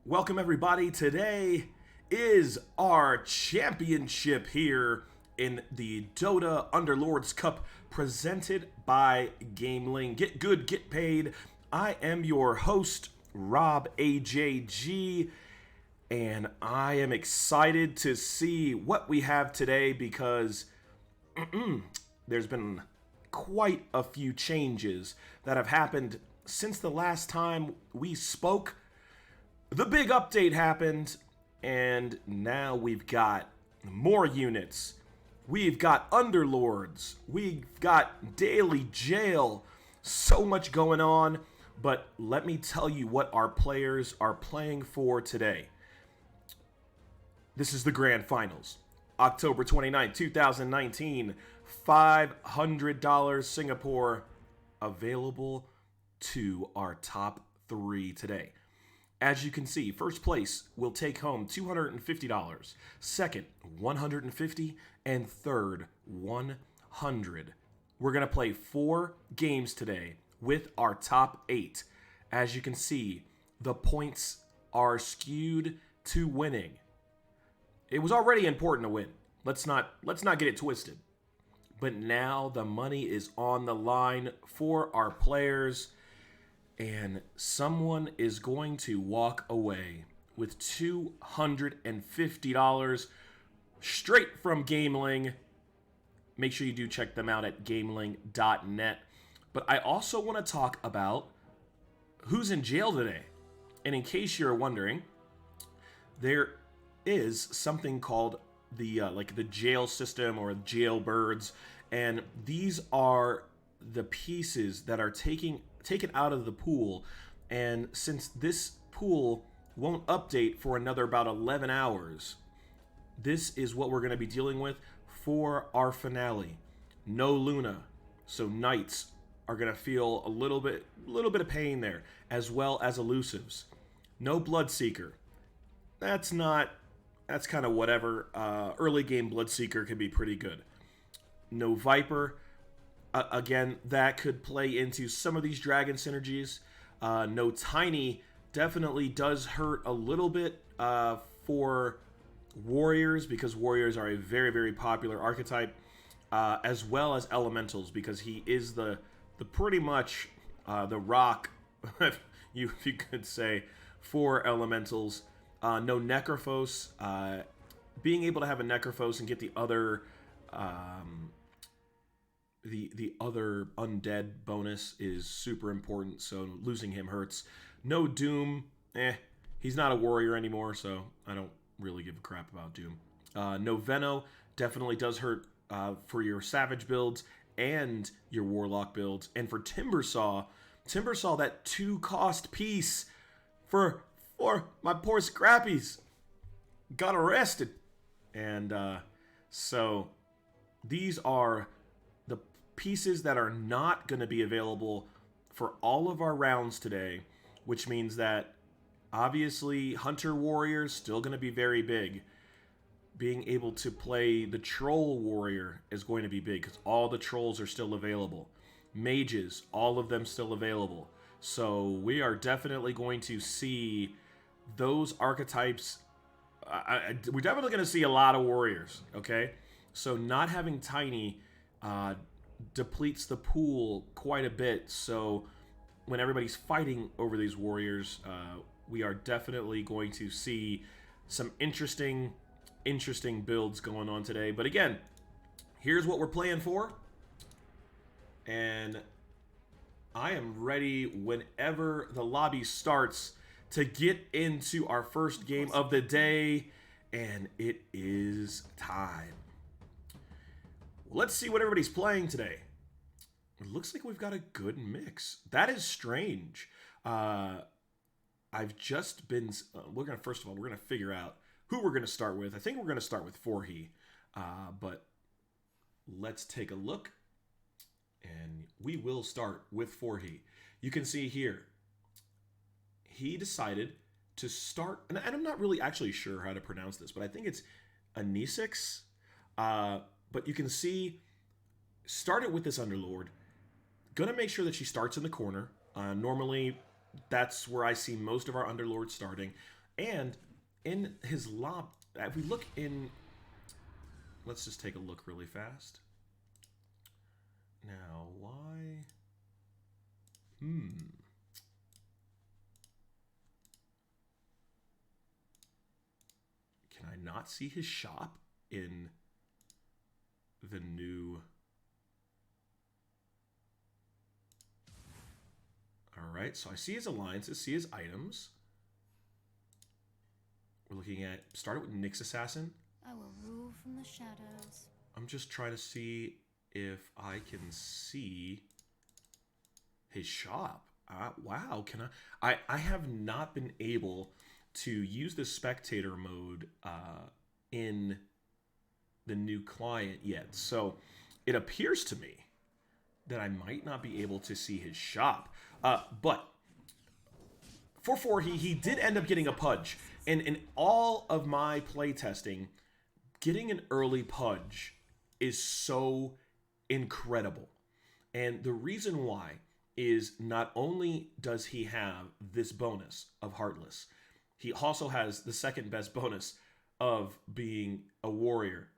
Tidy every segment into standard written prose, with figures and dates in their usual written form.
Welcome everybody. Today is our championship here in the Dota Underlords Cup presented by GamelinG. Get good, get paid. I am your host, Rob AJG, and I am excited to see what we have today because there's been quite a few changes that have happened since the last time we spoke. The big update happened, and now we've got more units. We've got Underlords. We've got Daily Jail. So much going on, but let me tell you what our players are playing for today. This is the Grand Finals. October 29, 2019. $500 Singapore available to our top three today. As you can see, first place will take home $250, second $150, and third $100. We're going to play 4 games today with our top 8. As you can see, the points are skewed to winning. It was already important to win. Let's not get it twisted. But now the money is on the line for our players. And someone is going to walk away with $250 straight from GamelinG. Make sure you do check them out at GamelinG.net. But I also want to talk about who's in jail today. And in case you're wondering, there is something called the the jail system or jailbirds, and these are the pieces that are taken out of the pool. And since this pool won't update for another about 11 hours, this is what we're going to be dealing with for our finale. No Luna, so Knights are going to feel a little bit of pain there, as well as elusives. No Bloodseeker. That's kind of whatever. Early game Bloodseeker can be pretty good. No Viper. Again, that could play into some of these dragon synergies. No Tiny definitely does hurt a little bit for warriors, because warriors are a very, very popular archetype, as well as elementals, because he is the pretty much the rock, if you could say, for elementals. No Necrophos. Being able to have a Necrophos and get the other the other undead bonus is super important, so losing him hurts. No Doom. He's not a warrior anymore, so I don't really give a crap about Doom. No Veno definitely does hurt for your Savage builds and your Warlock builds. And for Timbersaw, that 2-cost piece for my poor Scrappies got arrested. And so these are the pieces that are not going to be available for all of our rounds today, which means that obviously Hunter Warriors still going to be very big. Being able to play the Troll Warrior is going to be big because all the Trolls are still available. Mages, all of them still available. So we are definitely going to see those archetypes. We're definitely going to see a lot of Warriors, okay? So not having Tiny depletes the pool quite a bit. So when everybody's fighting over these Warriors, we are definitely going to see some interesting builds going on today. But again, here's what we're playing for. And I am ready whenever the lobby starts to get into our first game of the day. And it is time. Let's see what everybody's playing today. It looks like we've got a good mix. That is strange. I've just been... first of all, we're going to figure out who we're going to start with. I think we're going to start with Forhe. But let's take a look. And we will start with Forhe. You can see here, he decided to start... And I'm not really actually sure how to pronounce this, but I think it's Anisix. But you can see, started with this Underlord. Gonna make sure that she starts in the corner. Normally, that's where I see most of our Underlords starting. And in his lob, if we look in, let's just take a look really fast. Now, why? Can I not see his shop in the new? All right, so I see his alliances, see his items. We're looking at, started with Nyx Assassin. I will rule from the shadows. I'm just trying to see if I can see his shop. Wow, can I have not been able to use the spectator mode in the new client yet. So it appears to me that I might not be able to see his shop. But for he did end up getting a pudge. And in all of my playtesting, getting an early pudge is so incredible. And the reason why is not only does he have this bonus of Heartless, he also has the second best bonus of being a warrior.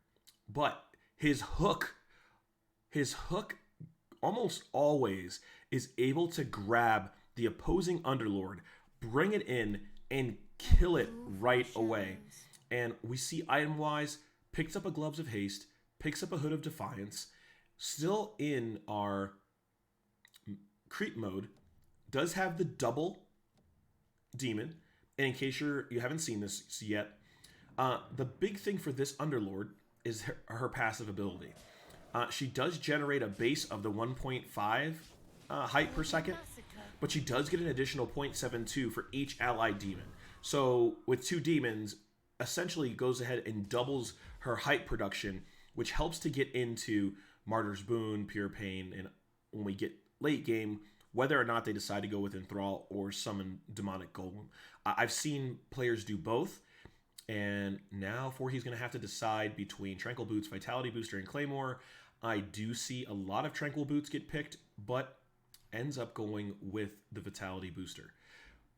But his hook almost always is able to grab the opposing Underlord, bring it in, and kill it right away. And we see item-wise, picks up a Gloves of Haste, picks up a Hood of Defiance, still in our creep mode, does have the double demon. And in case you haven't seen this yet, the big thing for this Underlord is her passive ability. She does generate a base of the 1.5 height per second, but she does get an additional 0.72 for each allied demon. So with 2 demons, essentially goes ahead and doubles her height production, which helps to get into Martyr's Boon, Pure Pain, and when we get late game, whether or not they decide to go with Enthrall or summon Demonic Golem. I've seen players do both, and now he's going to have to decide between Tranquil Boots, Vitality Booster, and Claymore. I do see a lot of Tranquil Boots get picked, but ends up going with the Vitality Booster.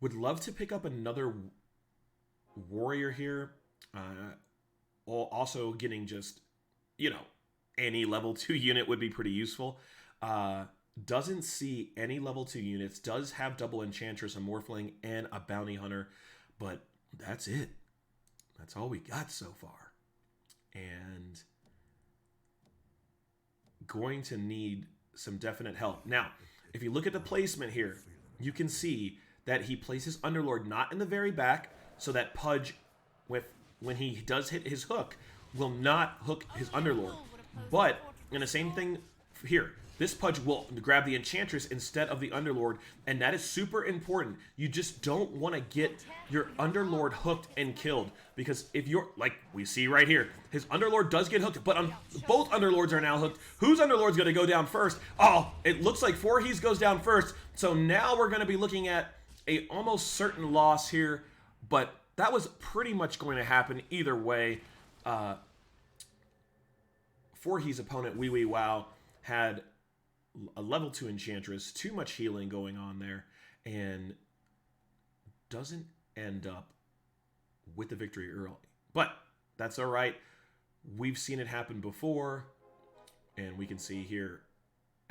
Would love to pick up another warrior here. Also getting just, any level 2 unit would be pretty useful. Doesn't see any level 2 units. Does have double Enchantress, a Morphling, and a Bounty Hunter. But that's it. That's all we got so far. And going to need some definite help. Now, if you look at the placement here, you can see that he places Underlord not in the very back, so that Pudge, when he does hit his hook, will not hook his Underlord. But, in the same thing here, this Pudge will grab the Enchantress instead of the Underlord, and that is super important. You just don't want to get your Underlord hooked and killed, because if you're, like we see right here, his Underlord does get hooked, but both Underlords are now hooked. Whose Underlord's going to go down first? Oh, it looks like Voorhees goes down first, so now we're going to be looking at a almost certain loss here, but that was pretty much going to happen either way. Voorhees' opponent, Wee Wee Wow, had a level 2 Enchantress, too much healing going on there, and doesn't end up with the victory early. But that's all right. We've seen it happen before, and we can see here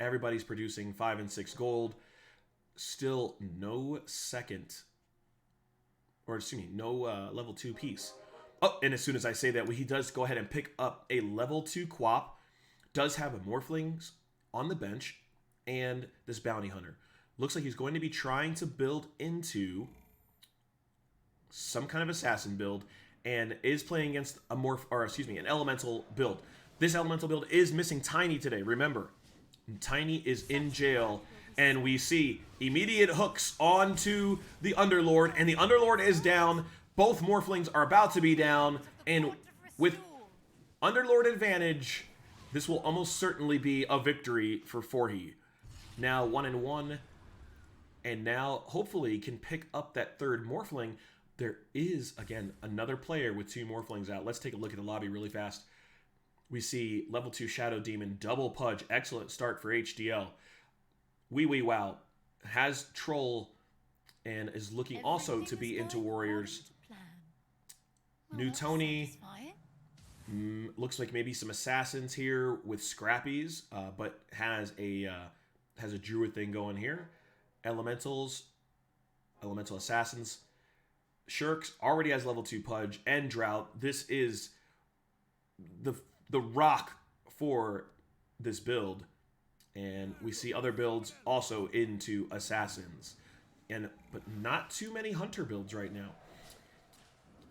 everybody's producing 5 and 6 gold. Still no level 2 piece. Oh, and as soon as I say that, he does go ahead and pick up a level 2 Quap. Does have a Morphlings on the bench and this Bounty Hunter. Looks like he's going to be trying to build into some kind of assassin build, and is playing against an elemental build. This elemental build is missing Tiny today. Remember, Tiny is in jail, and we see immediate hooks onto the Underlord, and the Underlord is down. Both Morphlings are about to be down, and with Underlord advantage, this will almost certainly be a victory for Voorhees. Now 1-1, and now hopefully can pick up that third Morphling. There is, again, another player with 2 Morphlings out. Let's take a look at the lobby really fast. We see level 2 Shadow Demon, double Pudge. Excellent start for HDL. Wee Wee Wow has Troll and is looking also to be into Warriors. New that's Tony. satisfying. Looks like maybe some assassins here with scrappies, but has a druid thing going here. Elementals, elemental assassins. Shirks already has level 2 Pudge and Drought. This is the rock for this build. And we see other builds also into assassins. But not too many hunter builds right now.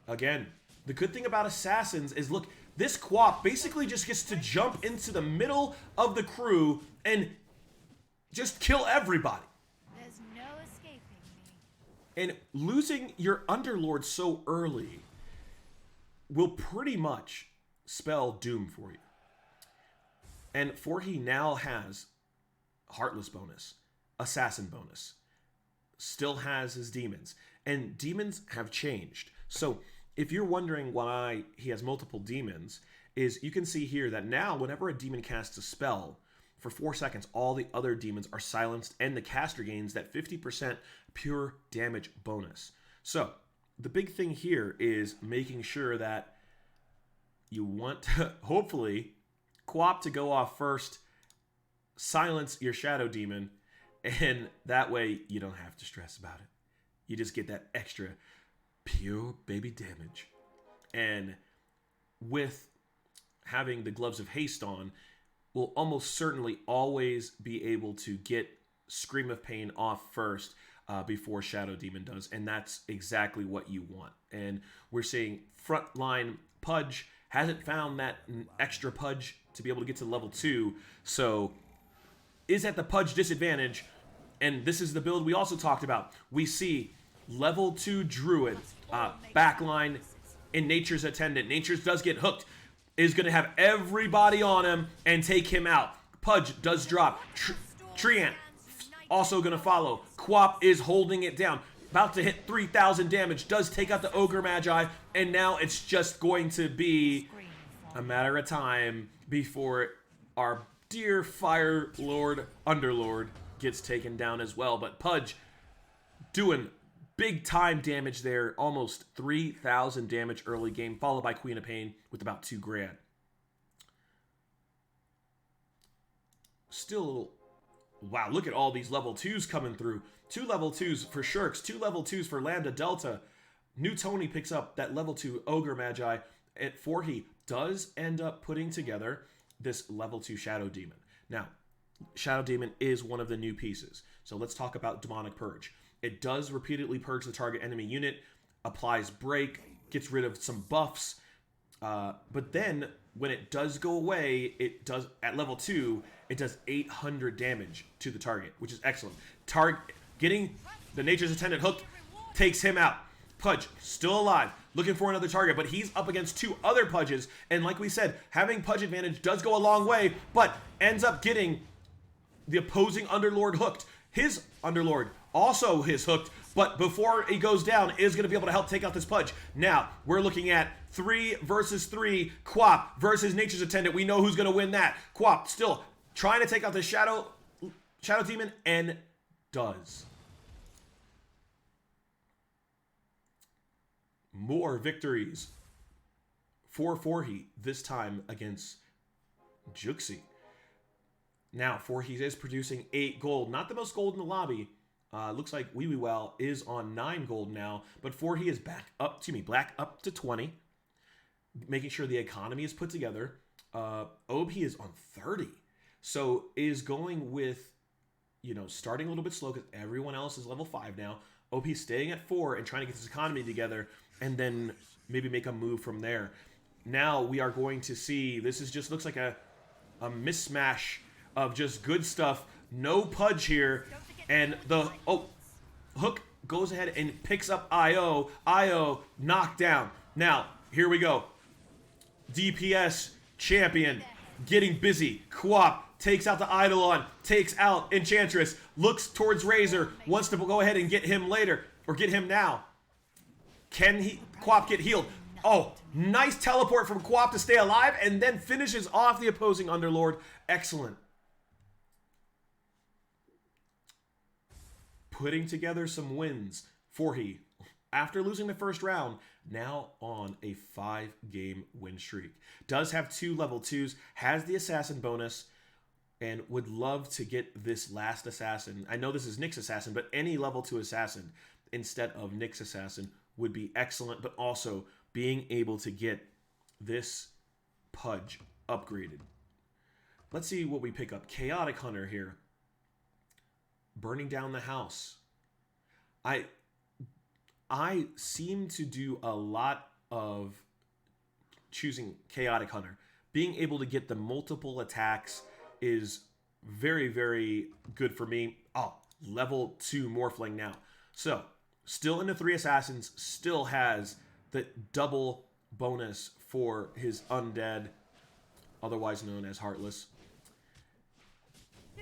Again, the good thing about assassins is, look, this Quap basically just gets to jump into the middle of the crew and just kill everybody. There's no escaping me. And losing your Underlord so early will pretty much spell doom for you. And Forhi now has Heartless bonus, Assassin bonus, still has his demons. And demons have changed. So if you're wondering why he has multiple demons, is you can see here that now whenever a demon casts a spell, for 4 seconds, all the other demons are silenced and the caster gains that 50% pure damage bonus. So the big thing here is making sure that you want to, hopefully, Quap to go off first, silence your shadow demon, and that way you don't have to stress about it. You just get that extra pure baby damage. And with having the Gloves of Haste on, will almost certainly always be able to get Scream of Pain off first before Shadow Demon does, and that's exactly what you want. And we're seeing frontline Pudge hasn't found that extra Pudge to be able to get to level 2, so is at the Pudge disadvantage. And this is the build we also talked about. We see level 2 Druid, backline in Nature's Attendant. Nature's does get hooked, is going to have everybody on him and take him out. Pudge does drop. Treant also going to follow. Quap is holding it down. About to hit 3,000 damage. Does take out the Ogre Magi. And now it's just going to be a matter of time before our dear Fire Lord Underlord gets taken down as well. But Pudge doing big time damage there. Almost 3,000 damage early game. Followed by Queen of Pain with about 2 grand. Still, wow, look at all these level 2s coming through. 2 level 2s for Shirks. 2 level 2s for Lambda Delta. New Tony picks up that level 2 Ogre Magi. At 4, he does end up putting together this level 2 Shadow Demon. Now, Shadow Demon is one of the new pieces. So let's talk about Demonic Purge. It does repeatedly purge the target enemy unit, applies break, gets rid of some buffs, but then when it does go away, it does, at level 2, it does 800 damage to the target, which is excellent. Getting the Nature's Attendant hooked takes him out. Pudge, still alive, looking for another target, but he's up against 2 other Pudges, and like we said, having Pudge advantage does go a long way, but ends up getting the opposing Underlord hooked. His Underlord also is hooked, but before he goes down, is going to be able to help take out this Pudge. Now, we're looking at 3 versus 3, Quap versus Nature's Attendant. We know who's going to win that. Quap still trying to take out the Shadow Demon, and does. More victories for Forhi, this time against Juxi. Now, Forhi is producing 8 gold. Not the most gold in the lobby. Looks like Wee Wee Well is on 9 gold now, but Forhi is back up to 20, making sure the economy is put together. Ob is on 30, so is going with, starting a little bit slow because everyone else is level 5 now. OP staying at 4 and trying to get this economy together, and then maybe make a move from there. Now we are going to see, this is just looks like a mismatch of just good stuff. No Pudge here, and the Hook goes ahead and picks up IO. IO knocked down. Now here we go. DPS champion getting busy. Quap takes out the Eidolon, takes out Enchantress, looks towards Razor, wants to go ahead and get him later, or get him now. Can Quap get healed? Oh, nice teleport from Quap to stay alive, and then finishes off the opposing Underlord. Excellent. Putting together some wins. Forhi after losing the first round, now on a 5-game win streak. Does have 2 level 2s, has the assassin bonus, and would love to get this last assassin. I know this is Nick's assassin, but any level 2 assassin instead of Nick's assassin would be excellent, but also being able to get this Pudge upgraded. Let's see what we pick up. Chaotic Hunter here. Burning down the house. I seem to do a lot of choosing Chaotic Hunter. Being able to get the multiple attacks is very, very good for me. Oh, level 2 Morphling now. So, still into 3 assassins, still has the double bonus for his undead, otherwise known as Heartless.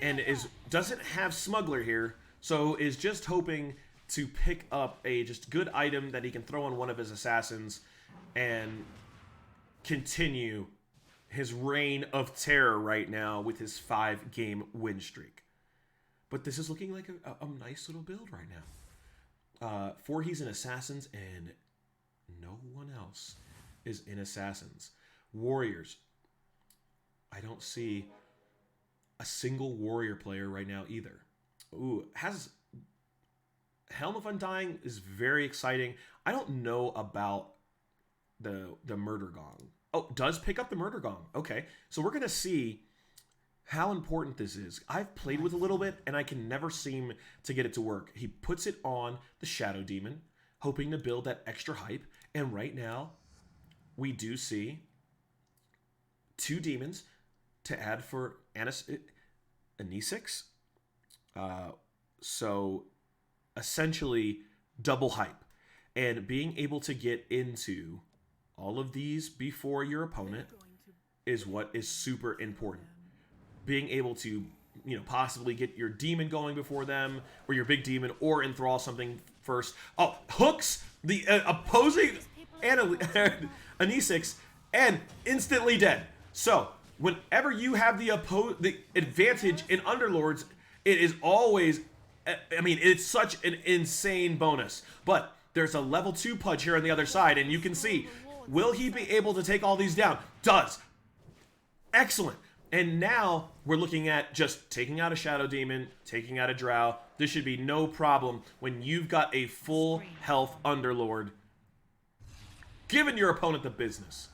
And doesn't have Smuggler here, so is just hoping to pick up a just good item that he can throw on one of his assassins and continue his reign of terror right now with his 5-game win streak. But this is looking like a nice little build right now. 4 he's in assassins and no one else is in assassins. Warriors. I don't see a single warrior player right now either. Ooh, has Helm of Undying is very exciting. I don't know about the Murder Gong. Oh, does pick up the Murder Gong. Okay, so we're going to see how important this is. I've played with a little bit, and I can never seem to get it to work. He puts it on the Shadow Demon, hoping to build that extra hype. And right now, we do see 2 demons to add for Anisix. So essentially double hype. And being able to get into all of these before your opponent is what is super important. Being able to, possibly get your demon going before them, or your big demon, or enthrall something first. Oh, hooks the opposing Anisix and instantly dead. So whenever you have the advantage in Underlords, it is always, it's such an insane bonus. But there's a level 2 Pudge here on the other side, and you can see, will he be able to take all these down? Does. Excellent. And now we're looking at just taking out a Shadow Demon, taking out a Drow. This should be no problem when you've got a full health Underlord giving your opponent the business.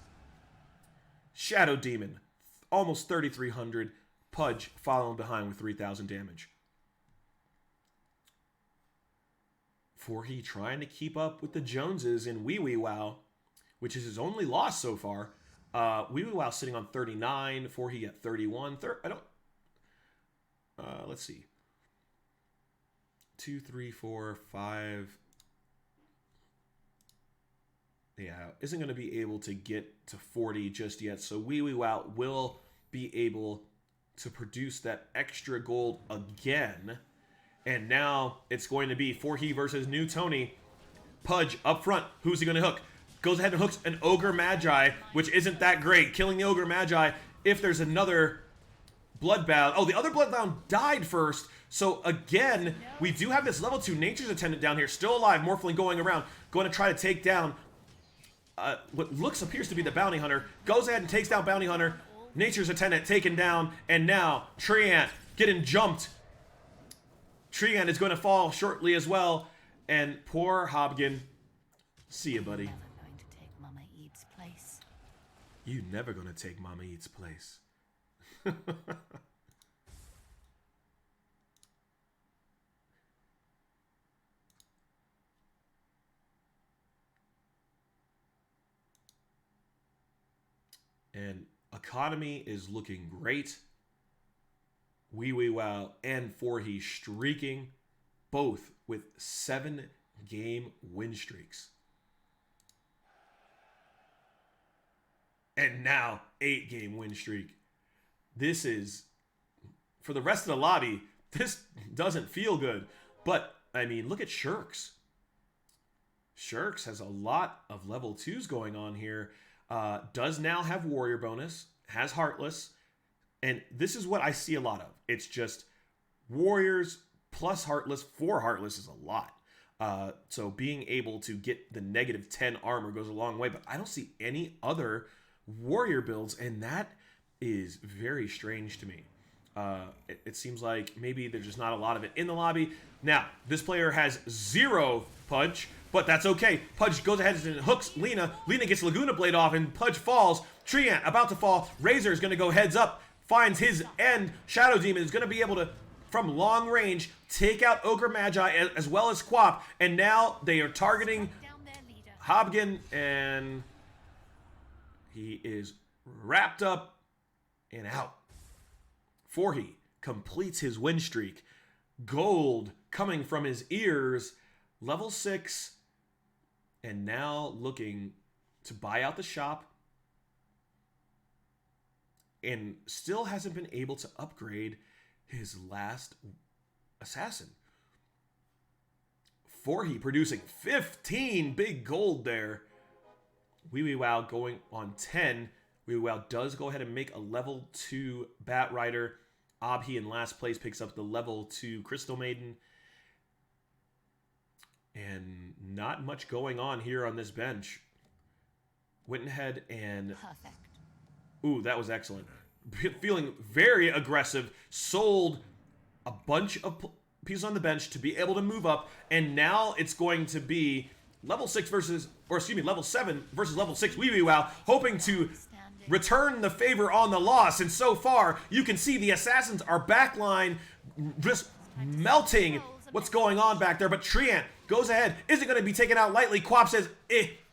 Shadow Demon, almost 3,300. Pudge following behind with 3,000 damage. 4he trying to keep up with the Joneses in Wee Wee Wow, which is his only loss so far. Wee Wee Wow sitting on 39, 4he at 31. Let's see. 2, 3, 4, 5. Yeah, isn't going to be able to get to 40 just yet. So Wee Wee Wow will be able to produce that extra gold again. And now it's going to be 4he versus New Tony. Pudge up front. Who's he going to hook? Goes ahead and hooks an Ogre Magi, which isn't that great. Killing the Ogre Magi if there's another Bloodbound. Oh, the other Bloodbound died first. So again, we do have this level 2 Nature's Attendant down here. Still alive. Morphling going around. Going to try to take down what appears to be the Bounty Hunter. Goes ahead and takes down Bounty Hunter. Nature's Attendant taken down. And now Treant getting jumped. Treant is going to fall shortly as well. And poor Hobgin. See ya, buddy. You never gonna take Mama Eat's place. And economy is looking great. Wee Wee Wow and 4he streaking, both with 7-game win streaks. And now 8-game win streak. This is, for the rest of the lobby, this doesn't feel good. But, look at Shirks. Shirks has a lot of level 2s going on here. Does now have Warrior bonus, has Heartless. And this is what I see a lot of. It's just Warriors plus Heartless. 4 Heartless is a lot. So being able to get the -10 armor goes a long way, but I don't see any other warrior builds, and that is very strange to me. It seems like maybe there's just not a lot of it in the lobby. Now, this player has 0 Pudge, but that's okay. Pudge goes ahead and hooks Lena. Lena gets Laguna Blade off, and Pudge falls. Treant about to fall. Razor is going to go heads up, finds his end. Shadow Demon is going to be able to, from long range, take out Ogre Magi as well as Quap, and now they are targeting Hobgen, and he is wrapped up and out. Forhi completes his win streak. Gold coming from his ears. Level 6. And now looking to buy out the shop. And still hasn't been able to upgrade his last assassin. Forhi producing 15 big gold there. Wee Wee Wow going on 10. Wee Wee Wow does go ahead and make a level 2 Bat Rider. Abhi in last place picks up the level 2 Crystal Maiden. And not much going on here on this bench. Went ahead and... Perfect. Ooh, that was excellent. Feeling very aggressive. Sold a bunch of pieces on the bench to be able to move up. And now it's going to be level 6 versus... Or excuse me, level 7 versus level 6 Wee Wee Wow. Hoping to return the favor on the loss. And so far, you can see the assassins are backline just melting what's going on back there. But Treant goes ahead, isn't going to be taken out lightly. Quap says,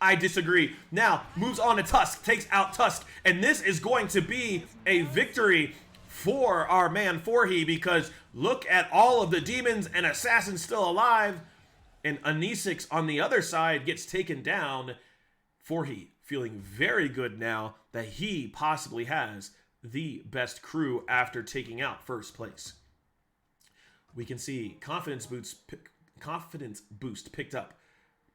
I disagree. Now, moves on to Tusk, takes out Tusk. And this is going to be a victory for our man Forhi, because look at all of the demons and assassins still alive. And Anisix on the other side gets taken down. Forhi feeling very good now that he possibly has the best crew after taking out first place. We can see confidence boost picked up.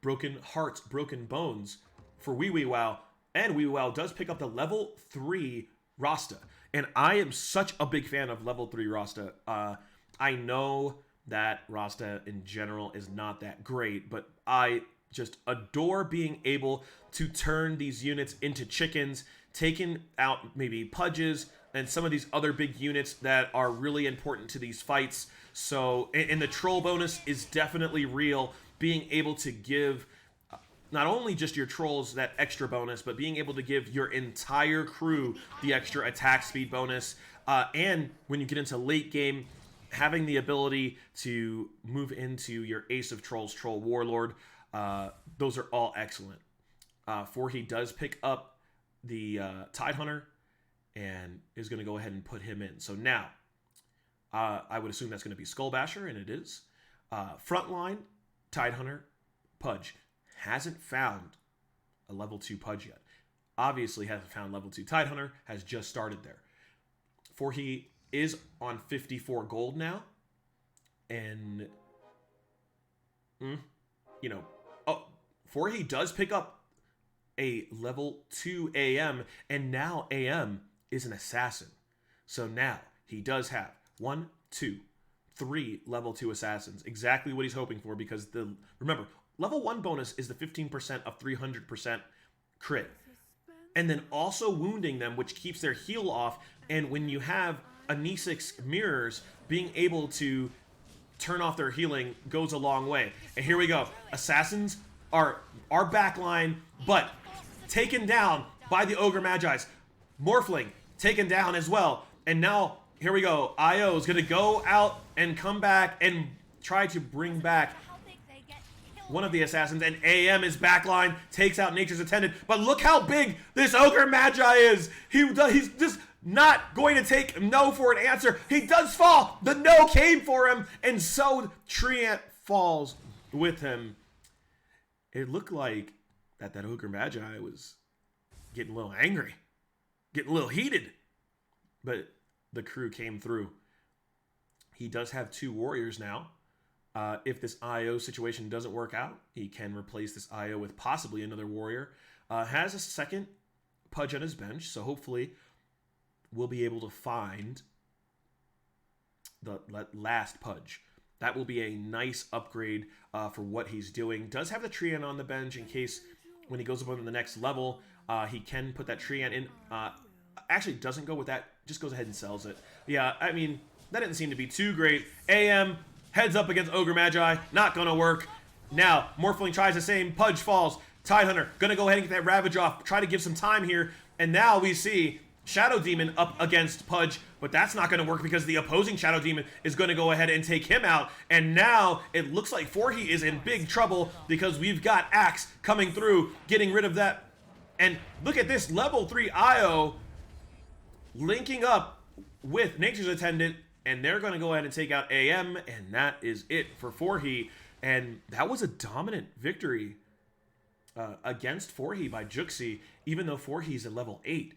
Broken hearts, broken bones for Wee Wee Wow. And Wee Wee Wow does pick up the level 3 Rasta. And I am such a big fan of level 3 Rasta. I know that Rasta in general is not that great, but I just adore being able to turn these units into chickens, taking out maybe Pudges and some of these other big units that are really important to these fights. So, and the troll bonus is definitely real. Being able to give not only just your trolls that extra bonus, but being able to give your entire crew the extra attack speed bonus. And when you get into late game, having the able to move into your Ace of Trolls, Troll Warlord, those are all excellent. Forhi does pick up the Tidehunter and is going to go ahead and put him in. So now, I would assume that's going to be Skullbasher, and it is. Frontline, Tidehunter, Pudge. Hasn't found a level 2 Pudge yet. Obviously hasn't found level 2 Tidehunter, has just started there. Forhi is on 54 gold now. And, Forhi does pick up a level 2 AM, and now AM is an assassin. So now he does have 1, 2, 3 level 2 assassins. Exactly what he's hoping for, because remember, level 1 bonus is the 15% of 300% crit. And then also wounding them, which keeps their heal off. And when you have Anisix mirrors, being able to turn off their healing goes a long way. And here we go. Assassins are our backline, but taken down by the Ogre Magi's. Morphling taken down as well. And now, here we go. IO is going to go out and come back and try to bring back one of the assassins. And AM is backline, takes out Nature's Attendant. But look how big this Ogre Magi is. He's just not going to take no for an answer. He does fall. The no came for him. And so Treant falls with him. It looked like that Ogre Magi was getting a little angry, getting a little heated. But the crew came through. He does have 2 warriors now. If this IO situation doesn't work out, he can replace this IO with possibly another warrior. Has a second Pudge on his bench, so hopefully we'll be able to find the last Pudge. That will be a nice upgrade for what he's doing. Does have the Treant on the bench in case when he goes up on the next level, he can put that Treant in. Actually, doesn't go with that. Just goes ahead and sells it. Yeah, I mean, that didn't seem to be too great. AM heads up against Ogre Magi. Not going to work. Now, Morphling tries the same. Pudge falls. Tidehunter going to go ahead and get that Ravage off. Try to give some time here. And now we see Shadow Demon up against Pudge. But that's not going to work because the opposing Shadow Demon is going to go ahead and take him out. And now it looks like Forhi is in big trouble because we've got Axe coming through, getting rid of that. And look at this level 3 IO linking up with Nature's Attendant. And they're going to go ahead and take out AM. And that is it for Forhi. And that was a dominant victory against Forhi by Juxi, even though Forhi's at level 8.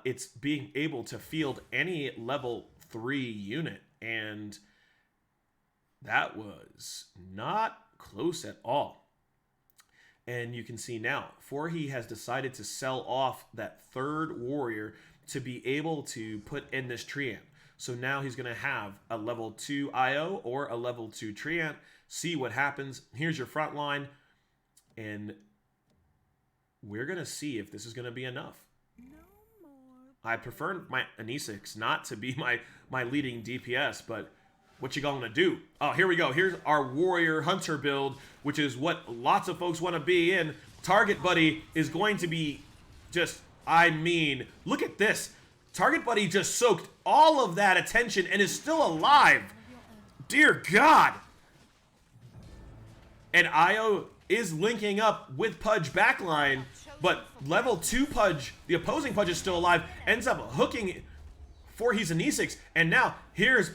It's being able to field any level 3 unit, and that was not close at all. And you can see now, Forhi has decided to sell off that third warrior to be able to put in this Treant. So now he's going to have a level 2 IO or a level 2 Treant. See what happens. Here's your front line, and we're going to see if this is going to be enough. I prefer my Anisix not to be my leading DPS, but what you gonna do? Oh, here we go. Here's our Warrior Hunter build, which is what lots of folks want to be in. Target Buddy is going to be just, I mean, look at this. Target Buddy just soaked all of that attention and is still alive. Dear God. And Io is linking up with Pudge backline, but level 2 Pudge, the opposing Pudge is still alive, ends up hooking Forhi's Anisix, and now here's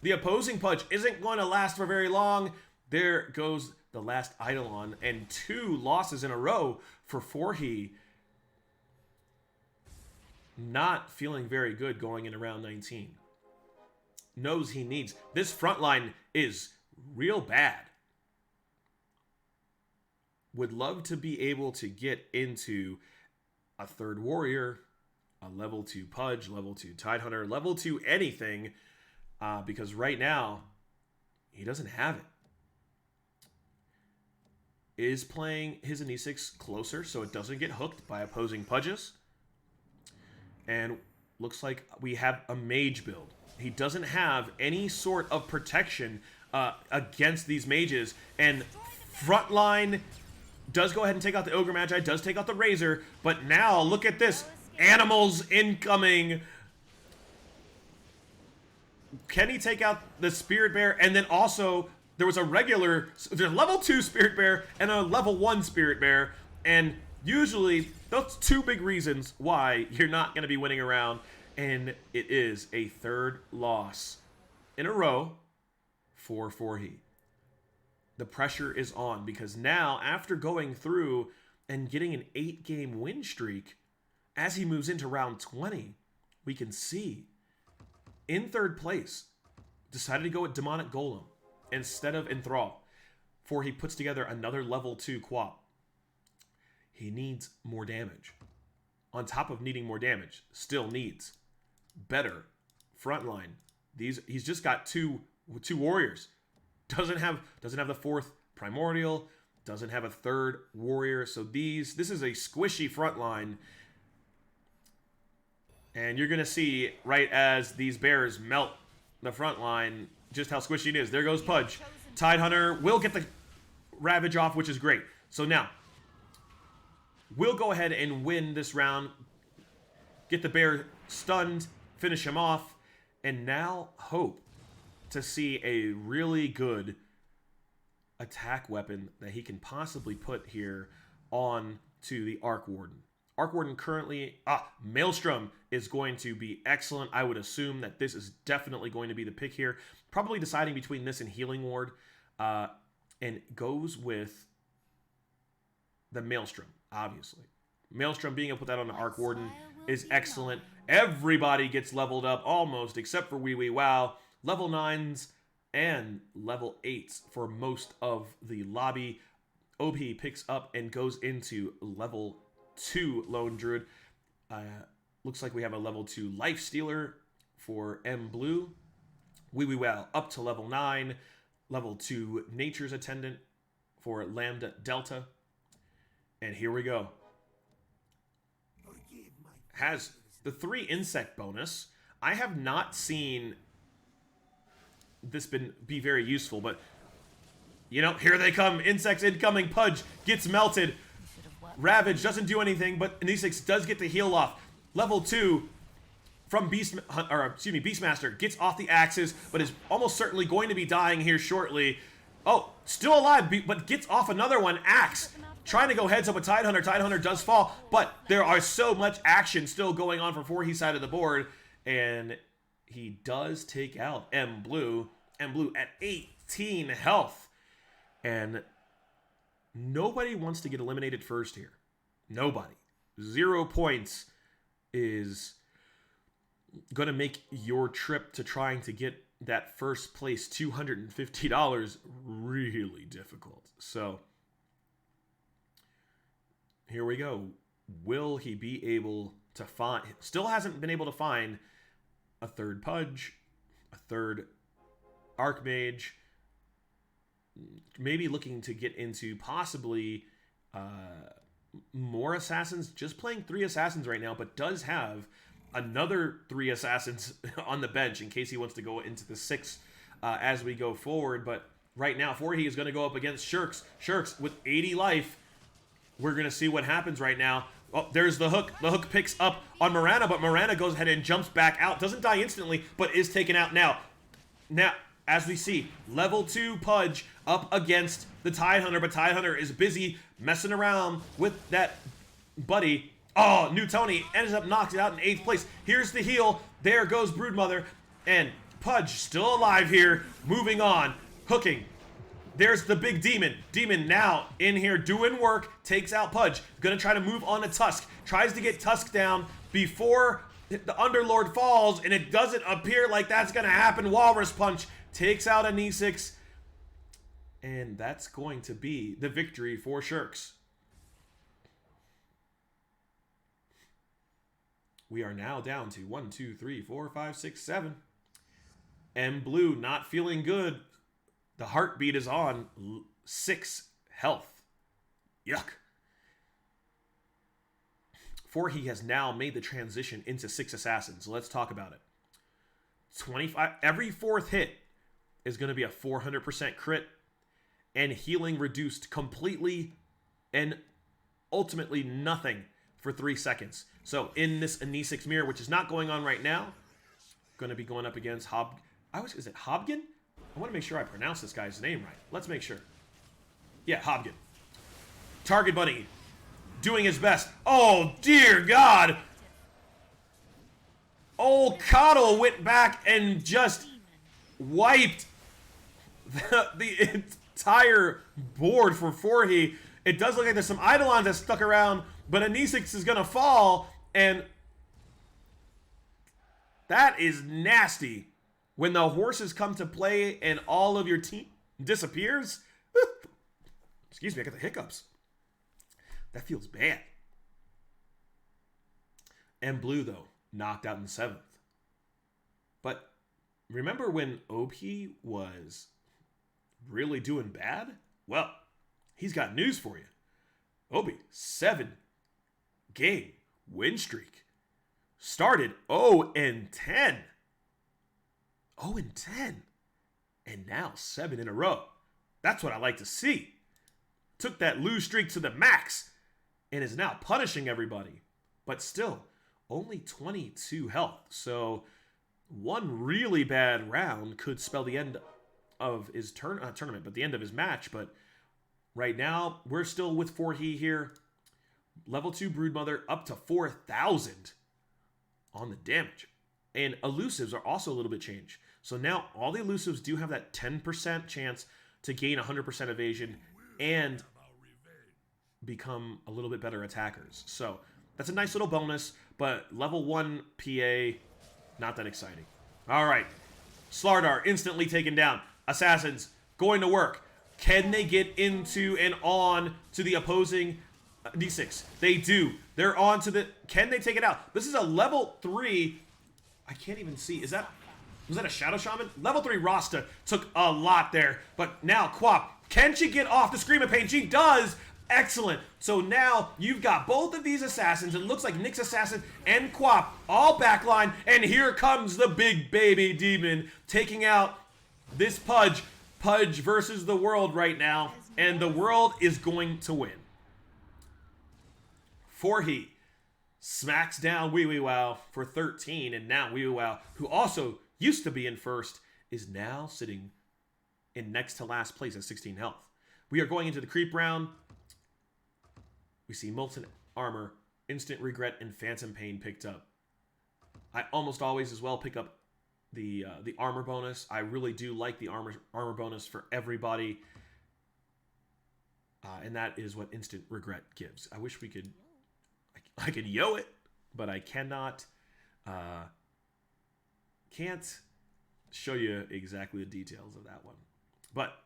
the opposing Pudge. Isn't going to last for very long. There goes the last Eidolon, and 2 losses in a row for Forhi. Not feeling very good going into round 19. Knows he needs. This front line is real bad. Would love to be able to get into a third warrior, a level 2 Pudge, level 2 Tidehunter, level 2 anything, because right now, he doesn't have it. Is playing his Anisix closer so it doesn't get hooked by opposing Pudges. And looks like we have a mage build. He doesn't have any sort of protection against these mages. And frontline does go ahead and take out the Ogre Magi, does take out the Razor, but now look at this. Animals incoming. Can he take out the Spirit Bear? And then also, there was a regular, there's a level 2 Spirit Bear and a level 1 Spirit Bear. And usually, those 2 big reasons why you're not going to be winning a round. And it is a third loss in a row for Forhi. The pressure is on because now, after going through and getting an 8-game win streak, as he moves into round 20, we can see in third place, decided to go with Demonic Golem instead of Enthrall, for he puts together another level 2 Quap. He needs more damage. On top of needing more damage, still needs better frontline. He's just got two warriors. Doesn't have the 4th Primordial, doesn't have a 3rd warrior. So this is a squishy front line. And you're going to see, right as these bears melt the front line, just how squishy it is. There goes Pudge. Tidehunter will get the Ravage off, which is great. So now, we'll go ahead and win this round. Get the bear stunned, finish him off, and now hope to see a really good attack weapon that he can possibly put here on to the Arc Warden. Arc Warden currently, Maelstrom is going to be excellent. I would assume that this is definitely going to be the pick here. Probably deciding between this and Healing Ward, and goes with the Maelstrom, obviously. Maelstrom being able to put that on the Arc Warden is excellent. Everybody gets leveled up almost, except for Wee Wee Wow. Level 9s and level 8s for most of the lobby. OP picks up and goes into level 2 Lone Druid. Looks like we have a level 2 Life Stealer for M Blue. Wee Wee Wow up to level 9. level 2 Nature's Attendant for Lambda Delta. And here we go. Has the 3 insect bonus. I have not seen this be very useful, but you know, here they come. Insects incoming. Pudge gets melted. Ravage doesn't do anything, but Anesix does get the heal off. Level 2 from Beastmaster gets off the axes, but is almost certainly going to be dying here shortly. Oh, still alive, but gets off another one. Axe. Trying to go heads up with Tidehunter. Tidehunter does fall, but there are so much action still going on for Forhe's side of the board, and he does take out M Blue. M Blue at 18 health. And nobody wants to get eliminated first here. Nobody. 0 points is going to make your trip to trying to get that first place $250 really difficult. So here we go. Will he be able to find... Still hasn't been able to find a third Pudge, a third Archmage. Maybe looking to get into possibly more Assassins. Just playing 3 Assassins right now, but does have another 3 Assassins on the bench in case he wants to go into the 6 as we go forward. But right now, Forhe is going to go up against Shirks. Shirks with 80 life. We're going to see what happens right now. Oh, there's the hook. The hook picks up on Mirana, but Mirana goes ahead and jumps back out. Doesn't die instantly, but is taken out now. Now, as we see, level 2 Pudge up against the Tidehunter, but Tidehunter is busy messing around with that buddy. Oh, New Tony ends up knocked out in 8th place. Here's the heal. There goes Broodmother. And Pudge still alive here. Moving on. Hooking. There's the big demon. Demon now in here doing work. Takes out Pudge. Gonna try to move on to Tusk. Tries to get Tusk down before the Underlord falls, and it doesn't appear like that's gonna happen. Walrus Punch takes out Anesix. And that's going to be the victory for Shirks. We are now down to 1, 2, 3, 4, 5, 6, 7. M Blue not feeling good. The heartbeat is on 6 health. Yuck. Forhe has now made the transition into 6 Assassins. Let's talk about it. 25. Every 4th hit is going to be a 400% crit. And healing reduced completely and ultimately nothing for 3 seconds. So in this Anesix mirror, which is not going on right now, going to be going up against is it Hobgen? I want to make sure I pronounce this guy's name right. Let's make sure. Yeah, Hobgen. Target Bunny doing his best. Oh, dear God. Old Coddle went back and just wiped the entire board for Forhe. It does look like there's some Eidolons that stuck around, but Anesix is going to fall, and that is nasty. When the horses come to play and all of your team disappears. Excuse me, I got the hiccups. That feels bad. And Blue, though, knocked out in 7th. But remember when OP was really doing bad? Well, he's got news for you. OP, 7-game win streak. Started 0-10. 0-10. And now 7 in a row. That's what I like to see. Took that lose streak to the max and is now punishing everybody. But still, only 22 health. So one really bad round could spell the end of his tournament, but the end of his match. But right now, we're still with Forhe here. Level 2 Broodmother up to 4,000 on the damage. And elusives are also a little bit changed. So now all the elusives do have that 10% chance to gain 100% evasion and become a little bit better attackers. So that's a nice little bonus, but level 1 PA, not that exciting. All right. Slardar instantly taken down. Assassins going to work. Can they get into and on to the opposing D6? They do. They're on to the... Can they take it out? This is a level 3... I can't even see. Is that... Was that a Shadow Shaman? Level 3 Rasta took a lot there. But now, Quap, can she get off the Scream of Pain? She does! Excellent. So now you've got both of these assassins. It looks like Nick's assassin and Quap all backline. And here comes the big baby demon taking out this Pudge. Pudge versus the world right now. And the world is going to win. Forhe smacks down Wee Wee Wow for 13. And now Wee Wee Wow, who also used to be in first, is now sitting in next to last place at 16 health. We are going into the creep round. We see Molten Armor, Instant Regret, and Phantom Pain picked up. I almost always as well pick up the armor bonus. I really do like the armor bonus for everybody. And that is what Instant Regret gives. I wish we could... I could yo it, but I cannot... can't show you exactly the details of that one. But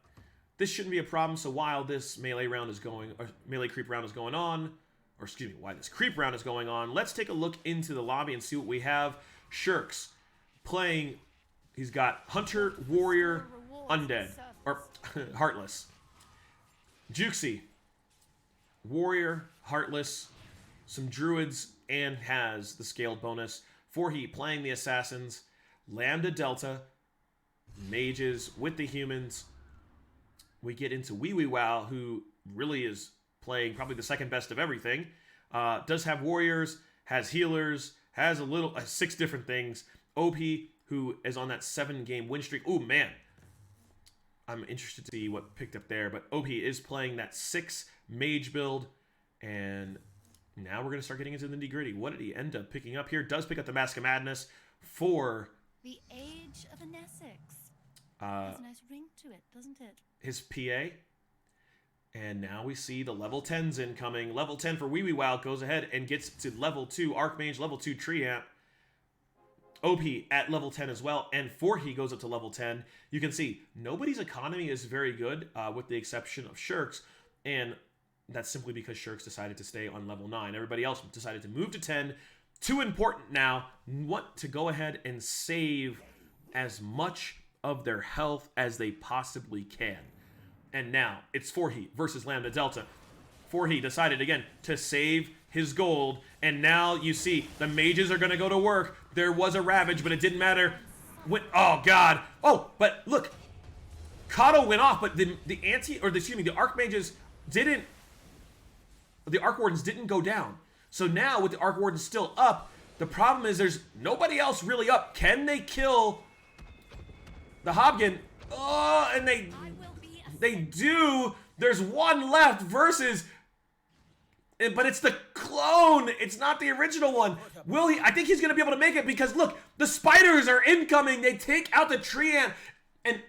this shouldn't be a problem. So while this melee round is going, or melee creep round is going on, or excuse me, while this creep round is going on, let's take a look into the lobby and see what we have. Shirks playing. He's got Hunter, Warrior, Undead, or Heartless. Juxie, Warrior, Heartless, some Druids, and has the scaled bonus. Forhe playing the Assassins, Lambda Delta, Mages with the humans. We get into Wee Wee Wow, who really is playing probably the second best of everything. Does have Warriors, has Healers, has 6 different things. OP, who is on that 7-game win streak. Ooh, man. I'm interested to see what picked up there. But OP is playing that 6 Mage build. And now we're going to start getting into the nitty-gritty. What did he end up picking up here? Does pick up the Mask of Madness for... The Age of an Essex. Has a nice ring to it, doesn't it? His PA. And now we see the level 10s incoming. Level 10 for Wee Wee Wow goes ahead and gets to level 2 Archmage, level 2 Treant. OP at level 10 as well. And Forhe goes up to level 10. You can see nobody's economy is very good with the exception of Shirks. And that's simply because Shirks decided to stay on level 9. Everybody else decided to move to 10. Too important now. Want to go ahead and save as much of their health as they possibly can. And now it's Forhe versus Lambda Delta. Forhe decided again to save his gold, and now you see the mages are going to go to work. There was a Ravage, but it didn't matter. Oh god. Oh, but look, Kato went off, but the Archmages didn't. The Archwardens didn't go down. So now with the Archwardens still up, the problem is there's nobody else really up. Can they kill the Hobgon? Oh, and they do. There's one left versus, but it's the clone. It's not the original one. Will he? I think he's going to be able to make it because look, the spiders are incoming. They take out the Treant and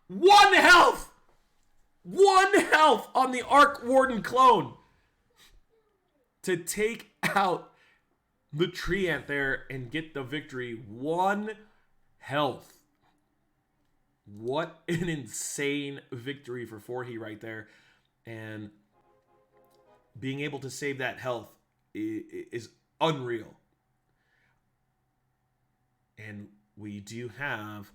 1 health. 1 health on the Archwarden clone to take out the Treant there and get the victory. 1 health. What an insane victory for Forhe right there. And being able to save that health is unreal. And we do have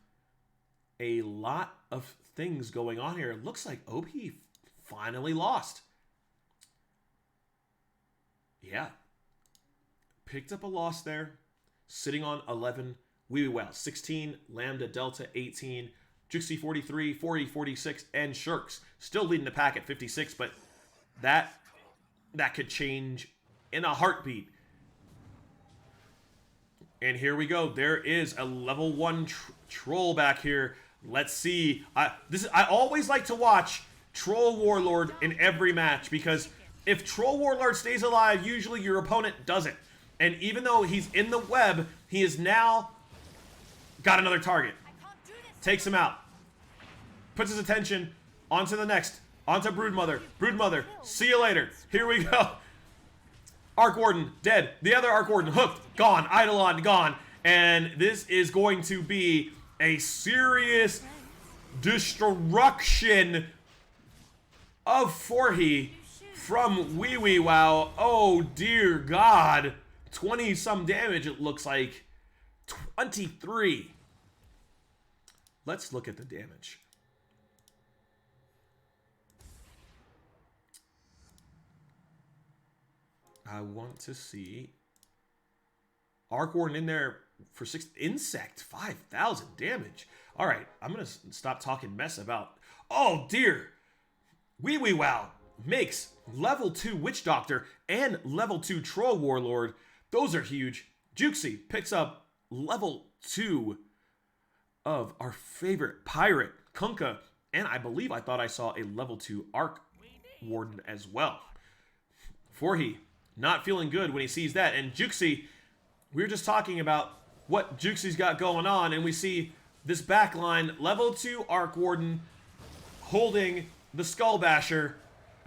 a lot of things going on here. It looks like OP finally lost. Yeah. Picked up a loss there. Sitting on 11. Wee Wee Wow 16. Lambda Delta 18. Juxie 43, Forhe 46, and Shirks still leading the pack at 56, but that could change in a heartbeat. And here we go. There is a level 1 troll back here. Let's see. I always like to watch Troll Warlord in every match because if Troll Warlord stays alive, usually your opponent doesn't. And even though he's in the web, he has now got another target. Takes him out. Puts his attention onto the next. Onto Broodmother. Broodmother, see you later. Here we go. Archwarden, dead. The other Archwarden, hooked. Gone. Eidolon, gone. And this is going to be a serious destruction of Forhe from Wee Wee Wow. Oh, dear God. 20-some damage, it looks like. 23. let's look at the damage. I want to see Arc Warden in there for 6 insect, 5,000 damage. All right, I'm gonna stop talking mess about. Oh dear, Wee Wee Wow makes level 2 Witch Doctor and level 2 Troll Warlord. Those are huge. Juxie picks up level 2 of our favorite pirate, Kunkka, and I thought I saw a level 2 Arc Warden as well. Forhi, not feeling good when he sees that, and Juxie, we were just talking about what Juxie's got going on, and we see this backline, level 2 Arc Warden, holding the Skull Basher.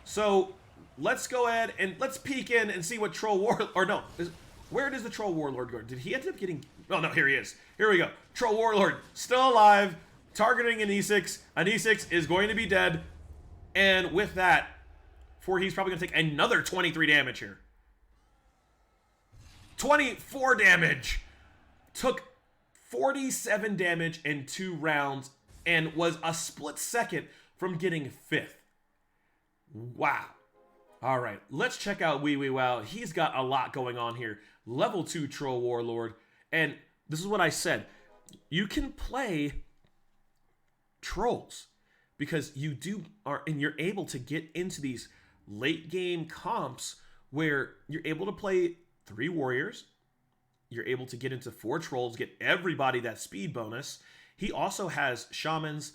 So let's go ahead and let's peek in and see what Troll Warlord, or no, where does the Troll Warlord go? Did he end up getting, oh no, here he is. Here we go. Troll Warlord, still alive, targeting an E6. An E6 is going to be dead. And with that, he's probably going to take another 23 damage here. 24 damage. Took 47 damage in 2 rounds and was a split second from getting 5th. Wow. All right, let's check out Wee Wee Wow. He's got a lot going on here. Level 2 Troll Warlord. And this is what I said. You can play trolls because you're able to get into these late game comps where you're able to play 3 warriors. You're able to get into 4 trolls, get everybody that speed bonus. He also has shamans,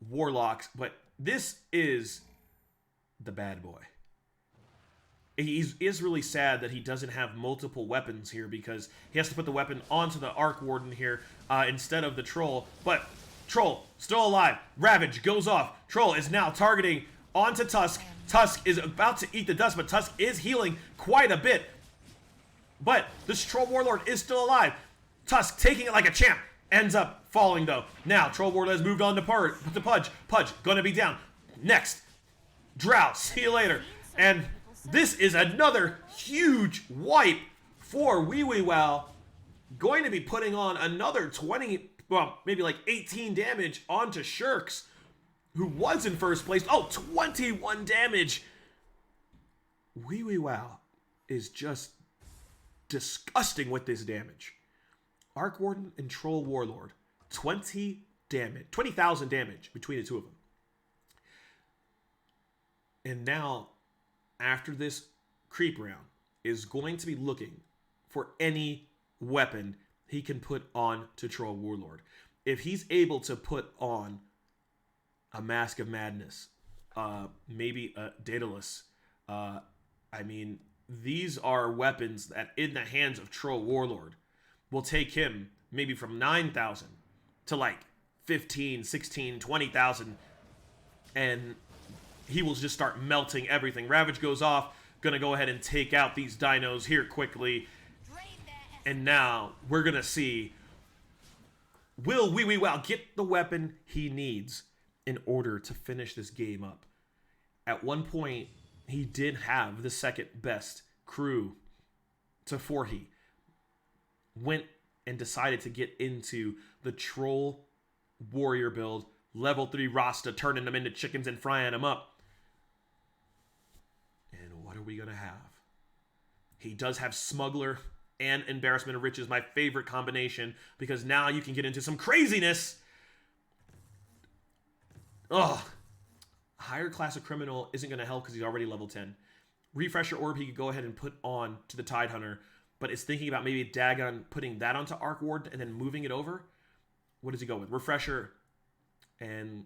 warlocks, but this is the bad boy. He is really sad that he doesn't have multiple weapons here because he has to put the weapon onto the Arc Warden here instead of the Troll. But Troll, still alive. Ravage goes off. Troll is now targeting onto Tusk. Tusk is about to eat the dust, but Tusk is healing quite a bit. But this Troll Warlord is still alive. Tusk taking it like a champ. Ends up falling though. Now Troll Warlord has moved on to Pudge. Pudge gonna be down. Next. Drow, see you later. And this is another huge wipe for Wee Wee Wow. Going to be putting on another 20, well, maybe like 18 damage onto Shirks, who was in first place. Oh, 21 damage. Wee Wee Wow is just disgusting with this damage. Arc Warden and Troll Warlord, 20,000 damage between the two of them. And now, after this creep round, is going to be looking for any weapon he can put on to Troll Warlord. If he's able to put on a Mask of Madness, maybe a Daedalus, I mean, these are weapons that in the hands of Troll Warlord will take him maybe from 9,000 to like 15, 16, 20,000, and he will just start melting everything. Ravage goes off, gonna go ahead and take out these dinos here quickly, and now we're gonna see, will Wee Wee Wow get the weapon he needs in order to finish this game up? At one point, he did have the second best crew to Forhi. Went and decided to get into the Troll Warrior build, level 3 Rasta, turning them into chickens and frying them up. And what are we going to have? He does have Smuggler and Embarrassment of Riches, my favorite combination, because now you can get into some craziness. Ugh. Higher class of Criminal isn't going to help because he's already level 10. Refresher Orb he could go ahead and put on to the Tidehunter, but it's thinking about maybe Dagon putting that onto Arc Ward and then moving it over. What does he go with? Refresher. And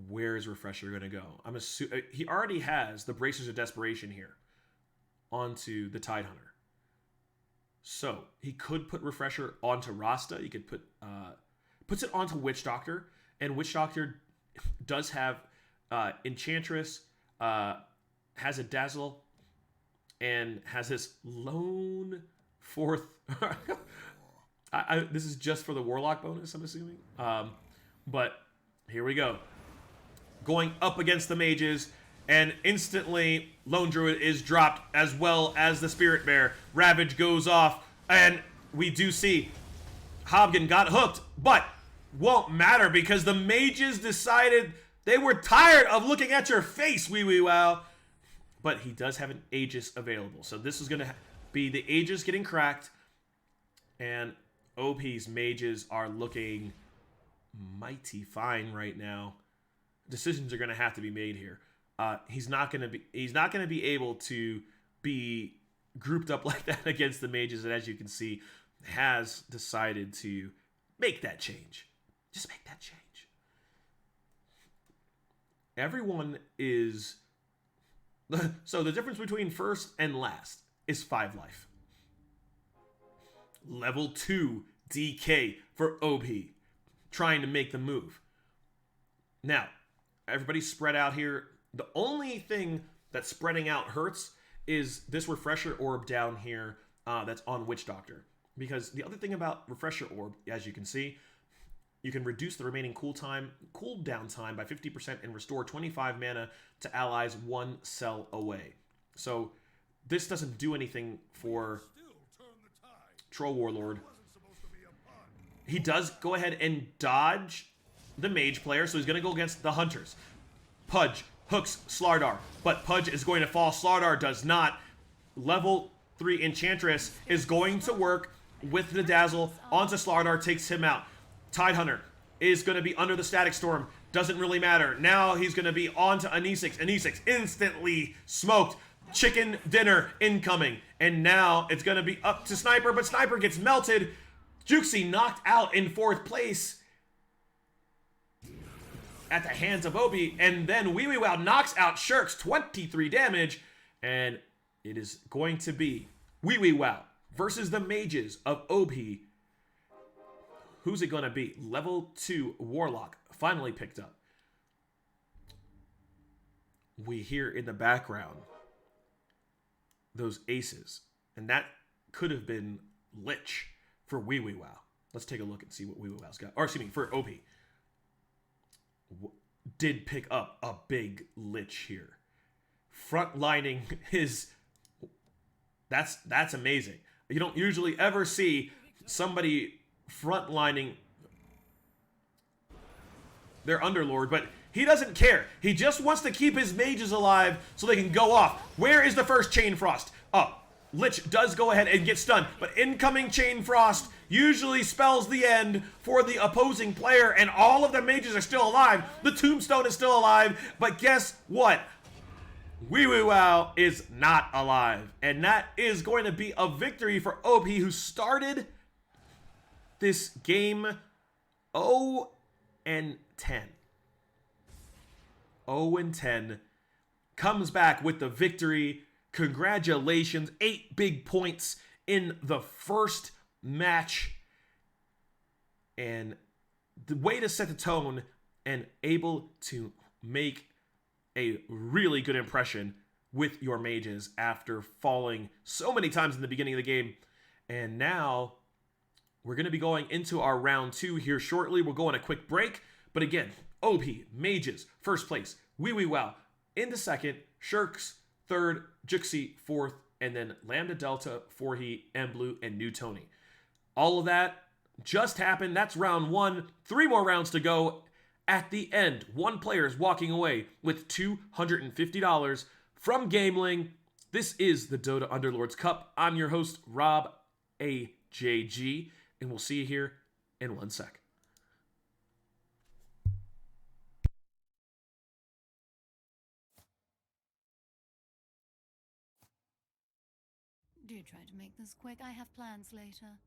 where is Refresher going to go? I'm assuming he already has the Bracers of Desperation here onto the Tidehunter. So he could put Refresher onto Rasta. He could put puts it onto Witch Doctor, and Witch Doctor does have Enchantress, has a Dazzle, and has this lone 4th. This is just for the Warlock bonus, I'm assuming. But here we go. Going up against the mages, and instantly Lone Druid is dropped, as well as the Spirit Bear. Ravage goes off, and we do see Hobgen got hooked, but won't matter because the mages decided they were tired of looking at your face, wee wee wow. But he does have an Aegis available. So this is going to be the Aegis getting cracked. And OP's mages are looking mighty fine right now. Decisions are going to have to be made here. He's not going to be able to be grouped up like that against the mages. And as you can see, has decided to make that change. Just make that change. Everyone is... So the difference between first and last is 5 life. Level 2 DK for OP. Trying to make the move. Now, everybody's spread out here. The only thing that spreading out hurts is this refresher orb down here that's on Witch Doctor. Because the other thing about refresher orb, as you can see, you can reduce the remaining cooldown time by 50% and restore 25 mana to allies 1 cell away. So this doesn't do anything for Troll Warlord. He does go ahead and dodge the mage player, so he's going to go against the hunters. Pudge hooks Slardar, but Pudge is going to fall. Slardar does not. Level 3 Enchantress is going to work with the Dazzle onto Slardar, takes him out. Tidehunter is going to be under the Static Storm. Doesn't really matter. Now he's going to be on to Anisix. Anisix instantly smoked. Chicken dinner incoming. And now it's going to be up to Sniper, but Sniper gets melted. Juxie knocked out in 4th place at the hands of Obi. And then Wee Wee Wow knocks out Shirks, 23 damage. And it is going to be Wee Wee Wow versus the mages of Obi. Who's it going to be? Level 2 Warlock finally picked up. We hear in the background those aces. And that could have been Lich for Wee Wee Wow. Let's take a look and see what Wee Wee Wow's got. Or excuse me, for OP. Did pick up a big Lich here. Frontlining his... That's amazing. You don't usually ever see somebody frontlining their Underlord, but he doesn't care. He just wants to keep his mages alive so they can go off. Where is the first Chain Frost? Oh, Lich does go ahead and get stunned, but incoming Chain Frost usually spells the end for the opposing player, and all of the mages are still alive. The Tombstone is still alive, but guess what? Wee Wee Wow is not alive, and that is going to be a victory for OP, who started this game 0-10. 0-10. Comes back with the victory. Congratulations. 8 big points in the first match. And the way to set the tone and able to make a really good impression with your mages after falling so many times in the beginning of the game. And now we're going to be going into our round 2 here shortly. We'll go on a quick break. But again, OP, mages, first place. Wee Wee Wow into second. Shirks, third. Juxie, fourth. And then Lambda Delta, Forhe, Emblue, and New Tony. All of that just happened. That's round 1. 3 more rounds to go. At the end, one player is walking away with $250 from GamelinG. This is the Dota Underlords Cup. I'm your host, Rob AJG, and we'll see you here in 1 sec. Do try to make this quick. I have plans later.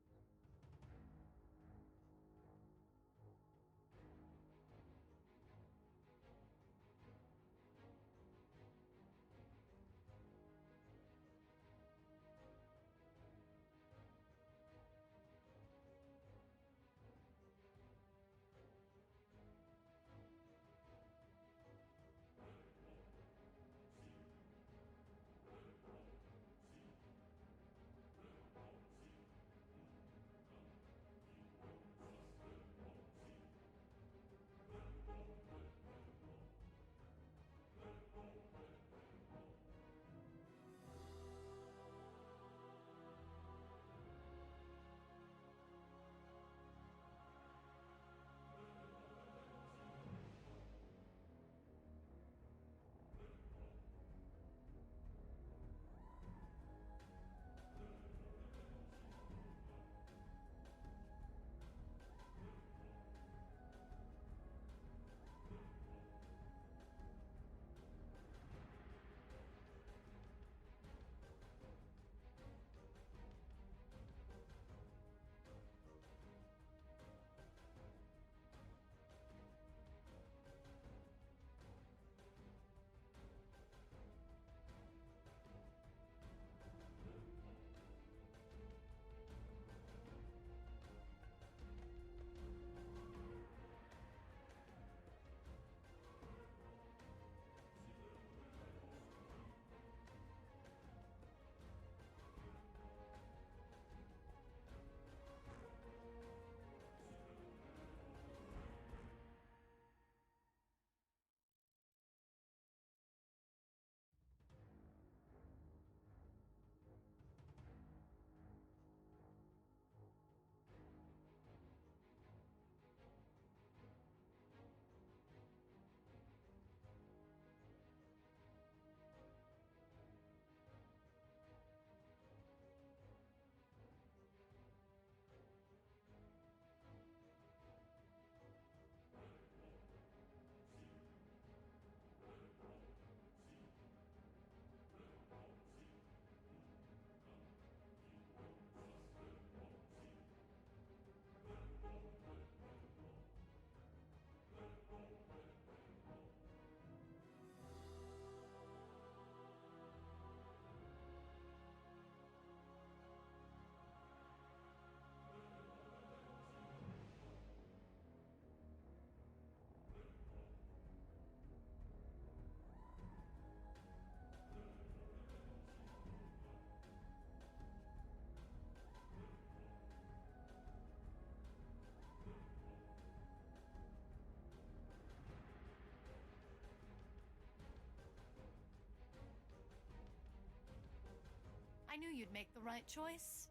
knew you'd make the right choice.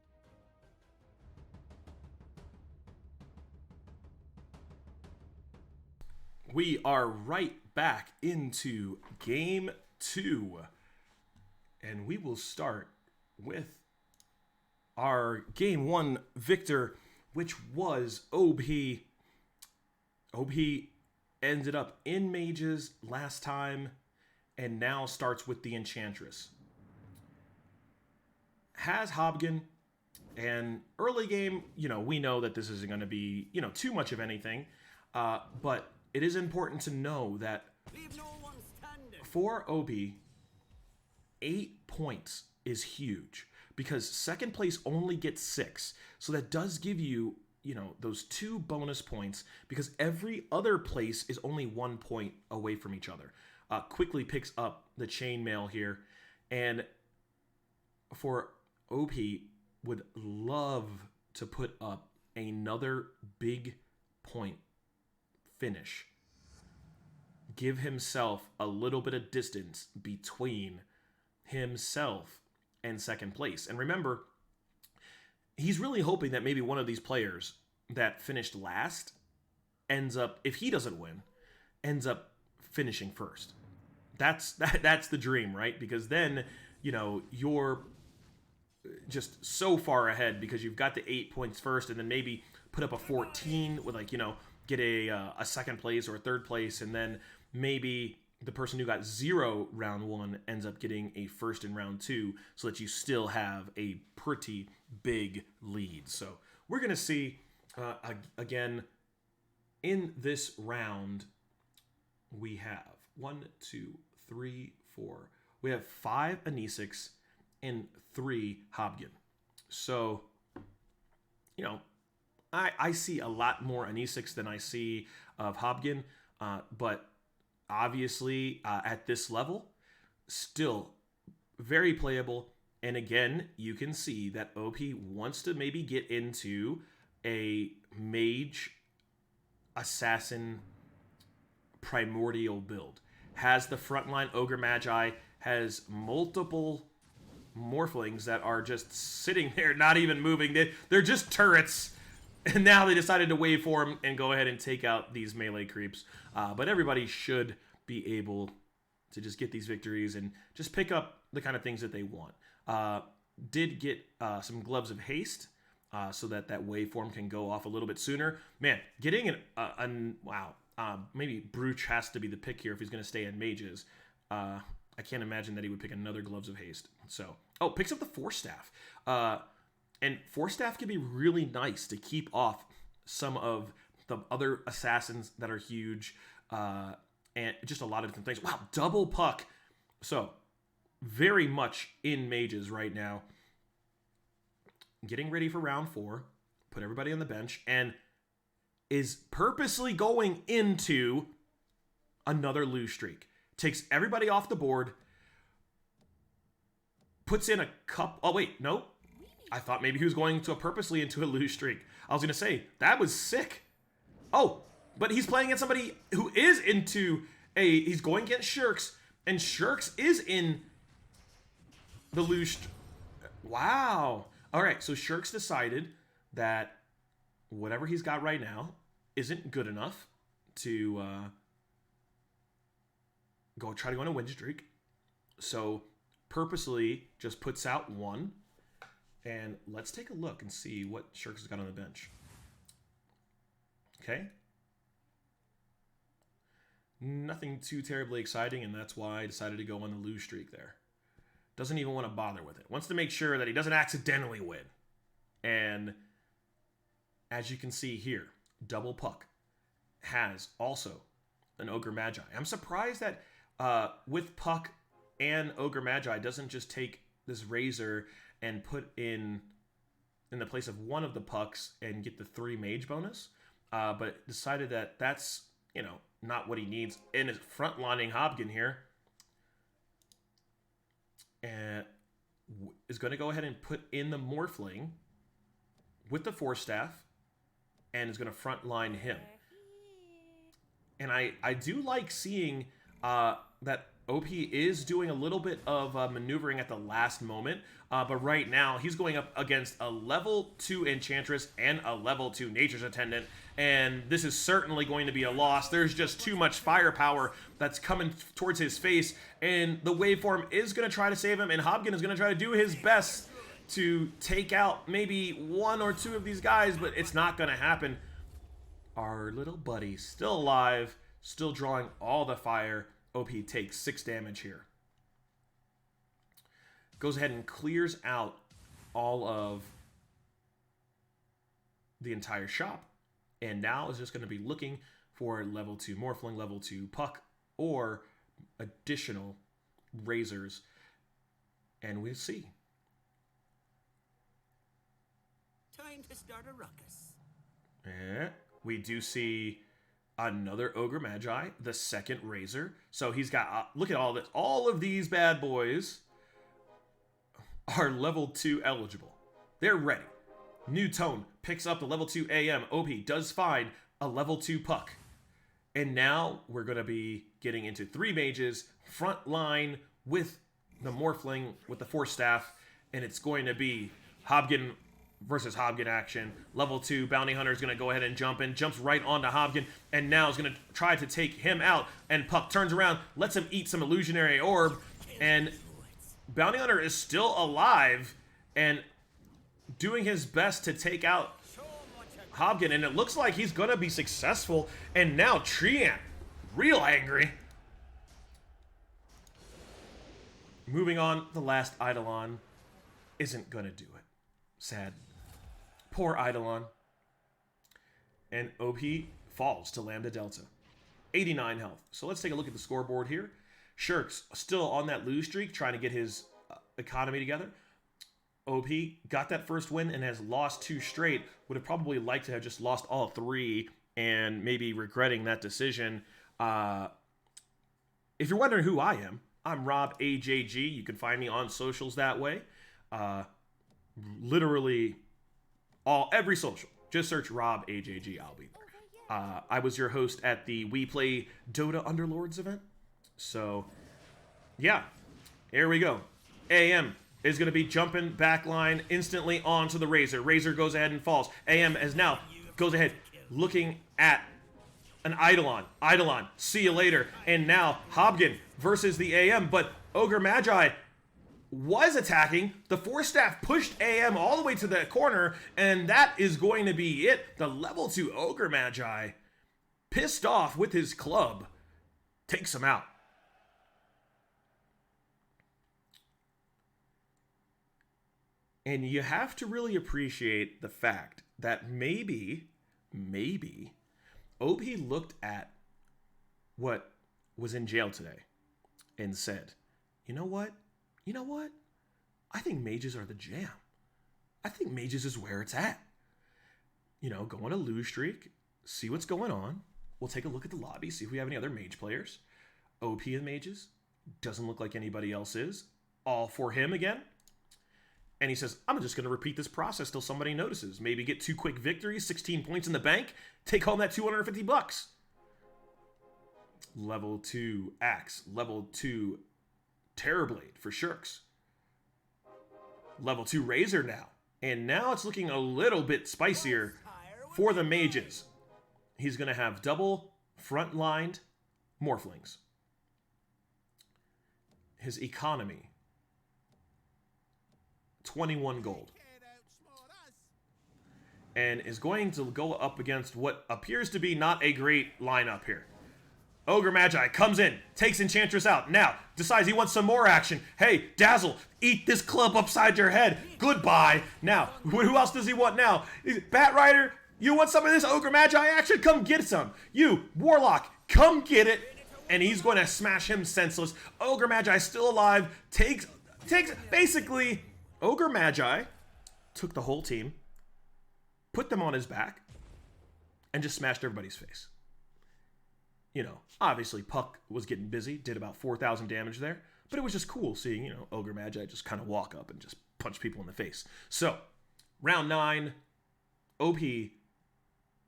We are right back into game 2. And we will start with our game 1 victor, which was OB. OB ended up in mages last time and now starts with the Enchantress. Has Hobgen, and early game, we know that this isn't going to be, too much of anything, but it is important to know that for OB, 8 points is huge because second place only gets 6. So that does give you, those 2 bonus points because every other place is only 1 point away from each other. Quickly picks up the chainmail here, and for OP would love to put up another big point finish. Give himself a little bit of distance between himself and second place. And remember, he's really hoping that maybe one of these players that finished last ends up, if he doesn't win, ends up finishing first. That's the dream, right? Because then, you're just so far ahead because you've got the 8 points first, and then maybe put up a 14 with get a second place or a third place, and then maybe the person who got 0 round 1 ends up getting a first in round 2, so that you still have a pretty big lead. So we're gonna see again in this round we have 1, 2, 3, 4. We have 5 Anisics and 3 Hobgen. So, I see a lot more Anisics than I see of Hobgen, but obviously at this level, still very playable. And again, you can see that OP wants to maybe get into a mage assassin primordial build. Has the frontline Ogre Magi, has multiple morphlings that are just sitting there, not even moving. They're just turrets. And now they decided to wait for him and go ahead and take out these melee creeps. But everybody should be able to just get these victories and just pick up the kind of things that they want. Did get some Gloves of Haste so that waveform can go off a little bit sooner. Man, getting wow. Maybe Brooch has to be the pick here if he's going to stay in mages. I can't imagine that he would pick another Gloves of Haste. So, picks up the Force Staff. And Force Staff can be really nice to keep off some of the other assassins that are huge. And just a lot of different things. Wow, double puck. So, very much in mages right now. Getting ready for round 4. Put everybody on the bench. And is purposely going into another lose streak. Takes everybody off the board. Puts in a cup. Oh, wait, no. I thought maybe he was going to purposely into a lose streak. I was going to say, that was sick. Oh, but he's playing against somebody who is into he's going against Shirks, and Shirks is in the lose. Wow. All right, so Shirks decided that whatever he's got right now isn't good enough to try to go on a win streak. So purposely just puts out 1. And let's take a look and see what Shirks has got on the bench. Okay. Nothing too terribly exciting, and that's why I decided to go on the lose streak there. Doesn't even want to bother with it. Wants to make sure that he doesn't accidentally win. And as you can see here, double puck has also an Ogre Magi. I'm surprised that with puck and Ogre Magi doesn't just take this Razor and put in the place of one of the pucks and get the 3 mage bonus, but decided that that's, not what he needs in his front-lining Hobgen here. And is going to go ahead and put in the Morphling with the Force Staff and is going to front-line him. And I do like seeing that OP is doing a little bit of maneuvering at the last moment, but right now he's going up against a level 2 Enchantress and a level 2 Nature's Attendant, and this is certainly going to be a loss. There's just too much firepower that's coming towards his face, and the waveform is going to try to save him, and Hobgen is going to try to do his best to take out maybe 1 or 2 of these guys, but it's not going to happen. Our little buddy still alive, still drawing all the fire. OP takes 6 damage here. Goes ahead and clears out all of the entire shop. And now is just going to be looking for level 2 Morphling, level 2 Puck, or additional Razors. And we'll see. Time to start a ruckus. Yeah, we do see another Ogre Magi, the second Razor. So he's got, look at all this. All of these bad boys are level 2 eligible. They're ready. New Tone picks up the level 2 AM. OP does find a level 2 Puck. And now we're going to be getting into 3 mages, front line with the Morphling, with the Force Staff. And it's going to be Hobgen versus Hobgen action. Level 2 Bounty Hunter is going to go ahead and jump in. Jumps right onto Hobgen. And now is going to try to take him out. And Puck turns around, lets him eat some Illusionary Orb. And Bounty Hunter is still alive and doing his best to take out Hobgen. And it looks like he's going to be successful. And now Treant, real angry. Moving on, the last Eidolon isn't going to do it. Sad. Poor Eidolon. And OP falls to Lambda Delta. 89 health. So let's take a look at the scoreboard here. Shirk's still on that lose streak, trying to get his economy together. OP got that first win and has lost 2 straight. Would have probably liked to have just lost all 3 and maybe regretting that decision. If you're wondering who I am, I'm Rob AJG. You can find me on socials that way. Literally every social. Just search Rob AJG. I'll be there. I was your host at the We Play Dota Underlords event. So, yeah. Here we go. AM is going to be jumping back line instantly onto the Razor. Razor goes ahead and falls. AM is now goes ahead looking at an Eidolon. Eidolon, see you later. And now Hobgen versus the AM. But Ogre Magi was attacking. The Force Staff pushed AM all the way to the corner, and that is going to be it. The level 2 Ogre Magi, pissed off with his club, takes him out. And you have to really appreciate the fact that maybe OP looked at what was in jail today and said, you know what? I think mages are the jam. I think mages is where it's at. You know, go on a lose streak, see what's going on. We'll take a look at the lobby, see if we have any other mage players. OP and mages, doesn't look like anybody else is. All for him again. And he says, I'm just going to repeat this process till somebody notices. Maybe get 2 quick victories, 16 points in the bank, take home that $250. Level 2 Axe, level 2 Terrorblade for Shirks. Level 2 Razor now. And now it's looking a little bit spicier for the mages. He's going to have double front-lined Morphlings. His economy, 21 gold. And is going to go up against what appears to be not a great lineup here. Ogre Magi comes in, takes Enchantress out. Now, decides he wants some more action. Hey, Dazzle, eat this club upside your head. Goodbye. Now, who else does he want now? Bat Rider, you want some of this Ogre Magi action? Come get some. You, Warlock, come get it. And he's going to smash him senseless. Ogre Magi still alive. Takes basically, Ogre Magi took the whole team, put them on his back, and just smashed everybody's face. You know, obviously Puck was getting busy, did about 4,000 damage there, but it was just cool seeing, you know, Ogre Magi just kind of walk up and just punch people in the face. So, round 9, OP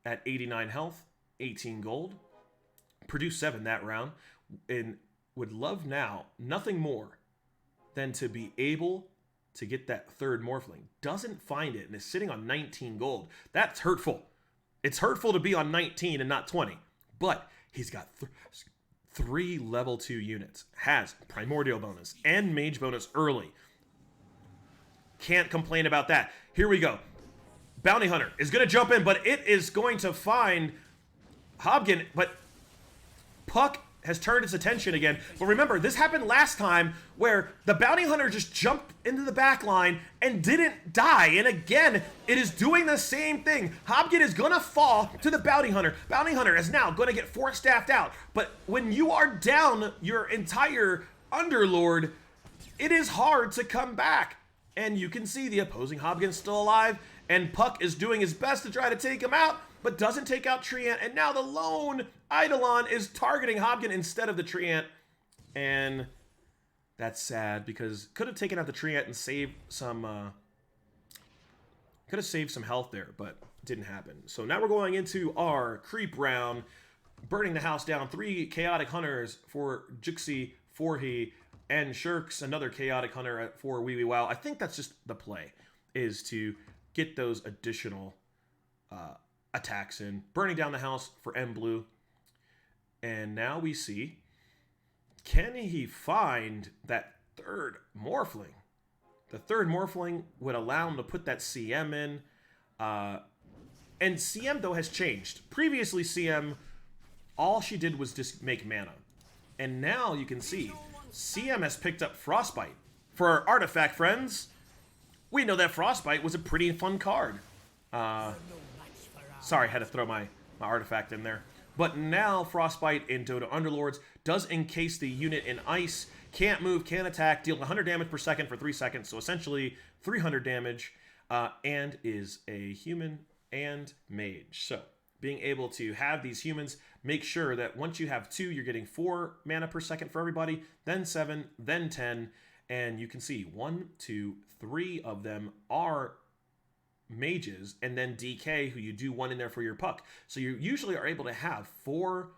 at 89 health, 18 gold, produced 7 that round, and would love now nothing more than to be able to get that third Morphling. Doesn't find it and is sitting on 19 gold. That's hurtful. It's hurtful to be on 19 and not 20. But he's got 3 level 2 units. Has Primordial bonus and Mage bonus early. Can't complain about that. Here we go. Bounty Hunter is going to jump in, but it is going to find Hobgen. But Puck has turned its attention again. But remember, this happened last time where the Bounty Hunter just jumped into the back line and didn't die. And again, it is doing the same thing. Hobgen is going to fall to the Bounty Hunter. Bounty Hunter is now going to get 4-staffed out. But when you are down your entire Underlord, it is hard to come back. And you can see the opposing Hobgen's still alive. And Puck is doing his best to try to take him out, but doesn't take out Treant. And now the lone Eidolon is targeting Hobgen instead of the Treant. And that's sad because could have taken out the Treant and saved some health there, but didn't happen. So now we're going into our creep round, burning the house down. 3 Chaotic Hunters for Juxi, Forhi, and Shirks, another Chaotic Hunter for Wee Wee Wow. I think that's just the play, is to get those additional attacks in. Burning down the house for M Blue. And now we see, can he find that third Morphling? The third Morphling would allow him to put that CM in. And CM, though, has changed. Previously, CM, all she did was just make mana. And now you can see, CM has picked up Frostbite. For our artifact friends, we know that Frostbite was a pretty fun card. Sorry, I had to throw my artifact in there. But now Frostbite in Dota Underlords does encase the unit in ice. Can't move, can't attack, deal 100 damage per second for 3 seconds. So essentially 300 damage. And is a human and mage. So being able to have these humans, make sure that once you have 2, you're getting 4 mana per second for everybody, then 7, then 10, and you can see 1, 2, 3 of them are mages, and then DK, who you do 1 in there for your Puck. So you usually are able to have 4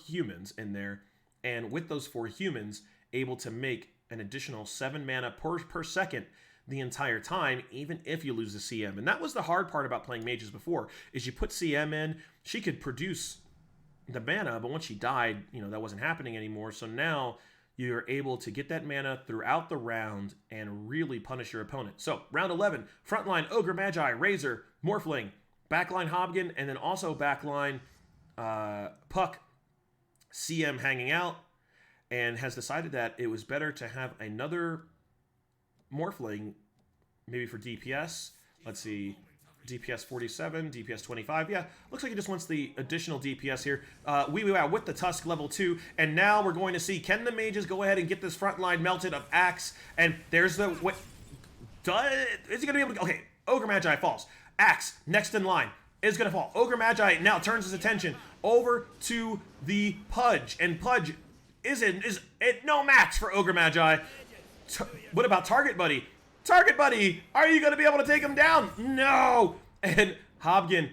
humans in there, and with those 4 humans, able to make an additional 7 mana per second the entire time, even if you lose the CM. And that was the hard part about playing mages before, is you put CM in, she could produce the mana, but once she died, you know, that wasn't happening anymore. So now you're able to get that mana throughout the round and really punish your opponent. So round 11, frontline Ogre Magi, Razor, Morphling, backline Hobgen, and then also backline Puck, CM hanging out, and has decided that it was better to have another Morphling, maybe for DPS. Let's see, DPS 47, DPS 25. Yeah, looks like he just wants the additional DPS here. Wee Wee Wow with the Tusk level 2. And now we're going to see, can the mages go ahead and get this front line melted of Axe? And there's the... What, is he going to be able to... Okay, Ogre Magi falls. Axe, next in line, is going to fall. Ogre Magi now turns his attention over to the Pudge. And Pudge is no match for Ogre Magi. What about Target Buddy? Target Buddy, are you going to be able to take him down? No! And Hobgen,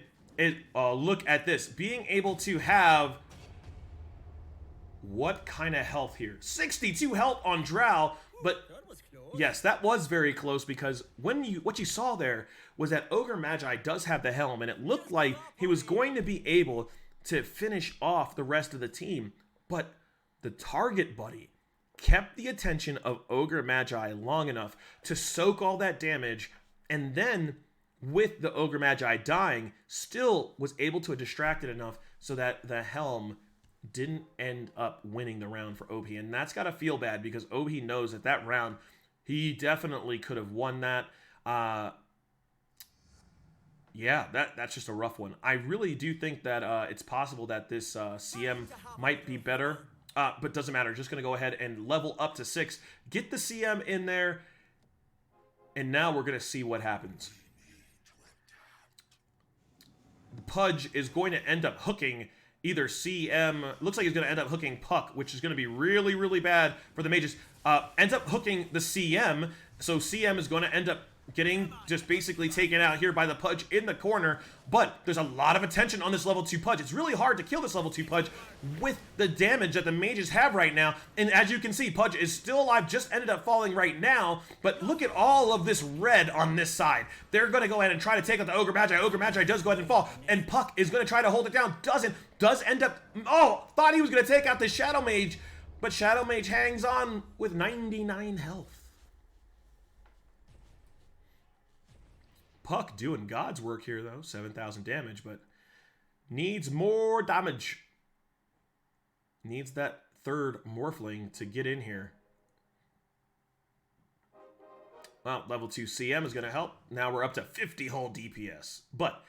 look at this. Being able to have... What kind of health here? 62 health on Drow, but... Yes, that was very close because what you saw there was that Ogre Magi does have the helm, and it looked like he was going to be able to finish off the rest of the team. But the Target Buddy kept the attention of Ogre Magi long enough to soak all that damage, and then with the Ogre Magi dying, still was able to distract it enough so that the helm didn't end up winning the round for OP. And that's got to feel bad because OP knows that that round, he definitely could have won that. Yeah, that's just a rough one. I really do think that it's possible that this CM might be better. But doesn't matter. Just going to go ahead and level up to 6. Get the CM in there. And now we're going to see what happens. The Pudge is going to end up hooking either CM. Looks like he's going to end up hooking Puck, which is going to be really, really bad for the mages. Ends up hooking the CM. So CM is going to end up getting just basically taken out here by the Pudge in the corner, but there's a lot of attention on this level 2 Pudge. It's really hard to kill this level 2 Pudge with the damage that the mages have right now, and as you can see, Pudge is still alive, just ended up falling right now, but look at all of this red on this side. They're going to go ahead and try to take out the Ogre Magi. Ogre Magi does go ahead and fall, and Puck is going to try to hold it down, does end up, thought he was going to take out the Shadow Mage, but Shadow Mage hangs on with 99 health. Puck doing God's work here, though. 7,000 damage, but needs more damage. Needs that third Morphling to get in here. Well, level 2 CM is going to help. Now we're up to 50 whole DPS. But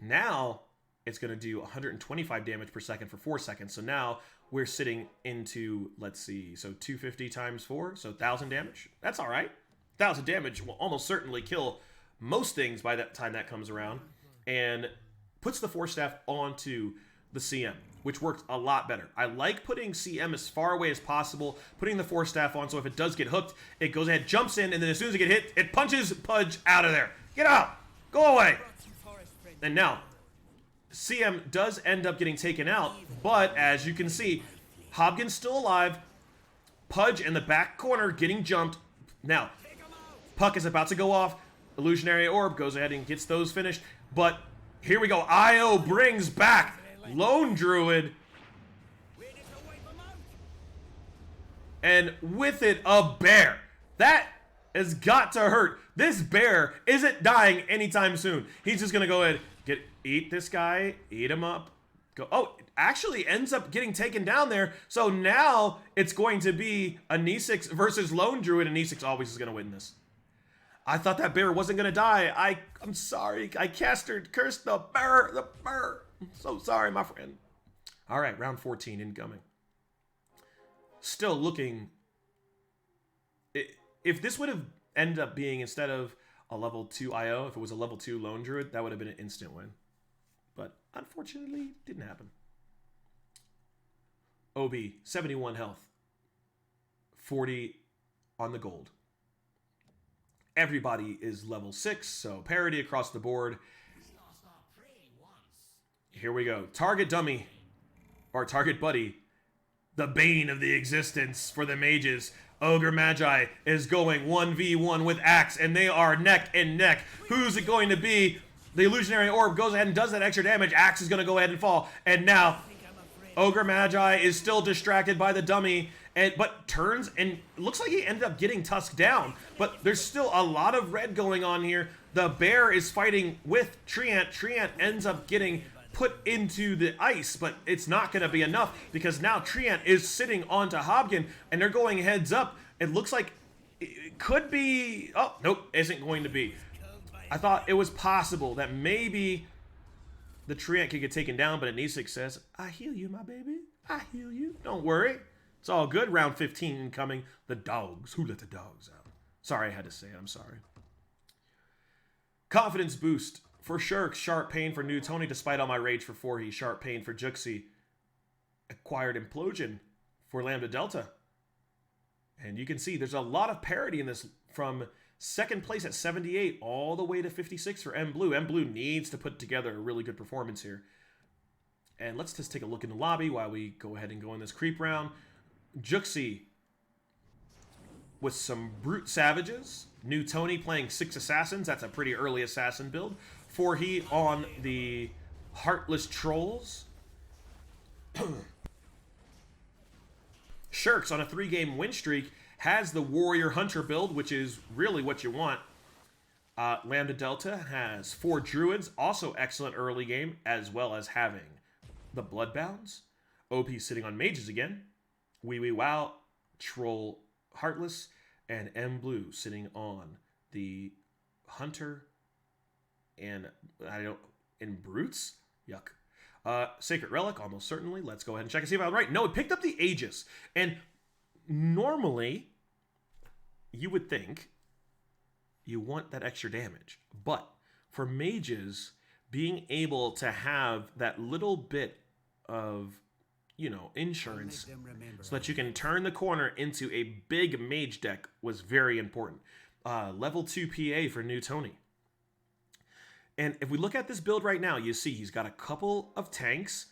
now it's going to do 125 damage per second for 4 seconds. So now we're sitting into, let's see, so 250 times 4, so 1,000 damage. That's all right. 1,000 damage will almost certainly kill most things by that time that comes around, and puts the Force Staff onto the CM, which works a lot better. I like putting CM as far away as possible, putting the Force Staff on, so if it does get hooked, it goes ahead, jumps in, and then as soon as it gets hit, it punches Pudge out of there. Get out! Go away! And now, CM does end up getting taken out, but as you can see, Hobgin's still alive, Pudge in the back corner getting jumped. Now, Puck is about to go off, Illusionary Orb goes ahead and gets those finished. But here we go. IO brings back Lone Druid. And with it, a bear. That has got to hurt. This bear isn't dying anytime soon. He's just going to go ahead, eat this guy, eat him up. Go. Oh, it actually ends up getting taken down there. So now it's going to be a Nisix versus Lone Druid, and Nisix always is going to win this. I thought that bear wasn't going to die. I'm sorry. I cursed the bear. I'm so sorry, my friend. All right, round 14 incoming. Still looking. If this would have ended up being, instead of a level 2 IO, if it was a level 2 Lone Druid, that would have been an instant win. But unfortunately, it didn't happen. OB, 71 health. 40 on the gold. Everybody is level 6, so parity across the board. Here we go. Target dummy, or target buddy, the bane of the existence for the mages. Ogre Magi is going 1v1 with Axe, and they are neck and neck. Who's it going to be? The Illusionary Orb goes ahead and does that extra damage. Axe is going to go ahead and fall, and now Ogre Magi is still distracted by the dummy, but turns, and looks like he ended up getting Tusk down. But there's still a lot of red going on here. The bear is fighting with Treant. Treant ends up getting put into the ice, but it's not going to be enough because now Treant is sitting onto Hobgin, and they're going heads up. It looks like it could be... Oh, nope, isn't going to be. I thought it was possible that maybe the Treant could get taken down, but Anisik says, I heal you, my baby. I heal you. Don't worry. It's all good. Round 15 incoming. The dogs. Who let the dogs out? Sorry, I had to say it. I'm sorry. Confidence boost for Shirk. Sharp pain for New Tony, despite all my rage for 4. Sharp pain for Juxie. Acquired implosion for Lambda Delta. And you can see there's a lot of parity in this, from second place at 78 all the way to 56 for M Blue. M Blue needs to put together a really good performance here. And let's just take a look in the lobby while we go ahead and go in this creep round. Juxie with some Brute Savages. New Tony playing 6 Assassins. That's a pretty early Assassin build. 4 on the Heartless Trolls. Shirks on a 3-game win streak has the Warrior Hunter build, which is really what you want. Lambda Delta has 4 Druids, also excellent early game, as well as having the Bloodbounds. OP sitting on Mages again. Wee Wee Wow, Troll Heartless, and M Blue sitting on the Hunter and Brutes. Yuck. Sacred Relic, almost certainly. Let's go ahead and check and see if I'm right. No, it picked up the Aegis. And normally, you would think you want that extra damage. But for mages, being able to have that little bit of, insurance so that you can turn the corner into a big mage deck was very important. level 2 PA for new Tony. And if we look at this build right now, you see he's got a couple of tanks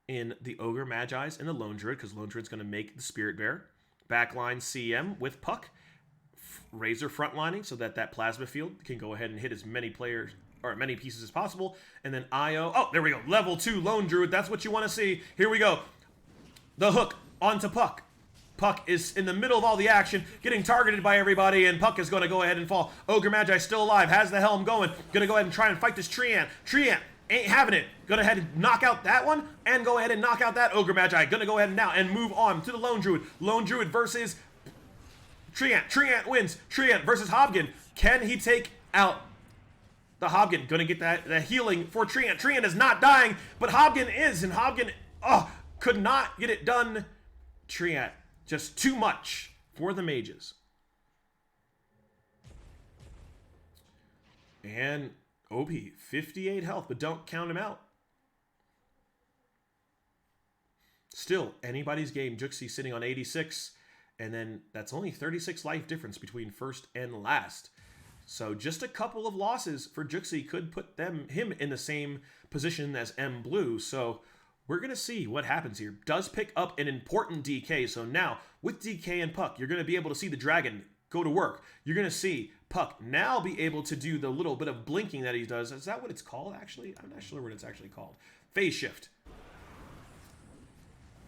in the Ogre Magi's and the Lone Druid, because Lone Druid's going to make the Spirit Bear. Backline CM with Puck. Razor frontlining so that plasma field can go ahead and hit as many players or many pieces as possible. And then IO. Oh, there we go. Level 2 Lone Druid. That's what you want to see. Here we go. The hook onto Puck. Puck is in the middle of all the action, getting targeted by everybody, and Puck is going to go ahead and fall. Ogre Magi still alive, has the helm going. Going to go ahead and try and fight this Treant. Treant ain't having it. Going to head and knock out that one, and go ahead and knock out that Ogre Magi. Going to go ahead and now and move on to the Lone Druid. Lone Druid versus Treant. Treant wins. Treant versus Hobgen. Can he take out the Hobgen? Going to get that healing for Treant. Treant is not dying, but Hobgen is, and Hobgen could not get it done. Treant, just too much for the mages. And OP, 58 health, but don't count him out. Still, anybody's game. Juxi sitting on 86, and then that's only 36 life difference between first and last. So just a couple of losses for Juxi could put him in the same position as M Blue. So we're going to see what happens here. Does pick up an important DK. So now, with DK and Puck, you're going to be able to see the dragon go to work. You're going to see Puck now be able to do the little bit of blinking that he does. Is that what it's called, actually? I'm not sure what it's actually called. Phase shift.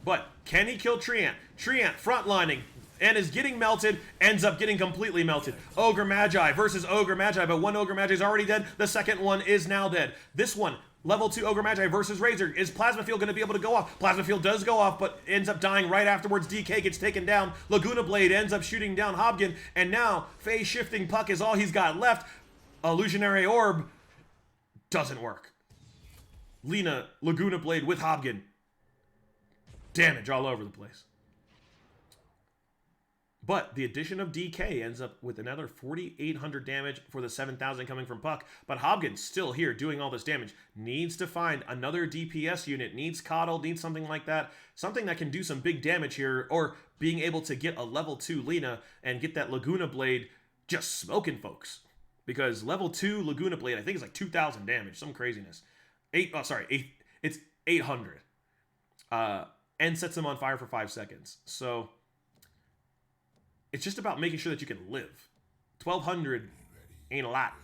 But can he kill Treant? Treant frontlining and is getting melted, ends up getting completely melted. Ogre Magi versus Ogre Magi, but one Ogre Magi is already dead. The second one is now dead. This one, level 2 Ogre Magi versus Razor. Is Plasma Field going to be able to go off? Plasma Field does go off, but ends up dying right afterwards. DK gets taken down. Laguna Blade ends up shooting down Hobgen, and now phase shifting Puck is all he's got left. Illusionary Orb doesn't work. Lina, Laguna Blade with Hobgen. Damage all over the place. But the addition of DK ends up with another 4,800 damage for the 7,000 coming from Puck. But Hobgen's still here doing all this damage. Needs to find another DPS unit. Needs Coddle, needs something like that. Something that can do some big damage here. Or being able to get a level 2 Lina and get that Laguna Blade just smoking folks. Because level 2 Laguna Blade, I think, is like 2,000 damage. Some craziness. It's 800. And sets them on fire for 5 seconds. So it's just about making sure that you can live. 1,200 ain't a lot.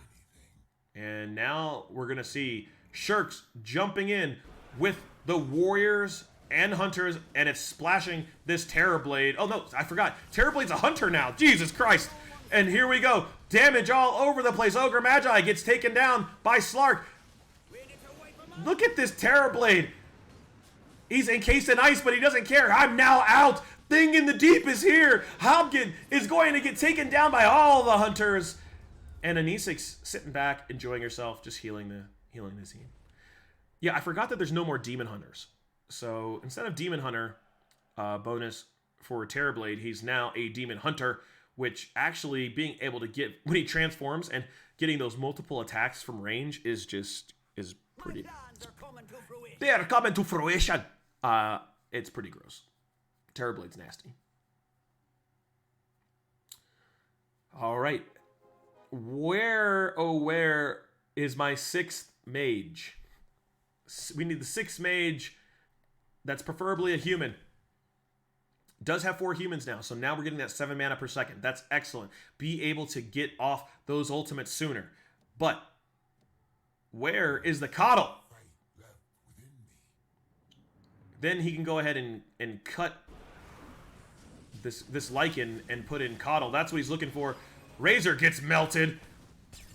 And now we're going to see Shirks jumping in with the Warriors and Hunters, and it's splashing this Terrorblade. Oh, no, I forgot. Terrorblade's a Hunter now. Jesus Christ. And here we go. Damage all over the place. Ogre Magi gets taken down by Slark. Look at this Terrorblade. He's encased in ice, but he doesn't care. I'm now out. Thing in the Deep is here. Hobgen is going to get taken down by all the Hunters. And Anisix sitting back, enjoying herself, just healing the scene. Yeah, I forgot that there's no more Demon Hunters. So instead of Demon Hunter bonus for Terrorblade, he's now a Demon Hunter, which actually being able to get, when he transforms and getting those multiple attacks from range is pretty. They are coming to fruition. It's pretty gross. Terrorblade's nasty. All right. Where is my 6th mage? We need the 6th mage that's preferably a human. Does have 4 humans now, so now we're getting that 7 mana per second. That's excellent. Be able to get off those ultimates sooner. But where is the Coddle? Then he can go ahead and cut this Lycan and put in Coddle. That's what he's looking for. Razor gets melted.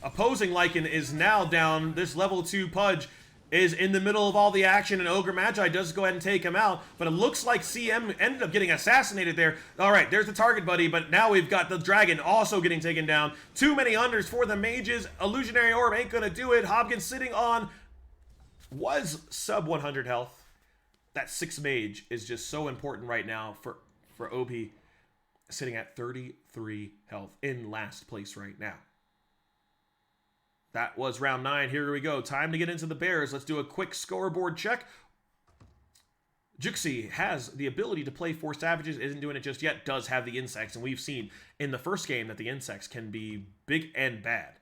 Opposing Lycan is now down. This level 2 Pudge is in the middle of all the action, and Ogre Magi does go ahead and take him out. But it looks like CM ended up getting assassinated there. All right, there's the target buddy, but now we've got the dragon also getting taken down. Too many unders for the mages. Illusionary Orb ain't going to do it. Hobgen sitting on was sub 100 health. That 6th mage is just so important right now for OP, sitting at 33 health in last place right now. That was round 9. Here we go. Time to get into the Bears. Let's do a quick scoreboard check. Juxi has the ability to play 4 savages, isn't doing it just yet, does have the insects, and we've seen in the first game that the insects can be big and bad.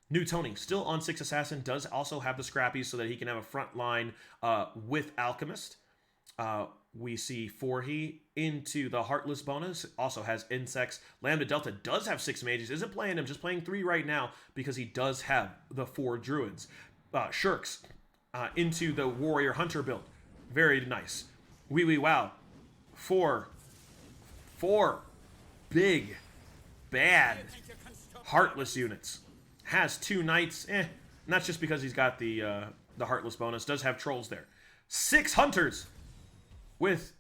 New Tony, still on 6 assassin, does also have the scrappies so that he can have a front line with alchemist. We see Forhi into the heartless bonus, also has insects. Lambda Delta does have 6 mages, isn't playing him, just playing 3 right now because he does have the 4 druids. Shirks into the warrior hunter build, very nice. Wee wee wow. 4 big, bad, heartless units. Has 2 knights, and that's just because he's got the heartless bonus. Does have trolls there. 6 hunters with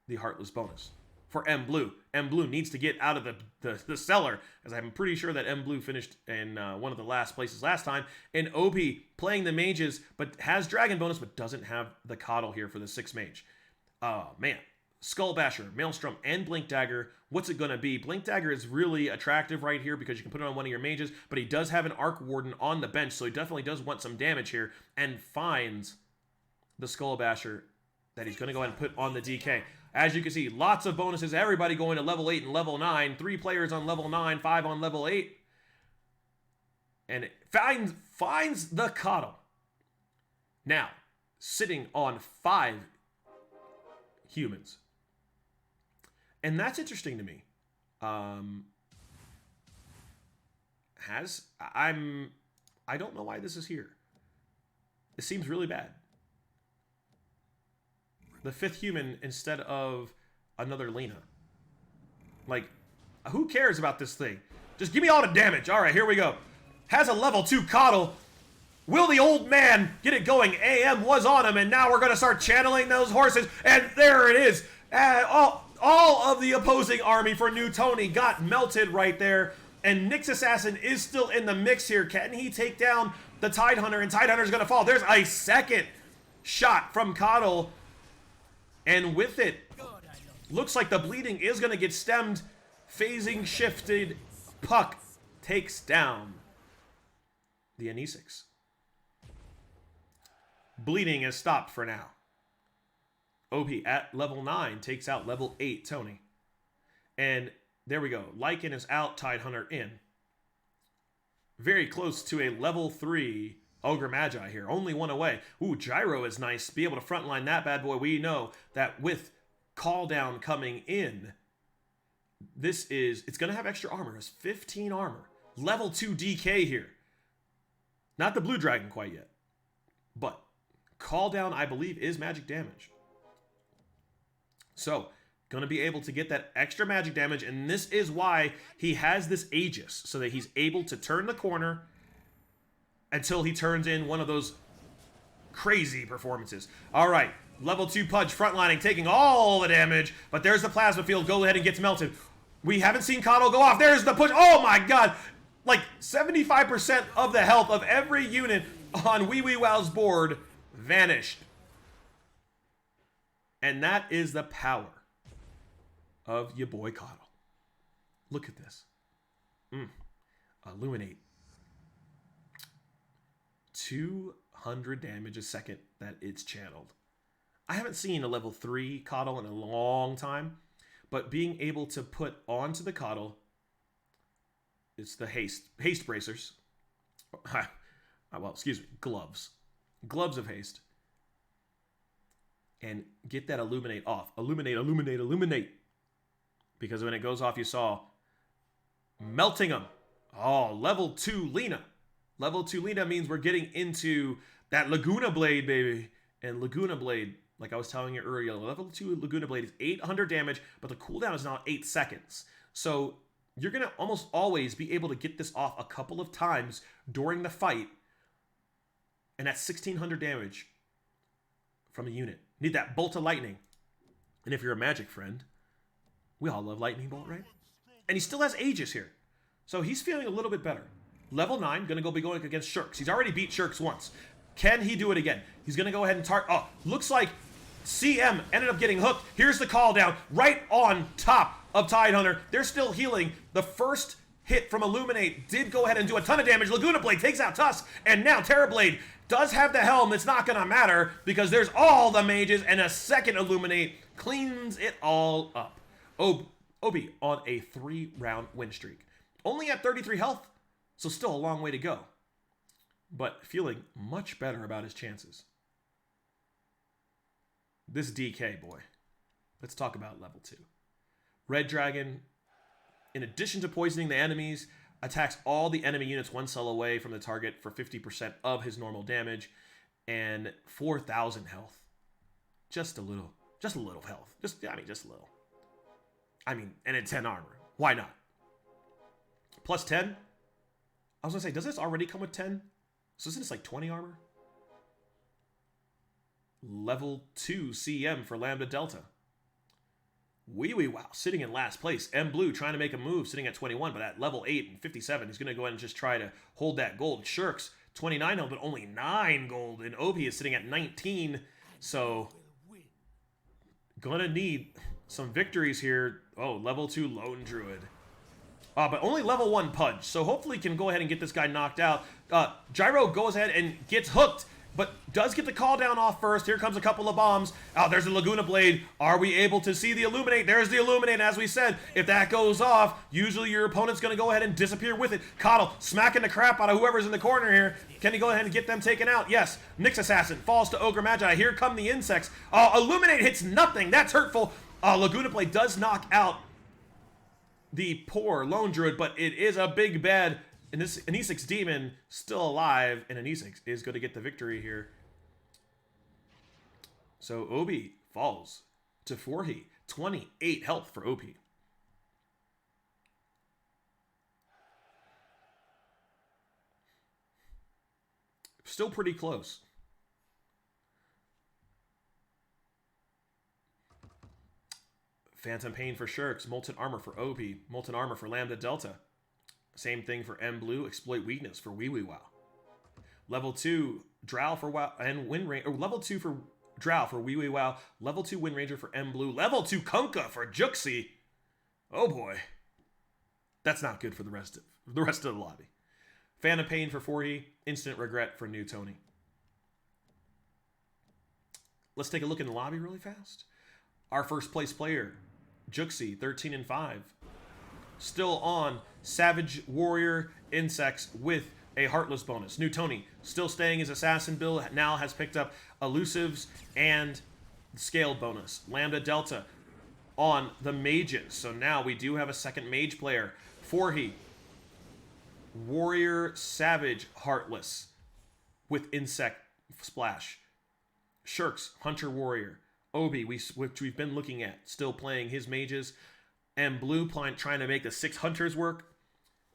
the heartless bonus for M Blue. M Blue needs to get out of the cellar, as I'm pretty sure that M Blue finished in one of the last places last time. And OP playing the mages, but has dragon bonus, but doesn't have the coddle here for the 6 mage. Oh man. Skull Basher, Maelstrom, and Blink Dagger. What's it going to be? Blink Dagger is really attractive right here because you can put it on one of your mages, but he does have an Arc Warden on the bench, so he definitely does want some damage here, and finds the Skull Basher that he's going to go ahead and put on the DK. As you can see, lots of bonuses. Everybody going to level 8 and level 9. 3 players on level 9, 5 on level 8. And it finds the coddle. Now, sitting on 5 humans. And that's interesting to me. I don't know why this is here. It seems really bad. The 5th human instead of another Lena. Like, who cares about this thing? Just give me all the damage. All right, here we go. Has a level 2 coddle. Will the old man get it going? AM was on him, and now we're going to start channeling those horses. And there it is. All of the opposing army for New Tony got melted right there. And Nyx Assassin is still in the mix here. Can he take down the Tidehunter? And Tidehunter's going to fall. There's a second shot from Coddle. And with it, looks like the bleeding is going to get stemmed. Phasing shifted. Puck takes down the Anisix. Bleeding is stopped for now. OP at level 9 takes out level 8 Tony. And there we go. Lycan is out, Tidehunter in. Very close to a level 3 Ogre Magi here. Only 1 away. Ooh, Gyro is nice. Be able to frontline that bad boy. We know that with Call Down coming in, it's going to have extra armor. It's 15 armor. Level 2 DK here. Not the Blue Dragon quite yet. But Call Down, I believe, is magic damage. So, going to be able to get that extra magic damage, and this is why he has this Aegis, so that he's able to turn the corner until he turns in one of those crazy performances. All right, level 2 Pudge frontlining, taking all the damage, but there's the plasma field. Go ahead and gets melted. We haven't seen Coddle go off. There's the push. Oh my god. Like 75% of the health of every unit on Wee Wee Wow's board vanished. And that is the power of your boy Coddle. Look at this. Illuminate. 200 damage a second that it's channeled. I haven't seen a level 3 Coddle in a long time, but being able to put onto the Coddle, it's the haste bracers. Well, excuse me, gloves. Gloves of haste. And get that illuminate off. Illuminate, illuminate, illuminate. Because when it goes off, you saw melting them. Oh, level 2 Lena. Level 2 Lena means we're getting into that Laguna Blade, baby. And Laguna Blade, like I was telling you earlier, level 2 Laguna Blade is 800 damage, but the cooldown is now 8 seconds. So you're going to almost always be able to get this off a couple of times during the fight. And that's 1600 damage from a unit. Need that bolt of lightning. And if you're a magic friend, we all love lightning bolt, right? And he still has Aegis here. So he's feeling a little bit better. Level 9, going to be going against Shirks. He's already beat Shirks once. Can he do it again? He's going to go ahead and Oh, looks like CM ended up getting hooked. Here's the call down right on top of Tidehunter. They're still healing. The first hit from Illuminate did go ahead and do a ton of damage. Laguna Blade takes out Tusk, and now Terrorblade does have the helm. It's not going to matter because there's all the mages, and a second Illuminate cleans it all up. Obi on a 3-round win streak. Only at 33 health, so still a long way to go. But feeling much better about his chances. This DK, boy. Let's talk about level 2. Red Dragon, in addition to poisoning the enemies, attacks all the enemy units 1 cell away from the target for 50% of his normal damage and 4,000 health. Just a little health. Just a little. And at 10 armor. Why not? Plus 10? I was going to say, does this already come with 10? So isn't this like 20 armor? Level 2 CM for Lambda Delta. Wow, sitting in last place. M Blue trying to make a move, sitting at 21, but at level 8 and 57, he's going to go ahead and just try to hold that gold. Shirks, 29 health, but only 9 gold. And OP is sitting at 19, so going to need some victories here. Oh, level 2 Lone Druid. But only level 1 Pudge, so hopefully can go ahead and get this guy knocked out. Gyro goes ahead and gets hooked, but does get the call down off first. Here comes a couple of bombs. There's the Laguna Blade. Are we able to see the Illuminate? There's the Illuminate. As we said, if that goes off, usually your opponent's going to go ahead and disappear with it. Coddle smacking the crap out of whoever's in the corner here. Can he go ahead and get them taken out? Yes. Nyx Assassin falls to Ogre Magi. Here come the insects. Illuminate hits nothing. That's hurtful. Laguna Blade does knock out the poor Lone Druid, but it is a big bad. And this Anisix Demon still alive, and Anisix is going to get the victory here. So Obi falls to Forhi. 28 health for OP. Still pretty close. Phantom Pain for Shirks. Molten Armor for OP. Molten Armor for Lambda Delta. Same thing for M Blue. Exploit Weakness for Wow. Level 2 Drow for Wow and Wind Ranger. Level 2 for Drow for Wow. Level 2 Wind Ranger for M Blue. Level 2 Kunkka for Juxi. Oh boy. That's not good for the rest of the lobby. Phantom Pain for Forhi. Instant Regret for New Tony. Let's take a look in the lobby really fast. Our first place player, Juxi, 13-5. Still on Savage Warrior Insects with a Heartless bonus. New Tony still staying his Assassin build, now has picked up Elusives and Scaled bonus. Lambda Delta on the Mages. So now we do have a second Mage player. Forhi, Warrior Savage Heartless with Insect Splash. Shirks, Hunter Warrior. Obi, which we've been looking at, still playing his Mages. And Blue trying to make the 6 Hunters work.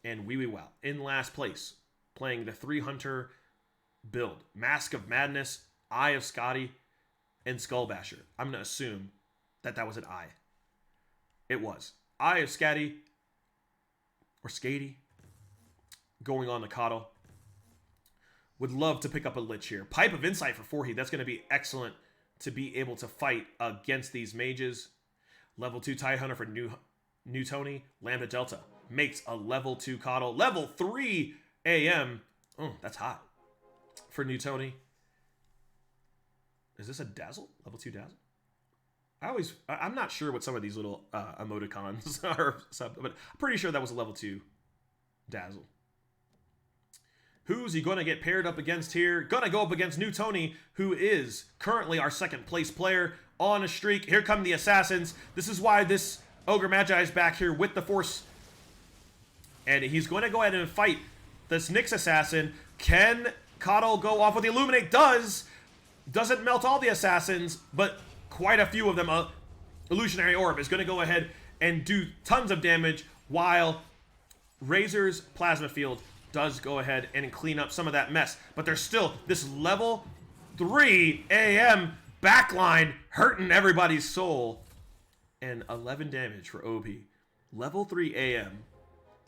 And Wow in last place, playing the 3 Hunter build. Mask of Madness, Eye of Scotty, and Skullbasher. I'm going to assume that was an eye. It was. Eye of Scatty, or Skady, going on the Coddle. Would love to pick up a Lich here. Pipe of Insight for Forhi. That's going to be excellent to be able to fight against these mages. Level 2 Tidehunter for New Tony. Lambda Delta makes a level 2 Coddle. Level 3 AM. Oh, that's hot. For New Tony. Is this a Dazzle? Level 2 Dazzle? I'm not sure what some of these little emoticons are, but I'm pretty sure that was a level 2 Dazzle. Who's he going to get paired up against here? Going to go up against New Tony, who is currently our second place player on a streak. Here come the Assassins. This is why this Ogre Magi is back here with the Force. And he's going to go ahead and fight this Nyx Assassin. Can Coddle go off with the Illuminate? Doesn't melt all the Assassins, but quite a few of them. Illusionary Orb is going to go ahead and do tons of damage, while Razor's Plasma Field does go ahead and clean up some of that mess. But there's still this level 3 AM backline hurting everybody's soul. And 11 damage for OP. Level 3 AM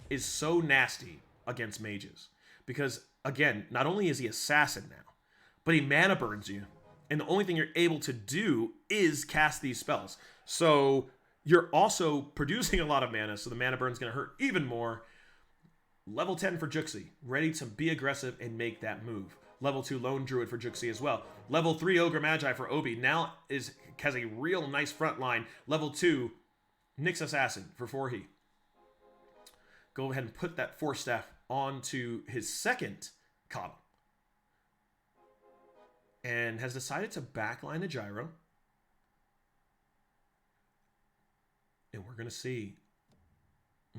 is so nasty against mages. Because, again, not only is he Assassin now, but he mana burns you. And the only thing you're able to do is cast these spells. So you're also producing a lot of mana, so the mana burn's going to hurt even more. Level 10 for Juxi, ready to be aggressive and make that move. Level 2 Lone Druid for Juxi as well. Level 3 Ogre Magi for Obi. Now has a real nice front line. Level 2 Nyx Assassin for Forhi. Go ahead and put that Force Staff onto his second Coddle. And has decided to backline a Gyro. And we're going to see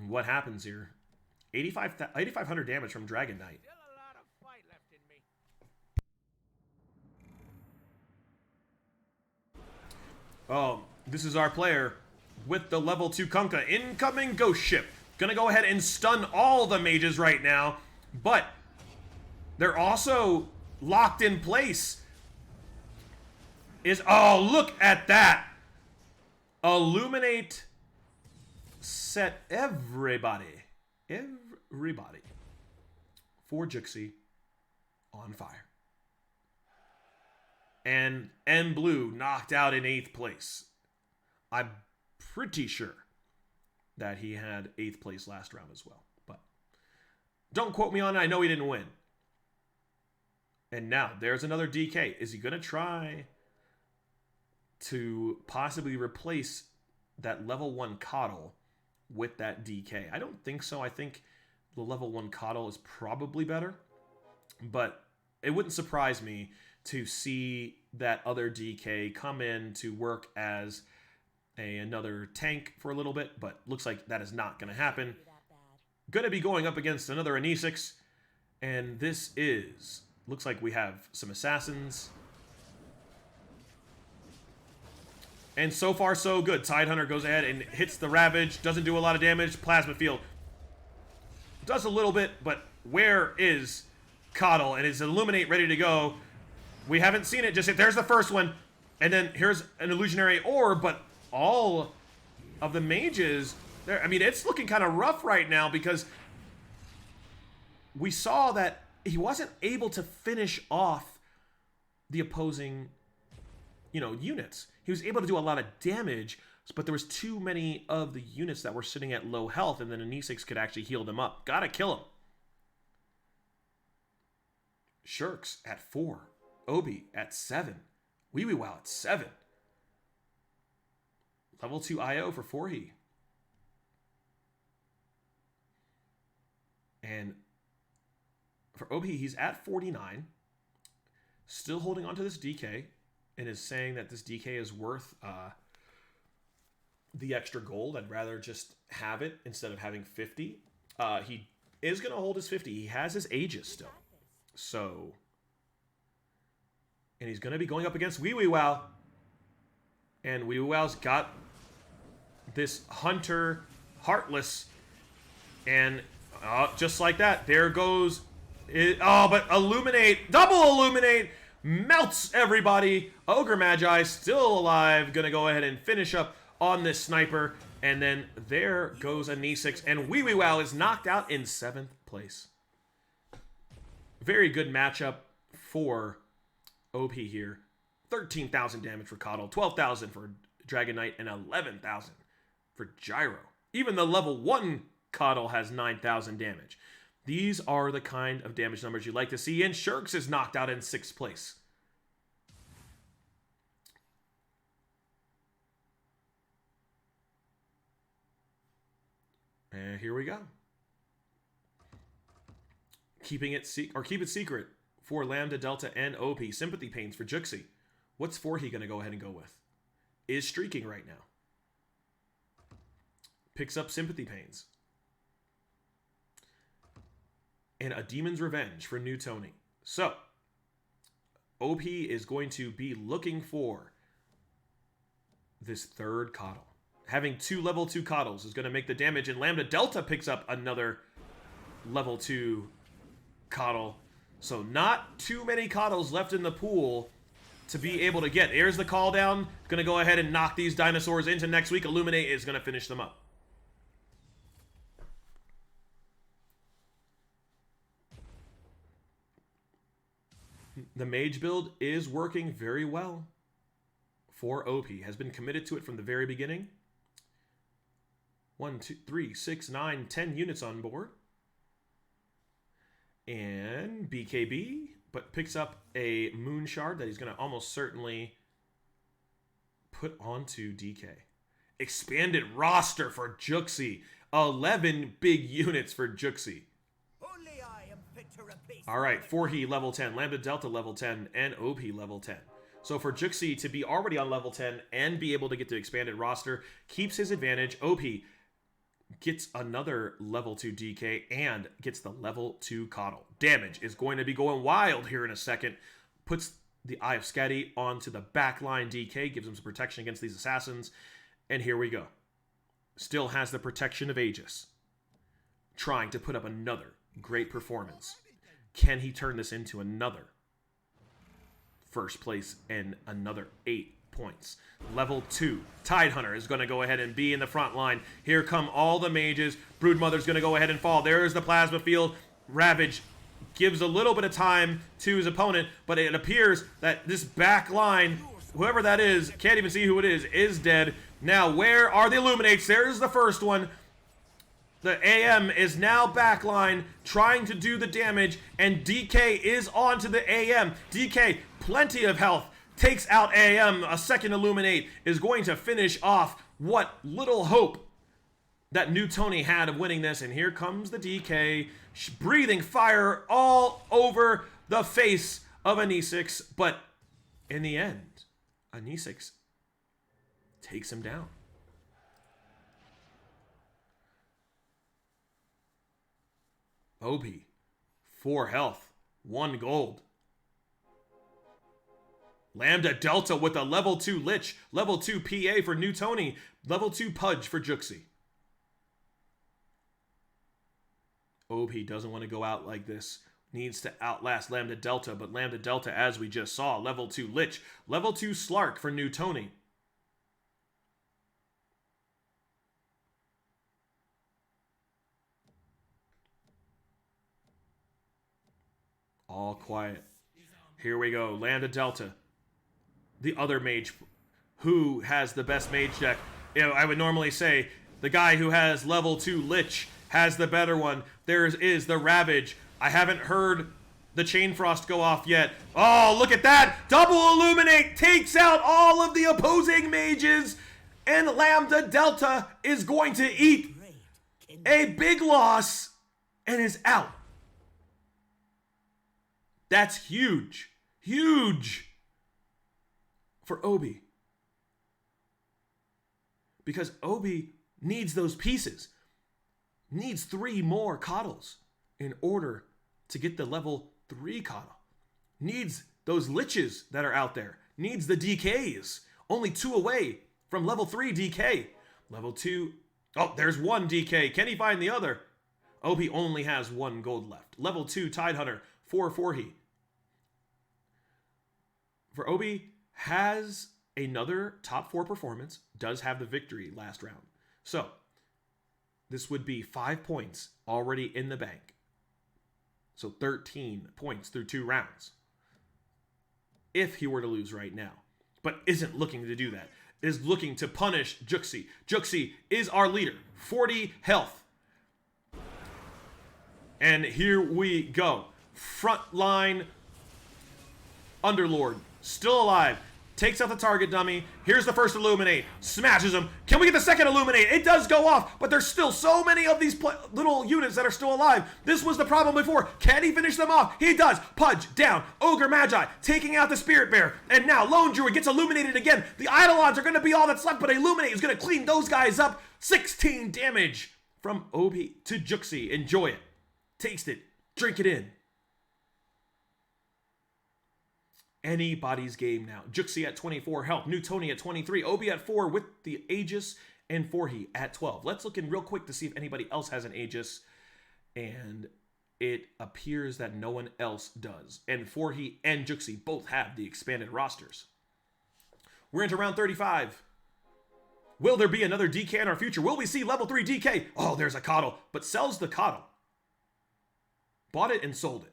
what happens here. 8,500 damage from Dragon Knight. Still a lot of fight left in me. Oh, this is our player with the level 2 Kunkka. Incoming Ghost Ship. Gonna go ahead and stun all the mages right now. But they're also locked in place. Oh, look at that. Illuminate set everybody for Juxi on fire. And M Blue knocked out in 8th place. I'm pretty sure that he had 8th place last round as well. But don't quote me on it. I know he didn't win. And now there's another DK. Is he going to try to possibly replace that level 1 Coddle with that DK? I don't think so. I think the level 1 Coddle is probably better. But it wouldn't surprise me to see that other DK come in to work as another tank for a little bit. But looks like that is not going to happen. Going to be going up against another Anisix. And this is... looks like we have some assassins. And so far, so good. Tidehunter goes ahead and hits the Ravage. Doesn't do a lot of damage. Plasma Field does a little bit, but where is Coddle? And is Illuminate ready to go? We haven't seen it just yet. There's the first one. And then here's an Illusionary Orb, but all of the mages... there. I mean, it's looking kind of rough right now because we saw that he wasn't able to finish off the opposing, units. He was able to do a lot of damage, but there was too many of the units that were sitting at low health, and then Anisix could actually heal them up. Gotta kill him. Shirks at 4. Obi at 7. Wow at 7. Level 2 IO for Forhi. And for Obi, he's at 49. Still holding on to this DK. And is saying that this DK is worth the extra gold. I'd rather just have it instead of having 50. He is going to hold his 50. He has his Aegis still. So... and he's going to be going up against Wow. And Wow's got this Hunter Heartless. And just like that, there goes... but Illuminate, double Illuminate, melts everybody. Ogre Magi still alive. Gonna go ahead and finish up on this sniper. And then there goes Anisix. And Wow is knocked out in 7th place. Very good matchup for OP here. 13,000 damage for Coddle, 12,000 for Dragon Knight, and 11,000 for Gyro. Even the level 1 Coddle has 9,000 damage. These are the kind of damage numbers you'd like to see, and Shirks is knocked out in 6th place. And here we go. Keep it secret for Lambda, Delta, and OP. Sympathy Pains for Juxi. What's Forhi going to go ahead and go with? Is streaking right now. Picks up Sympathy Pains. And a Demon's Revenge for New Tony. So, OP is going to be looking for this 3rd Coddle. Having 2 level 2 Coddles is going to make the damage, and Lambda Delta picks up another level 2 Coddle. So not too many Coddles left in the pool to be able to get. Here's the call down. Going to go ahead and knock these dinosaurs into next week. Illuminate is going to finish them up. The mage build is working very well for OP. Has been committed to it from the very beginning. 1, 2, 3, 6, 9, 10 units on board. And BKB, but picks up a Moon Shard that he's going to almost certainly put onto DK. Expanded roster for Juxi. 11 big units for Juxi. Only I am fit to replace. All right, Forhi level 10, Lambda Delta level 10, and OP level 10. So for Juxi to be already on level 10 and be able to get the expanded roster keeps his advantage. OP gets another level 2 DK and gets the level 2 Coddle. Damage is going to be going wild here in a second. Puts the Eye of Skadi onto the backline DK, gives him some protection against these assassins. And here we go. Still has the protection of Aegis. Trying to put up another great performance. Can he turn this into another first place and another 8 points? Level 2, Tidehunter is going to go ahead and be in the front line. Here come all the mages. Broodmother's going to go ahead and fall. There's the plasma field. Ravage gives a little bit of time to his opponent, but it appears that this back line, whoever that is, can't even see who it is dead. Now, where are the Illuminates? There's the first one. The AM is now backline, trying to do the damage, and DK is on to the AM. DK, plenty of health, takes out AM. A second Illuminate is going to finish off what little hope that New Tony had of winning this. And here comes the DK, breathing fire all over the face of Anisix. But in the end, Anisix takes him down. Obi, 4 health, 1 gold. Lambda Delta with a level 2 Lich, level 2 PA for New Tony, level 2 Pudge for Juxi. Obi doesn't want to go out like this. Needs to outlast Lambda Delta, but Lambda Delta, as we just saw, level 2 Lich, level 2 Slark for New Tony. All quiet. Here we go. Lambda Delta. The other mage who has the best mage deck. You know, I would normally say the guy who has level 2 Lich has the better one. There is the Ravage. I haven't heard the Chain Frost go off yet. Oh, look at that. Double Illuminate takes out all of the opposing mages. And Lambda Delta is going to eat a big loss and is out. That's huge. Huge for Obi. Because Obi needs those pieces. Needs 3 more Coddles in order to get the level 3 Coddle. Needs those Liches that are out there. Needs the DKs. Only 2 away from level 3 DK. Level 2. Oh, there's 1 DK. Can he find the other? Obi only has 1 gold left. Level 2 Tidehunter for Forhi. For Obi, has another top 4 performance, does have the victory last round. So, this would be 5 points already in the bank. So 13 points through 2 rounds. If he were to lose right now. But isn't looking to do that. Is looking to punish Juxi. Juxi is our leader. 40 health. And here we go. Frontline Underlord. Still alive. Takes out the target dummy. Here's the first Illuminate. Smashes him. Can we get the second Illuminate? It does go off, but there's still so many of these little units that are still alive. This was the problem before. Can he finish them off? He does. Pudge down. Ogre Magi taking out the Spirit Bear. And now Lone Druid gets illuminated again. The Eidolons are going to be all that's left, but Illuminate is going to clean those guys up. 16 damage from Obi to Juxi. Enjoy it. Taste it. Drink it in. Anybody's game now. Juxi at 24 health. New Tony at 23. Obi at 4 with the Aegis. And Forhi at 12. Let's look in real quick to see if anybody else has an Aegis. And it appears that no one else does. And Forhi and Juxi both have the expanded rosters. We're into round 35. Will there be another DK in our future? Will we see level 3 DK? Oh, there's a Coddle. But sells the Coddle. Bought it and sold it.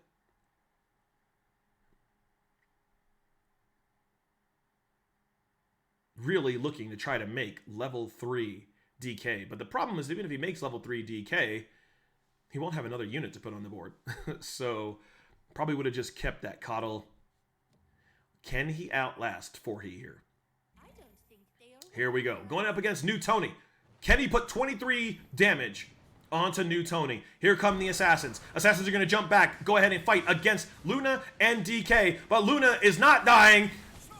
Really looking to try to make level 3 DK. But the problem is, even if he makes level 3 DK, he won't have another unit to put on the board. So probably would have just kept that coddle. Can he outlast Forhy here? Here we go. Going up against New Tony. Can he put 23 damage onto New Tony? Here come the assassins. Assassins are going to jump back, go ahead and fight against Luna and DK. But Luna is not dying.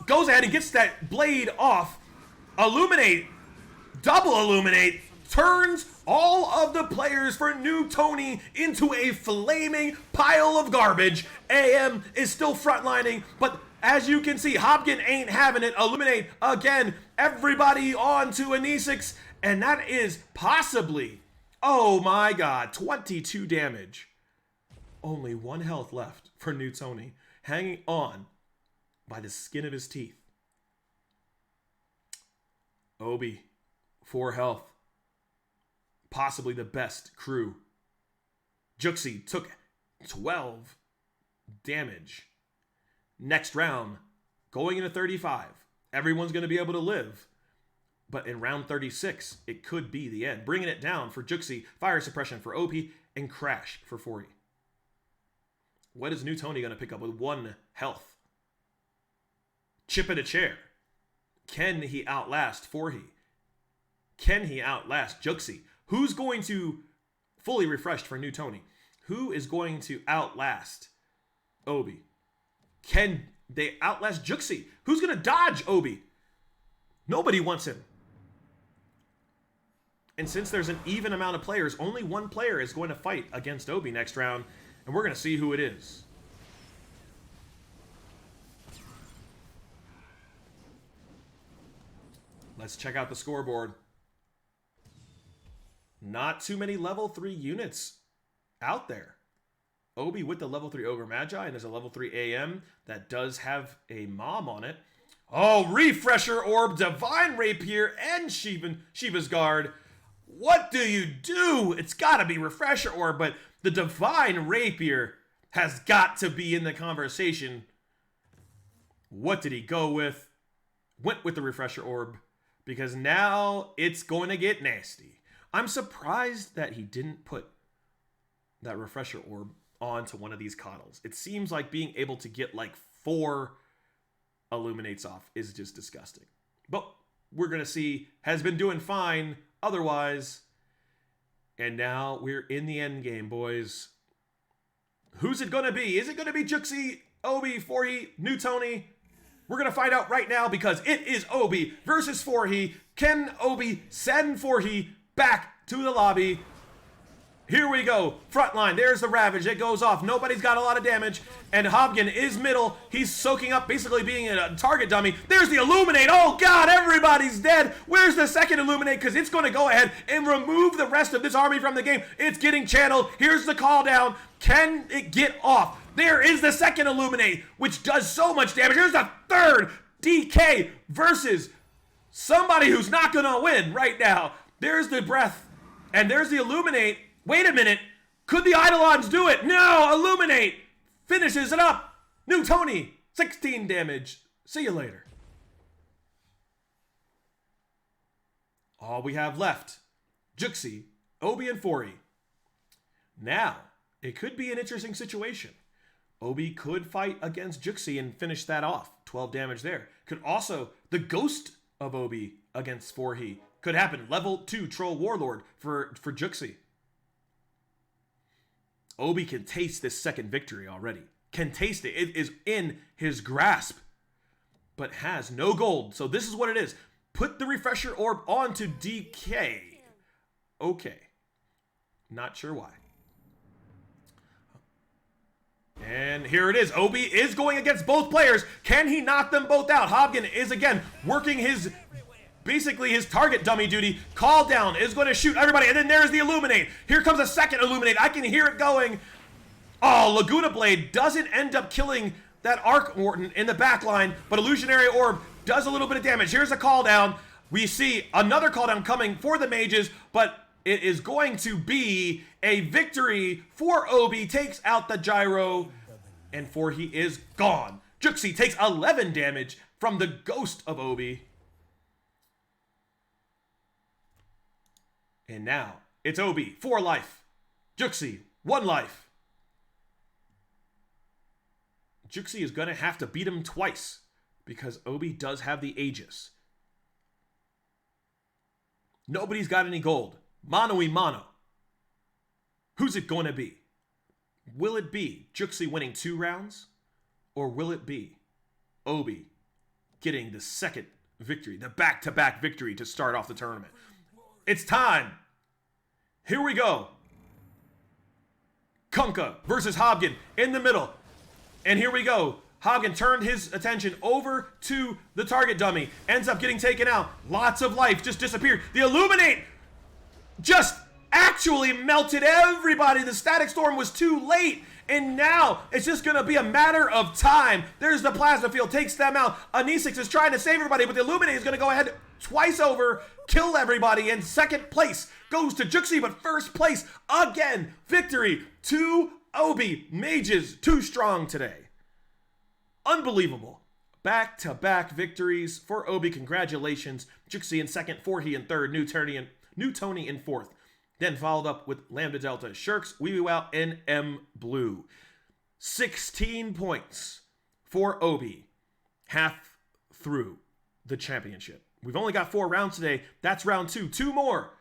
Goes ahead and gets that blade off. Illuminate. Double illuminate. Turns all of the players for New Tony into a flaming pile of garbage. AM is still frontlining, but as you can see, Hopkin ain't having it. Illuminate again. Everybody on to Anesix. And that is possibly, oh my god, 22 damage. Only 1 health left for New Tony. Hanging on by the skin of his teeth. Obi, 4 health. Possibly the best crew. Juxi took 12 damage. Next round, going into 35. Everyone's going to be able to live. But in round 36, it could be the end. Bringing it down for Juxi, fire suppression for OP, and crash for Forhy. What is New Tony going to pick up with 1 health? Chip in a chair. Can he outlast Forhy? Can he outlast Juxi? Who's going to fully refreshed for New Tony? Who is going to outlast Obi? Can they outlast Juxi? Who's going to dodge Obi? Nobody wants him. And since there's an even amount of players, only 1 player is going to fight against Obi next round. And we're going to see who it is. Let's check out the scoreboard. Not too many level 3 units out there. Obi with the level 3 Ogre Magi, and there's a level 3 AM that does have a mom on it. Oh, Refresher Orb, Divine Rapier, and Shiva's Guard. What do you do? It's got to be Refresher Orb, but the Divine Rapier has got to be in the conversation. What did he go with? Went with the Refresher Orb, because now it's going to get nasty. I'm surprised that he didn't put that Refresher Orb onto one of these coddles. It seems like being able to get like 4 illuminates off is just disgusting. But we're going to see, has been doing fine otherwise. And now we're in the end game, boys. Who's it going to be? Is it going to be Juxi, Obi, Forhy, New Tony? We're going to find out right now because it is Obi versus Forhy. Can Obi send Forhy back to the lobby? Here we go. Front line. There's the Ravage. It goes off. Nobody's got a lot of damage. And Hobgin is middle. He's soaking up, basically being a target dummy. There's the Illuminate. Oh, God. Everybody's dead. Where's the second Illuminate? Because it's going to go ahead and remove the rest of this army from the game. It's getting channeled. Here's the call down. Can it get off? There is the second Illuminate, which does so much damage. Here's the third. DK versus somebody who's not going to win right now. There's the breath. And there's the Illuminate. Wait a minute. Could the Eidolons do it? No. Illuminate finishes it up. New Tony, 16 damage. See you later. All we have left, Juxi, Obi, and Forhy. Now, it could be an interesting situation. Obi could fight against Juxi and finish that off. 12 damage there. Could also, the ghost of Obi against Forhy could happen. Level 2 Troll Warlord for Juxi. Obi can taste this second victory already. Can taste it. It is in his grasp. But has no gold. So this is what it is. Put the Refresher Orb onto DK. Okay. Not sure why. And here it is. Obi is going against both players. Can he knock them both out? Hobgin is again working his... basically his target dummy duty. Call down is going to shoot everybody. And then there's the Illuminate. Here comes a second Illuminate. I can hear it going. Oh, Laguna Blade doesn't end up killing that Arc Warden in the back line, but Illusionary Orb does a little bit of damage. Here's a call down. We see another call down coming for the mages, but it is going to be a victory for Obi. Takes out the gyro, and Forhy is gone. Juxi takes 11 damage from the ghost of Obi. And now, it's Obi for life. Juxi, 1 life. Juxi is going to have to beat him twice because Obi does have the Aegis. Nobody's got any gold. Mano y mano. Who's it going to be? Will it be Juxi winning 2 rounds? Or will it be Obi getting the second victory, the back-to-back victory to start off the tournament? It's time. Here we go. Kunkka versus Hobgen in the middle. And here we go. Hobgen turned his attention over to the target dummy. Ends up getting taken out. Lots of life just disappeared. The Illuminate just actually melted everybody. The Static Storm was too late. And now it's just going to be a matter of time. There's the Plasma Field. Takes them out. Anisix is trying to save everybody, but the Illuminate is going to go ahead twice over, kill everybody, and second place goes to Juxi, but first place again. Victory to Obi. Mages too strong today. Unbelievable. Back-to-back victories for Obi. Congratulations. Juxi in second, Forhi in third, New Tony in fourth. Then followed up with Lambda Delta, Shirks, Wee Wee Wow, and M Blue. 16 points for Obi. Half through the championship. We've only got 4 rounds today. That's round 2. 2 more.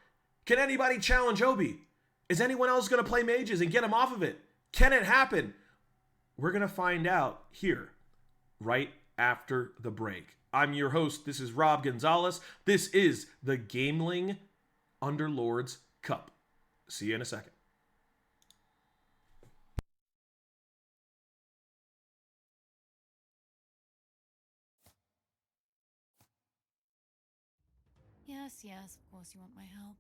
Can anybody challenge Obi? Is anyone else going to play mages and get him off of it? Can it happen? We're going to find out here right after the break. I'm your host. This is Rob Gonzalez. This is the GamelinG Underlords Cup. See you in a second. Yes, of course you want my help.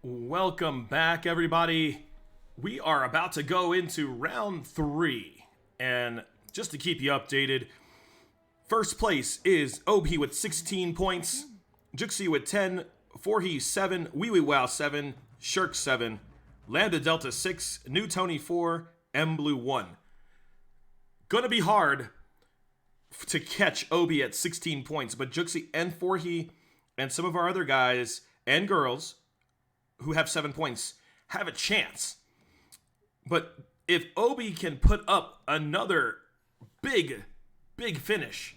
Welcome back, everybody. We are about to go into round 3. And just to keep you updated, first place is OB with 16 points, Juxi with 10, Forhe 7, Wee Wee Wow 7, Shirk 7, Lambda Delta 6, New Tony 4, M Blue 1. Gonna be hard to catch Obi at 16 points, but Juxi and Forhe and some of our other guys and girls who have 7 points have a chance. But if Obi can put up another big finish,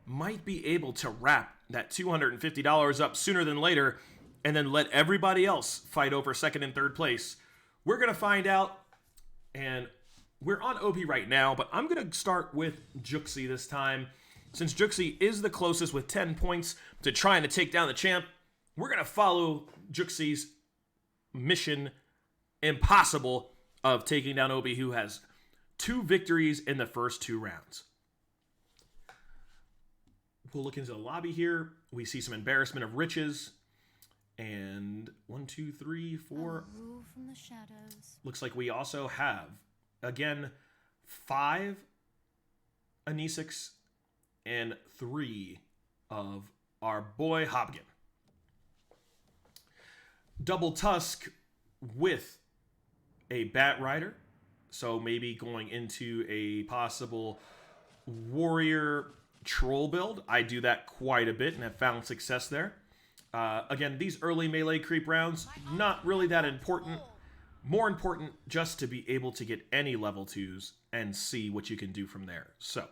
might be able to wrap that $250 up sooner than later and then let everybody else fight over second and third place. We're going to find out, and we're on Obi right now, but I'm going to start with Juxi this time. Since Juxi is the closest with 10 points to trying to take down the champ, we're going to follow Juxi's mission impossible of taking down Obi, who has 2 victories in the first 2 rounds. We'll look into the lobby here. We see some embarrassment of riches. And 1, 2, 3, 4. Rule from the shadows. Looks like we also have, again, 5 Anisics and 3 of our boy Hobgin. Double Tusk with a Bat Rider. So maybe going into a possible warrior troll build. I do that quite a bit and have found success there. Again, these early melee creep rounds, not really that important. More important just to be able to get any level 2s and see what you can do from there. So,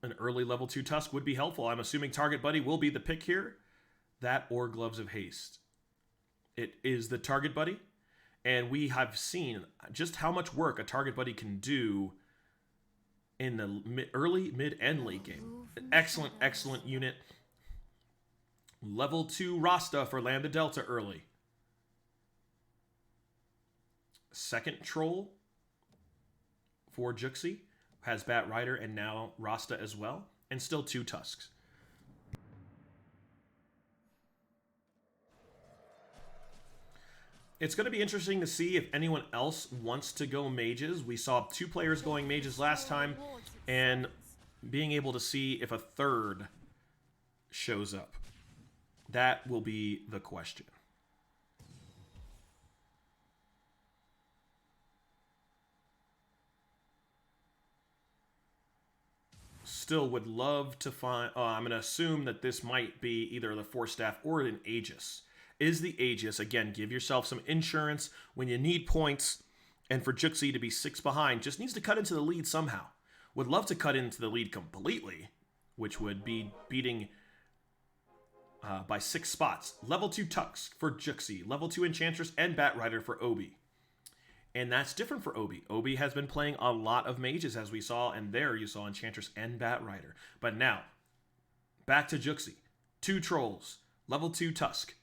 an early level 2 Tusk would be helpful. I'm assuming Target Buddy will be the pick here. That or Gloves of Haste. It is the Target Buddy. And we have seen just how much work a Target Buddy can do in the early, mid, and late game. Excellent unit. Level 2 Rasta for Lambda Delta early. Second Troll for Juxi. Has Bat Rider and now Rasta as well. And still 2 Tusks. It's going to be interesting to see if anyone else wants to go mages. We saw 2 players going mages last time, and being able to see if a third shows up. That will be the question. Still would love to find... I'm going to assume that this might be either the Force Staff or an Aegis. Is the Aegis. Again, give yourself some insurance when you need points. And for Juxi to be 6 behind, just needs to cut into the lead somehow. Would love to cut into the lead completely, which would be beating by 6 spots. Level 2 Tux for Juxi. Level 2 Enchantress and Bat Rider for Obi. And that's different for Obi. Obi has been playing a lot of mages, as we saw, and there you saw Enchantress and Bat Rider. But now, back to Juxi. 2 Trolls. Level 2 Tusk.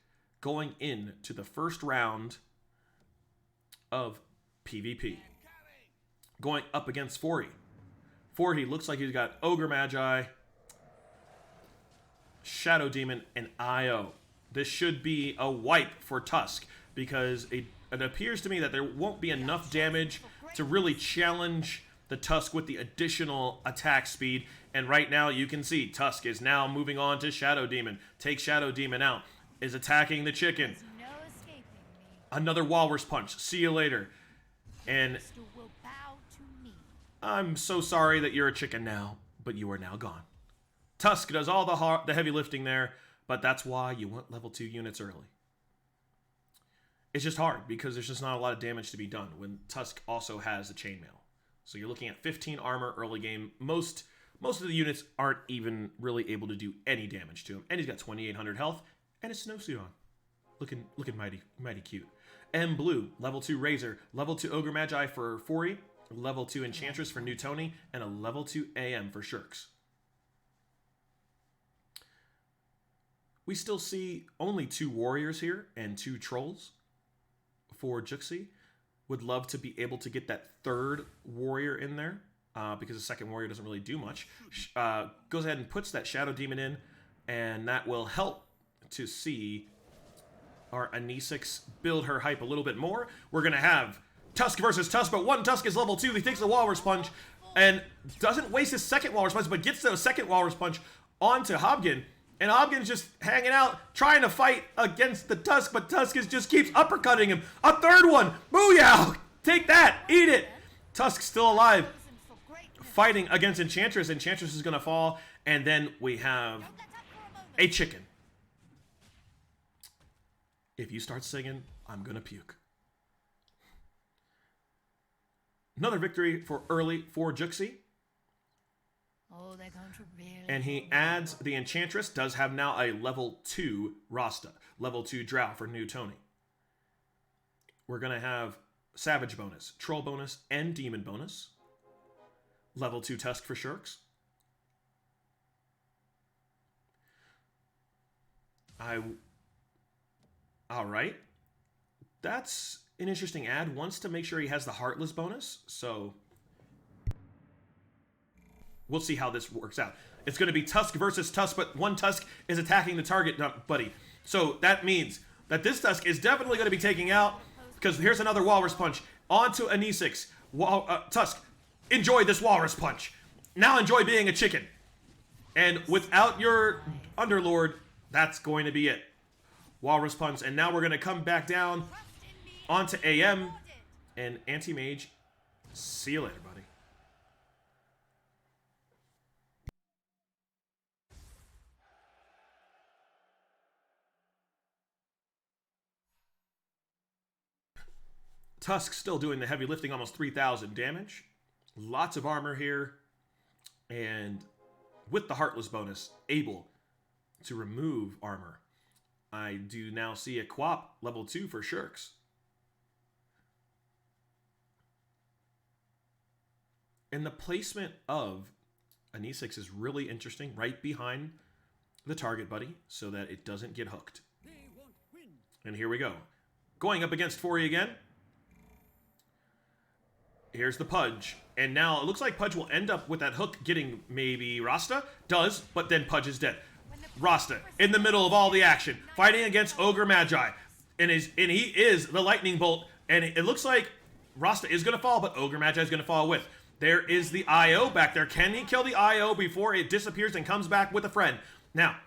Going into the first round of PvP. Going up against Forhe. Forhe looks like he's got Ogre Magi, Shadow Demon, and IO. This should be a wipe for Tusk, because it appears to me that there won't be enough damage to really challenge the Tusk with the additional attack speed. And right now you can see Tusk is now moving on to Shadow Demon. Take Shadow Demon out. Is attacking the chicken. No escaping me. Another Walrus Punch. See you later. And Will bow to me. I'm so sorry that you're a chicken now, but you are now gone. Tusk does all the heavy lifting there, but that's why you want level 2 units early. It's just hard because there's just not a lot of damage to be done when Tusk also has the chainmail. So you're looking at 15 armor early game. Most of the units aren't even really able to do any damage to him. And he's got 2,800 health. And a snowsuit on. Looking mighty cute. M Blue, level 2 Razor, level 2 Ogre Magi for Forhe, level 2 Enchantress for New Tony, and a level 2 AM for Shirks. We still see only 2 Warriors here and 2 Trolls for Juxi. Would love to be able to get that third Warrior in there, because the second Warrior doesn't really do much. Goes ahead and puts that Shadow Demon in, and that will help to see our Anisix build her hype a little bit more. We're going to have Tusk versus Tusk, but one Tusk is level 2. He takes the Walrus Punch and doesn't waste his second Walrus Punch, but gets the second Walrus Punch onto Hobgin. And Hobgin's just hanging out, trying to fight against the Tusk, but Tusk just keeps uppercutting him. A third one! Booyah! Take that! Eat it! Tusk still alive, fighting against Enchantress. Enchantress is going to fall, and then we have a chicken. If you start singing, I'm going to puke. Another victory for early for Juxi. Oh, they're going to really. And he adds the Enchantress, does have now a level 2 Rasta, level 2 Drow for New Tony. We're going to have Savage bonus, Troll bonus, and Demon bonus. Level 2 Tusk for Shirks. Alright. That's an interesting ad. Wants to make sure he has the Heartless bonus, so we'll see how this works out. It's going to be Tusk versus Tusk, but one Tusk is attacking the target, buddy. So that means that this Tusk is definitely going to be taking out, because here's another Walrus Punch. Onto Anisix. Tusk, enjoy this Walrus Punch. Now enjoy being a chicken. And without your Underlord, that's going to be it. Walrus Punch, and now we're going to come back down onto AM and Anti-Mage. See you later, buddy. Tusk still doing the heavy lifting, almost 3,000 damage. Lots of armor here. And with the Heartless bonus, able to remove armor. I do now see a Quap level 2 for Shirks. And the placement of Anisix is really interesting, right behind the target buddy, so that it doesn't get hooked. And here we go. Going up against Fori again. Here's the Pudge. And now it looks like Pudge will end up with that hook getting maybe Rasta. Does, but then Pudge is dead. Rasta in the middle of all the action, fighting against Ogre Magi. And he is the Lightning Bolt. And it looks like Rasta is going to fall, but Ogre Magi is going to fall with. There is the IO back there. Can he kill the IO before it disappears and comes back with a friend? Now,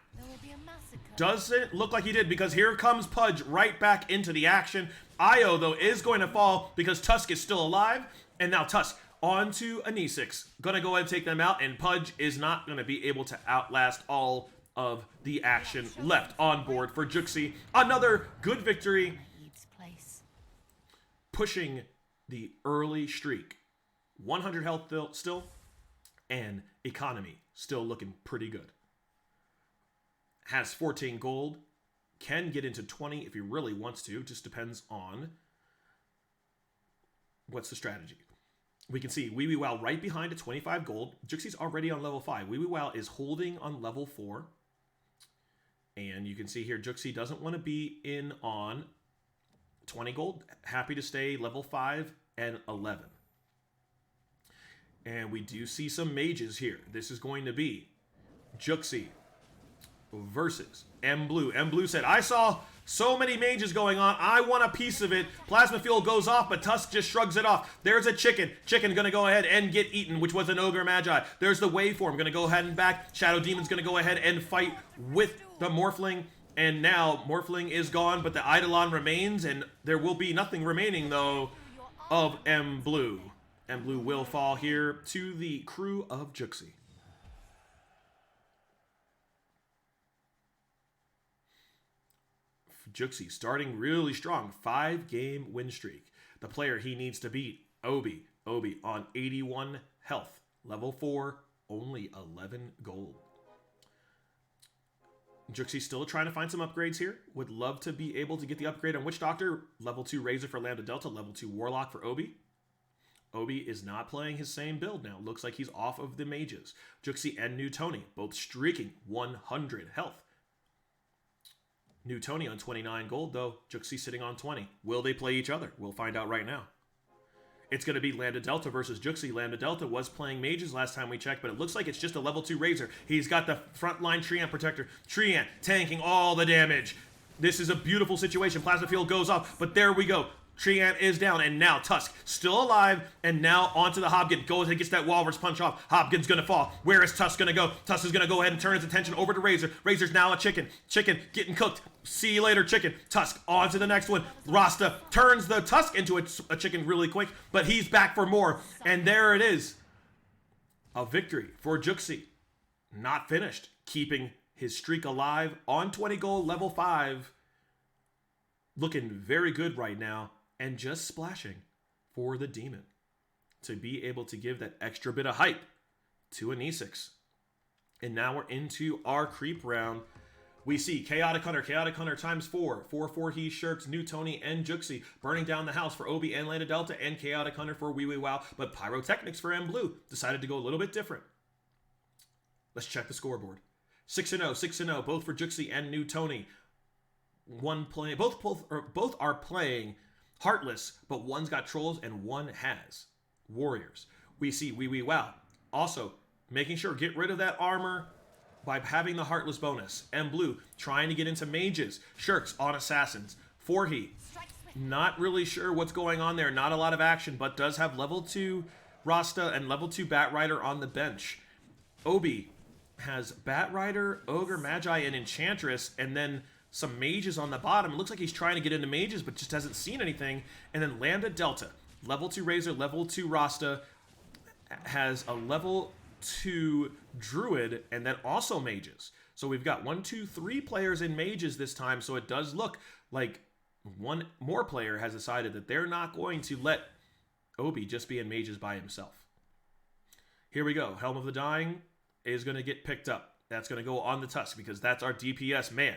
doesn't look like he did, because here comes Pudge right back into the action. IO, though, is going to fall because Tusk is still alive. And now Tusk onto Anisix. Gonna go ahead and take them out, and Pudge is not going to be able to outlast all of the action left on board for Juxi. Another good victory, pushing the early streak. 100 health still, and economy still looking pretty good. Has 14 gold, can get into 20 if he really wants to, just depends on what's the strategy. We can see Wee Wee Wow right behind at 25 gold. Juxi's already on level 5. Wee Wee Wow is holding on level 4. And you can see here, Juxi doesn't want to be in on 20 gold. Happy to stay level 5 and 11. And we do see some mages here. This is going to be Juxi versus M Blue. M Blue said, I saw so many mages going on. I want a piece of it. Plasma Fuel goes off, but Tusk just shrugs it off. There's a chicken. Chicken gonna go ahead and get eaten, which was an Ogre Magi. There's the Waveform. Gonna go ahead and back. Shadow Demon's gonna go ahead and fight with the Morphling. And now Morphling is gone, but the Eidolon remains, and there will be nothing remaining, though, of M Blue. M Blue will fall here to the crew of Juxi. Juxi starting really strong. 5-game win streak. The player he needs to beat, Obi. Obi on 81 health. Level 4, only 11 gold. Juxi still trying to find some upgrades here. Would love to be able to get the upgrade on Witch Doctor. Level 2 Razor for Lambda Delta. Level 2 Warlock for Obi. Obi is not playing his same build now. Looks like he's off of the mages. Juxi and New Tony both streaking 100 health. New Tony on 29 gold, though. Juxi sitting on 20. Will they play each other? We'll find out right now. It's going to be Lambda Delta versus Juxi. Lambda Delta was playing mages last time we checked, but it looks like it's just a level 2 Razor. He's got the frontline Treant Protector. Treant tanking all the damage. This is a beautiful situation. Plasma Field goes off, but there we go. Treant is down, and now Tusk still alive, and now onto the Hobgoblin. Goes and gets that Walrus punch off. Hobgoblin's gonna fall. Where is Tusk gonna go? Tusk is gonna go ahead and turn his attention over to Razor. Razor's now a chicken. Chicken getting cooked. See you later, chicken. Tusk on to the next one. Rasta turns the Tusk into a chicken really quick, but he's back for more. And there it is. A victory for Juxi. Not finished. Keeping his streak alive on 20 gold, level 5. Looking very good right now. And just splashing for the demon to be able to give that extra bit of hype to an E6. And now we're into our creep round. We see Chaotic Hunter times 4. 4/4 he shirks, New Tony, and Juxi. Burning down the house for Obi and Lambda Delta, and Chaotic Hunter for Wee Wee Wow. But Pyrotechnics for M Blue decided to go a little bit different. Let's check the scoreboard. 6-0, 6-0, both for Juxi and New Tony. Both are playing Heartless, but one's got Trolls and one has Warriors. We see Wee Wee Wow also making sure get rid of that armor by having the Heartless bonus. M Blue trying to get into Mages. Shirks on Assassins. Forhi, not really sure what's going on there. Not a lot of action, but does have level 2 Rasta and level 2 Bat Rider on the bench. Obi has Bat Rider, Ogre, Magi, and Enchantress, and then some mages on the bottom. It looks like he's trying to get into mages, but just hasn't seen anything. And then Lambda Delta, level 2 Razor, level 2 Rasta, has a level 2 Druid, and then also mages. So we've got 1, 2, 3 players in mages this time, so it does look like one more player has decided that they're not going to let Obi just be in mages by himself. Here we go. Helm of the Dying is going to get picked up. That's going to go on the Tusk because that's our DPS man.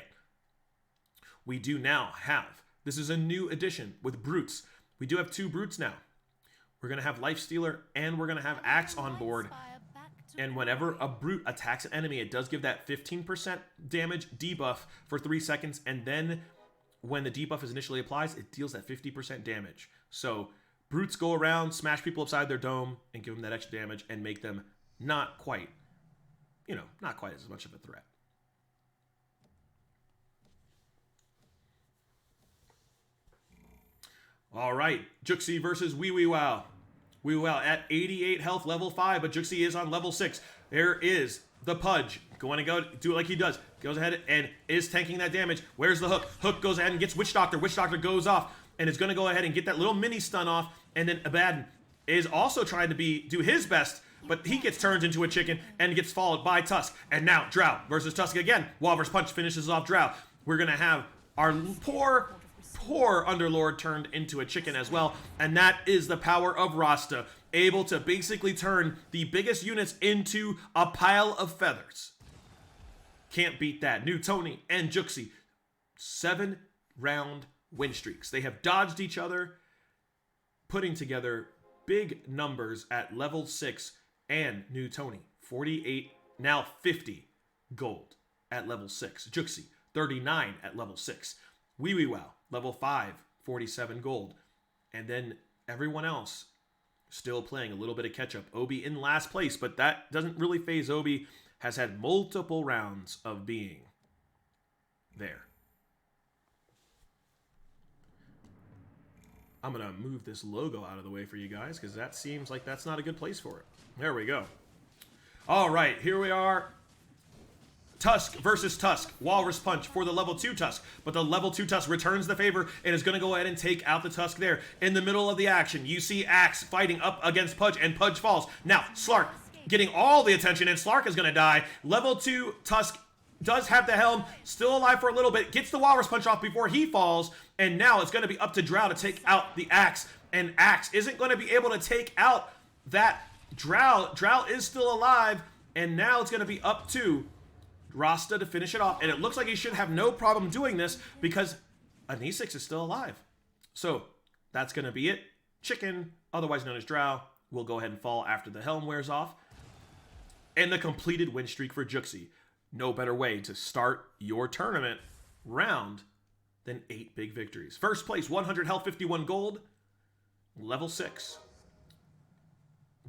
We do now have, this is a new addition with Brutes. We do have 2 Brutes now. We're going to have Lifestealer and we're going to have Axe on board. And whenever a Brute attacks an enemy, it does give that 15% damage debuff for 3 seconds. And then when the debuff is initially applies, it deals that 50% damage. So Brutes go around, smash people upside their dome, and give them that extra damage and make them not quite, not quite as much of a threat. All right, Juxi versus Wee Wee Wow. Wee Wee Wow at 88 health, level 5, but Juxi is on level 6. There is the Pudge. Going to go do it like he does. Goes ahead and is tanking that damage. Where's the Hook? Hook goes ahead and gets Witch Doctor. Witch Doctor goes off and is going to go ahead and get that little mini stun off. And then Abaddon is also trying to do his best, but he gets turned into a chicken and gets followed by Tusk. And now Drow versus Tusk again. Walrus Punch finishes off Drow. We're going to have our poor Underlord turned into a chicken as well, and that is the power of Rasta, able to basically turn the biggest units into a pile of feathers. Can't beat that. New Tony and Juxi, 7-round win streaks. They have dodged each other, putting together big numbers at level 6, and New Tony, 48, now 50 gold at level 6. Juxi, 39 at level 6. Wee Wee Wow, level 5, 47 gold. And then everyone else still playing a little bit of catch-up. Obi in last place, but that doesn't really phase Obi. Has had multiple rounds of being there. I'm going to move this logo out of the way for you guys because that seems like that's not a good place for it. There we go. All right, here we are. Tusk versus Tusk. Walrus Punch for the level 2 Tusk. But the level 2 Tusk returns the favor and is going to go ahead and take out the Tusk there. In the middle of the action, you see Axe fighting up against Pudge, and Pudge falls. Now, Slark getting all the attention, and Slark is going to die. Level 2 Tusk does have the helm, still alive for a little bit, gets the Walrus Punch off before he falls, and now it's going to be up to Drow to take out the Axe, and Axe isn't going to be able to take out that Drow. Drow is still alive, and now it's going to be up to Rasta to finish it off, and it looks like he should have no problem doing this because an E6 is still alive. So that's going to be it. Chicken, otherwise known as Drow, will go ahead and fall after the helm wears off. And the completed win streak for Juxi. No better way to start your tournament round than 8 big victories. First place, 100 health, 51 gold, level 6.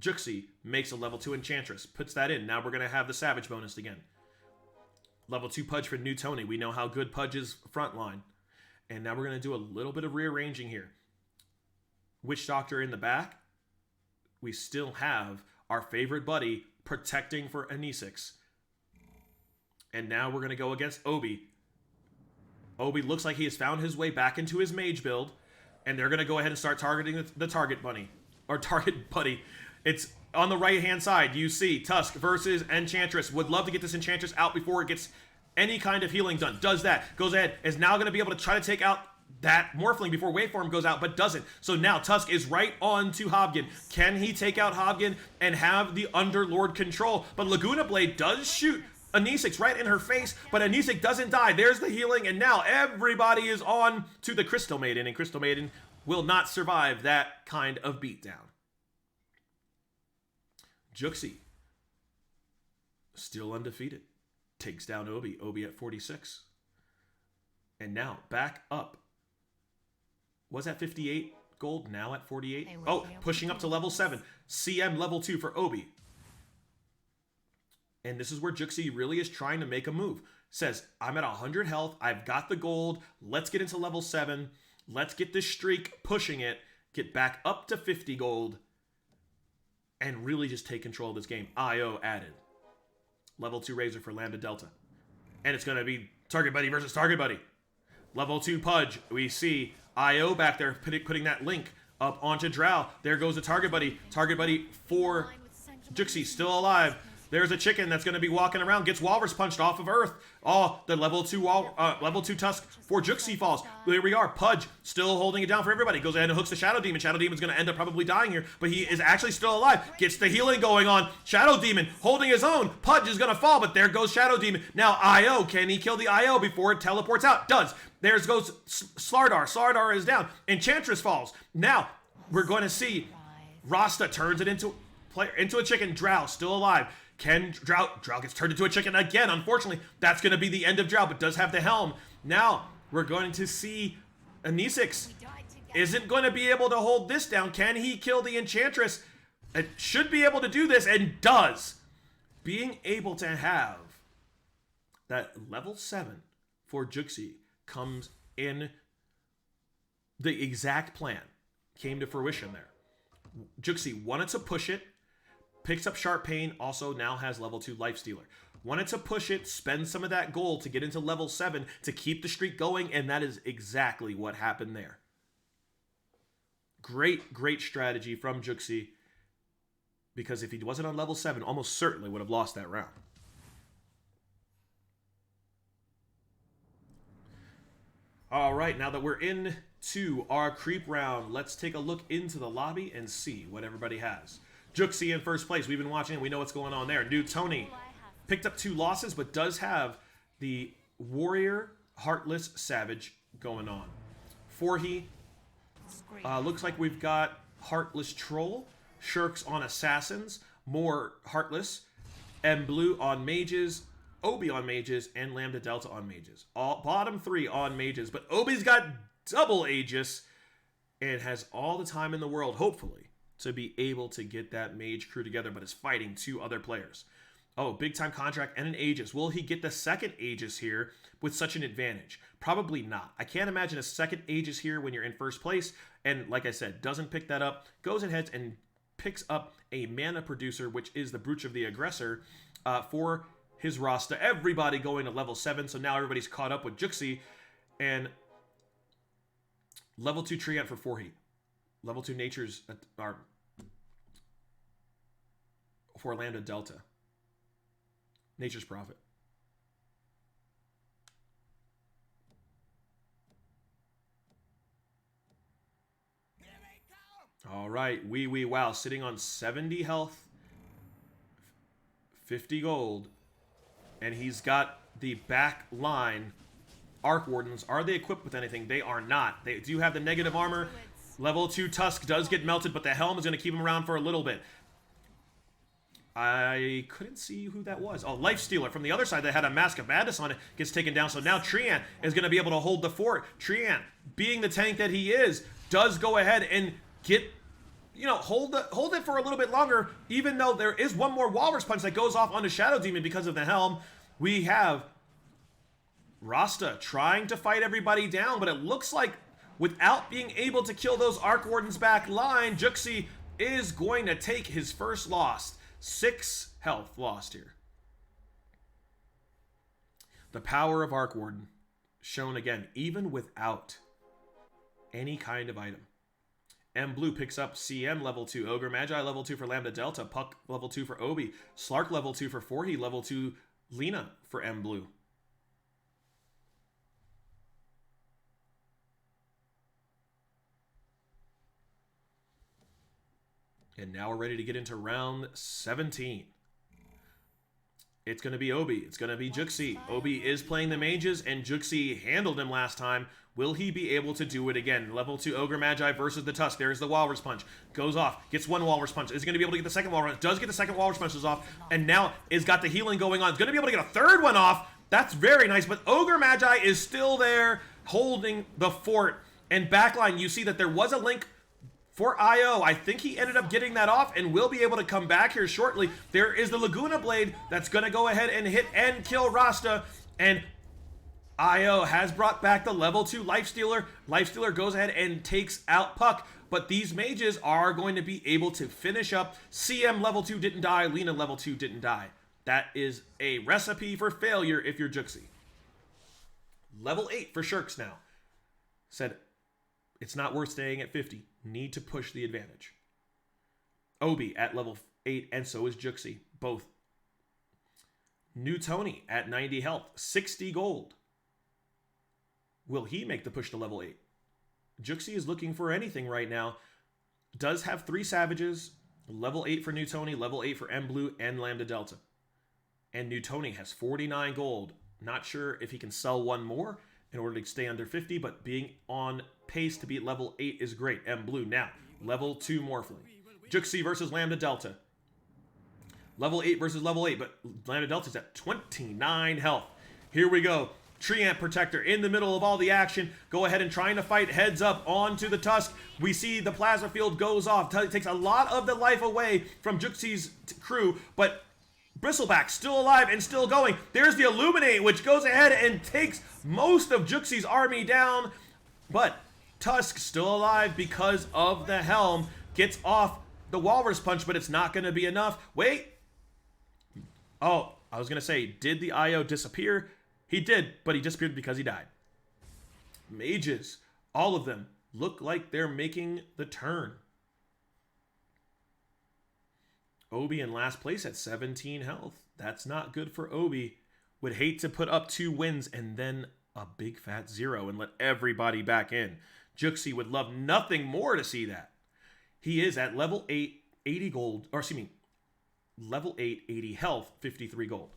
Juxi makes a level 2 Enchantress, puts that in. Now we're going to have the Savage bonus again. Level 2 Pudge for New Tony. We know how good Pudge is frontline. And now we're going to do a little bit of rearranging here. Witch Doctor in the back. We still have our favorite buddy protecting for Anisix. And now we're going to go against Obi. Obi looks like he has found his way back into his mage build. And they're going to go ahead and start targeting the target bunny. Or target buddy. It's on the right-hand side. You see Tusk versus Enchantress. Would love to get this Enchantress out before it gets any kind of healing done. Does that. Goes ahead. Is now going to be able to try to take out that Morphling before Waveform goes out, but doesn't. So now Tusk is right on to Hobgin. Can he take out Hobgin and have the Underlord control? But Laguna Blade does shoot Anisix right in her face, but Anisix doesn't die. There's the healing, and now everybody is on to the Crystal Maiden, and Crystal Maiden will not survive that kind of beatdown. Juxi, still undefeated, takes down Obi. Obi at 46. And now back up. Was at 58 gold, now at 48. Oh, pushing up to level 7. CM level 2 for Obi. And this is where Juxi really is trying to make a move. Says, I'm at 100 health. I've got the gold. Let's get into level 7. Let's get this streak pushing it. Get back up to 50 gold. And really just take control of this game. IO added. Level 2 Razor for Lambda Delta. And it's going to be Target Buddy versus Target Buddy. Level 2 Pudge. We see IO back there putting that link up onto Drow. There goes the Target Buddy. Target Buddy for Juxi, still alive. There's a chicken that's going to be walking around, gets Walrus punched off of Earth. Oh, the level 2 Tusk for Juxi falls. There we are. Pudge still holding it down for everybody. Goes ahead and hooks the Shadow Demon. Shadow Demon's going to end up probably dying here, but he is actually still alive. Gets the healing going on. Shadow Demon holding his own. Pudge is going to fall, but there goes Shadow Demon. Now IO. Can he kill the IO before it teleports out? Does. There goes Slardar. Slardar is down. Enchantress falls. Now we're going to see Rasta turns it into a chicken. Drow still alive. Drow gets turned into a chicken again. Unfortunately, that's going to be the end of Drow, but does have the helm. Now, we're going to see Anisix isn't going to be able to hold this down. Can he kill the Enchantress? It should be able to do this, and does. Being able to have that level 7 for Juxi comes in the exact plan. Came to fruition there. Juxi wanted to push it. Picks up Sharp Pain, also now has level 2 Lifestealer. Wanted to push it, spend some of that gold to get into level 7 to keep the streak going, and that is exactly what happened there. Great, great strategy from Juxi, because if he wasn't on level 7, almost certainly would have lost that round. All right, now that we're into our creep round, let's take a look into the lobby and see what everybody has. Juxi in first place. We've been watching and we know what's going on there. New Tony picked up 2 losses, but does have the Warrior Heartless Savage going on. Forhi, looks like we've got Heartless Troll, Shirks on Assassins, more Heartless, M Blue on Mages, Obi on Mages, and Lambda Delta on Mages. All bottom 3 on Mages, but Obi's got double Aegis and has all the time in the world, hopefully, to be able to get that mage crew together, but is fighting 2 other players. Oh, big time contract and an Aegis. Will he get the second Aegis here with such an advantage? Probably not. I can't imagine a second Aegis here when you're in first place. And like I said, doesn't pick that up. Goes ahead and picks up a mana producer, which is the Brooch of the Aggressor, for his Rasta. Everybody going to level 7. So now everybody's caught up with Juxi. And level 2 Treant for Forhi. Level 2 Natures are for Lambda Delta. Nature's Prophet. All right, wee wow, sitting on 70 health, 50 gold, and he's got the back line. Arc Wardens, are they equipped with anything? They are not. They do have the negative armor. Level 2 Tusk does get melted, but the helm is going to keep him around for a little bit. I couldn't see who that was. Oh, Lifestealer from the other side that had a Mask of Madness on it gets taken down. So now Treant is going to be able to hold the fort. Treant, being the tank that he is, does go ahead and get you know, hold it for a little bit longer, even though there is one more Walrus Punch that goes off onto Shadow Demon because of the Helm. We have Rasta trying to fight everybody down, but it looks like without being able to kill those Arc Wardens back line, Juxi is going to take his first loss. 6 health lost here. The power of Arc Warden shown again, even without any kind of item. M Blue picks up CM level 2, Ogre Magi level 2 for Lambda Delta, Puck level 2 for Obi, Slark level 2 for Forhi, level 2 Lena for M Blue. And now we're ready to get into round 17. It's going to be Obi. It's going to be Juxi. Obi is playing the mages, and Juxi handled him last time. Will he be able to do it again? Level 2 Ogre Magi versus the Tusk. There's the Walrus Punch. Goes off. Gets one Walrus Punch. Is he going to be able to get the second Walrus Punch? Does get the second Walrus Punches off. And now is got the healing going on. Is going to be able to get a third one off. That's very nice. But Ogre Magi is still there holding the fort. And backline, you see that there was a link for IO. I think he ended up getting that off and will be able to come back here shortly. There is the Laguna Blade that's going to go ahead and hit and kill Rasta. And IO has brought back the level 2 Lifestealer. Lifestealer goes ahead and takes out Puck. But these mages are going to be able to finish up. CM level 2 didn't die. Lena level 2 didn't die. That is a recipe for failure if you're Juxi. Level 8 for Shirks now. Said, it's not worth staying at 50. Need to push the advantage. Obi at level 8, and so is Juxi. Both. New Tony at 90 health, 60 gold. Will he make the push to level 8? Juxi is looking for anything right now. Does have 3 Savages. Level 8 for New Tony, level 8 for M Blue, and Lambda Delta. And New Tony has 49 gold. Not sure if he can sell one more in order to stay under 50, but being on pace to be at level 8 is great. M Blue now, level 2 Morphling. Juxi versus Lambda Delta. Level 8 versus level 8, but Lambda Delta's at 29 health. Here we go. Treant Protector in the middle of all the action. Go ahead and trying to fight heads up onto the Tusk. We see the Plasma Field goes off. Takes a lot of the life away from Juxi's crew, but Bristleback still alive and still going. There's the Illuminate, which goes ahead and takes most of Juxi's army down. But Tusk still alive because of the Helm. Gets off the Walrus Punch, but it's not going to be enough. Wait. Oh, I was going to say, did the IO disappear? He did, but he disappeared because he died. Mages, all of them, look like they're making the turn. Obi in last place at 17 health. That's not good for Obi. Would hate to put up 2 wins and then a big fat 0 and let everybody back in. Juxi would love nothing more to see that. He is at level 8, 80 gold, or excuse me, level 8, 80 health, 53 gold.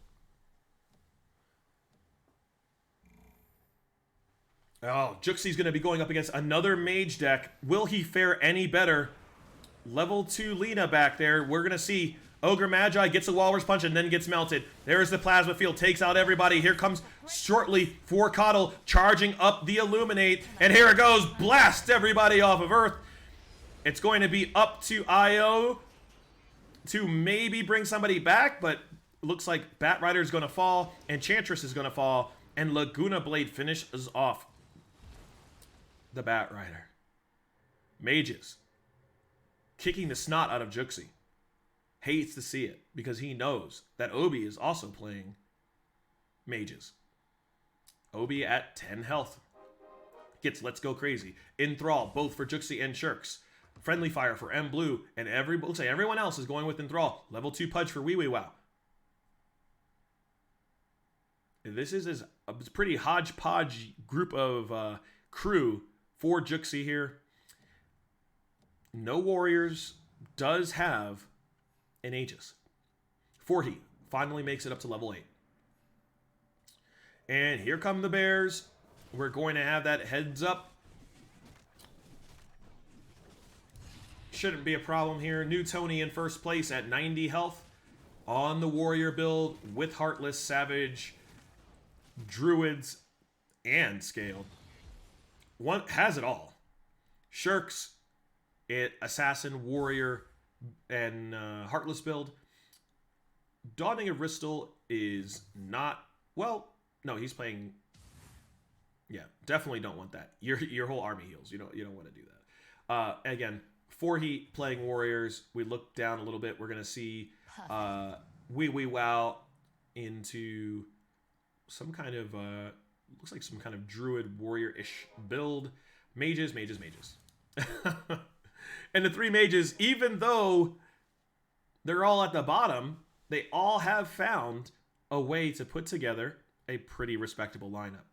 Oh, Juxi's going to be going up against another mage deck. Will he fare any better? Level 2 Lena back there. We're going to see Ogre Magi gets a Walrus Punch and then gets melted. There's the Plasma Field. Takes out everybody. Here comes shortly for Coddle charging up the Illuminate. And here it goes. Blast everybody off of Earth. It's going to be up to IO to maybe bring somebody back, but looks like Bat Rider is going to fall. Enchantress is going to fall. And Laguna Blade finishes off the Bat Rider. Mages kicking the snot out of Juxi. Hates to see it because he knows that Obi is also playing mages. Obi at 10 health. Gets Let's Go Crazy. Enthrall, both for Juxi and Shirks. Friendly Fire for M Blue, and looks like everyone else is going with Enthrall. Level 2 Pudge for Wee Wee Wow. This is a pretty hodgepodge group of crew for Juxi here. No Warriors, does have an Aegis. Forhi finally makes it up to level 8. And here come the Bears. We're going to have that heads up. Shouldn't be a problem here. New Tony in first place at 90 health. On the Warrior build with Heartless, Savage, Druids, and Scaled. One has it all. Shirks Assassin, Warrior, and Heartless build. Dawning of Ristal is not... Well, no, he's playing... Yeah, definitely don't want that. Your whole army heals. You don't want to do that. Again, 4 heat playing Warriors. We look down a little bit. We're going to see Wee Wee Wow into some kind of... looks like some kind of Druid Warrior-ish build. Mages. And the 3 mages, even though they're all at the bottom, they all have found a way to put together a pretty respectable lineup.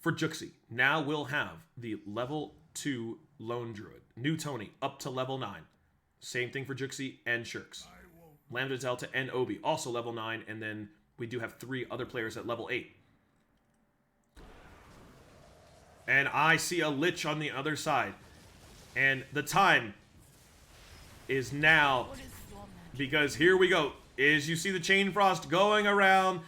For Juxi, now we'll have the level 2 Lone Druid. New Tony, up to level 9. Same thing for Juxi and Shirks. Lambda Delta and Obi, also level 9. And then we do have 3 other players at level 8. And I see a Lich on the other side. And the time is now, because here we go. Is you see the Chain Frost going around,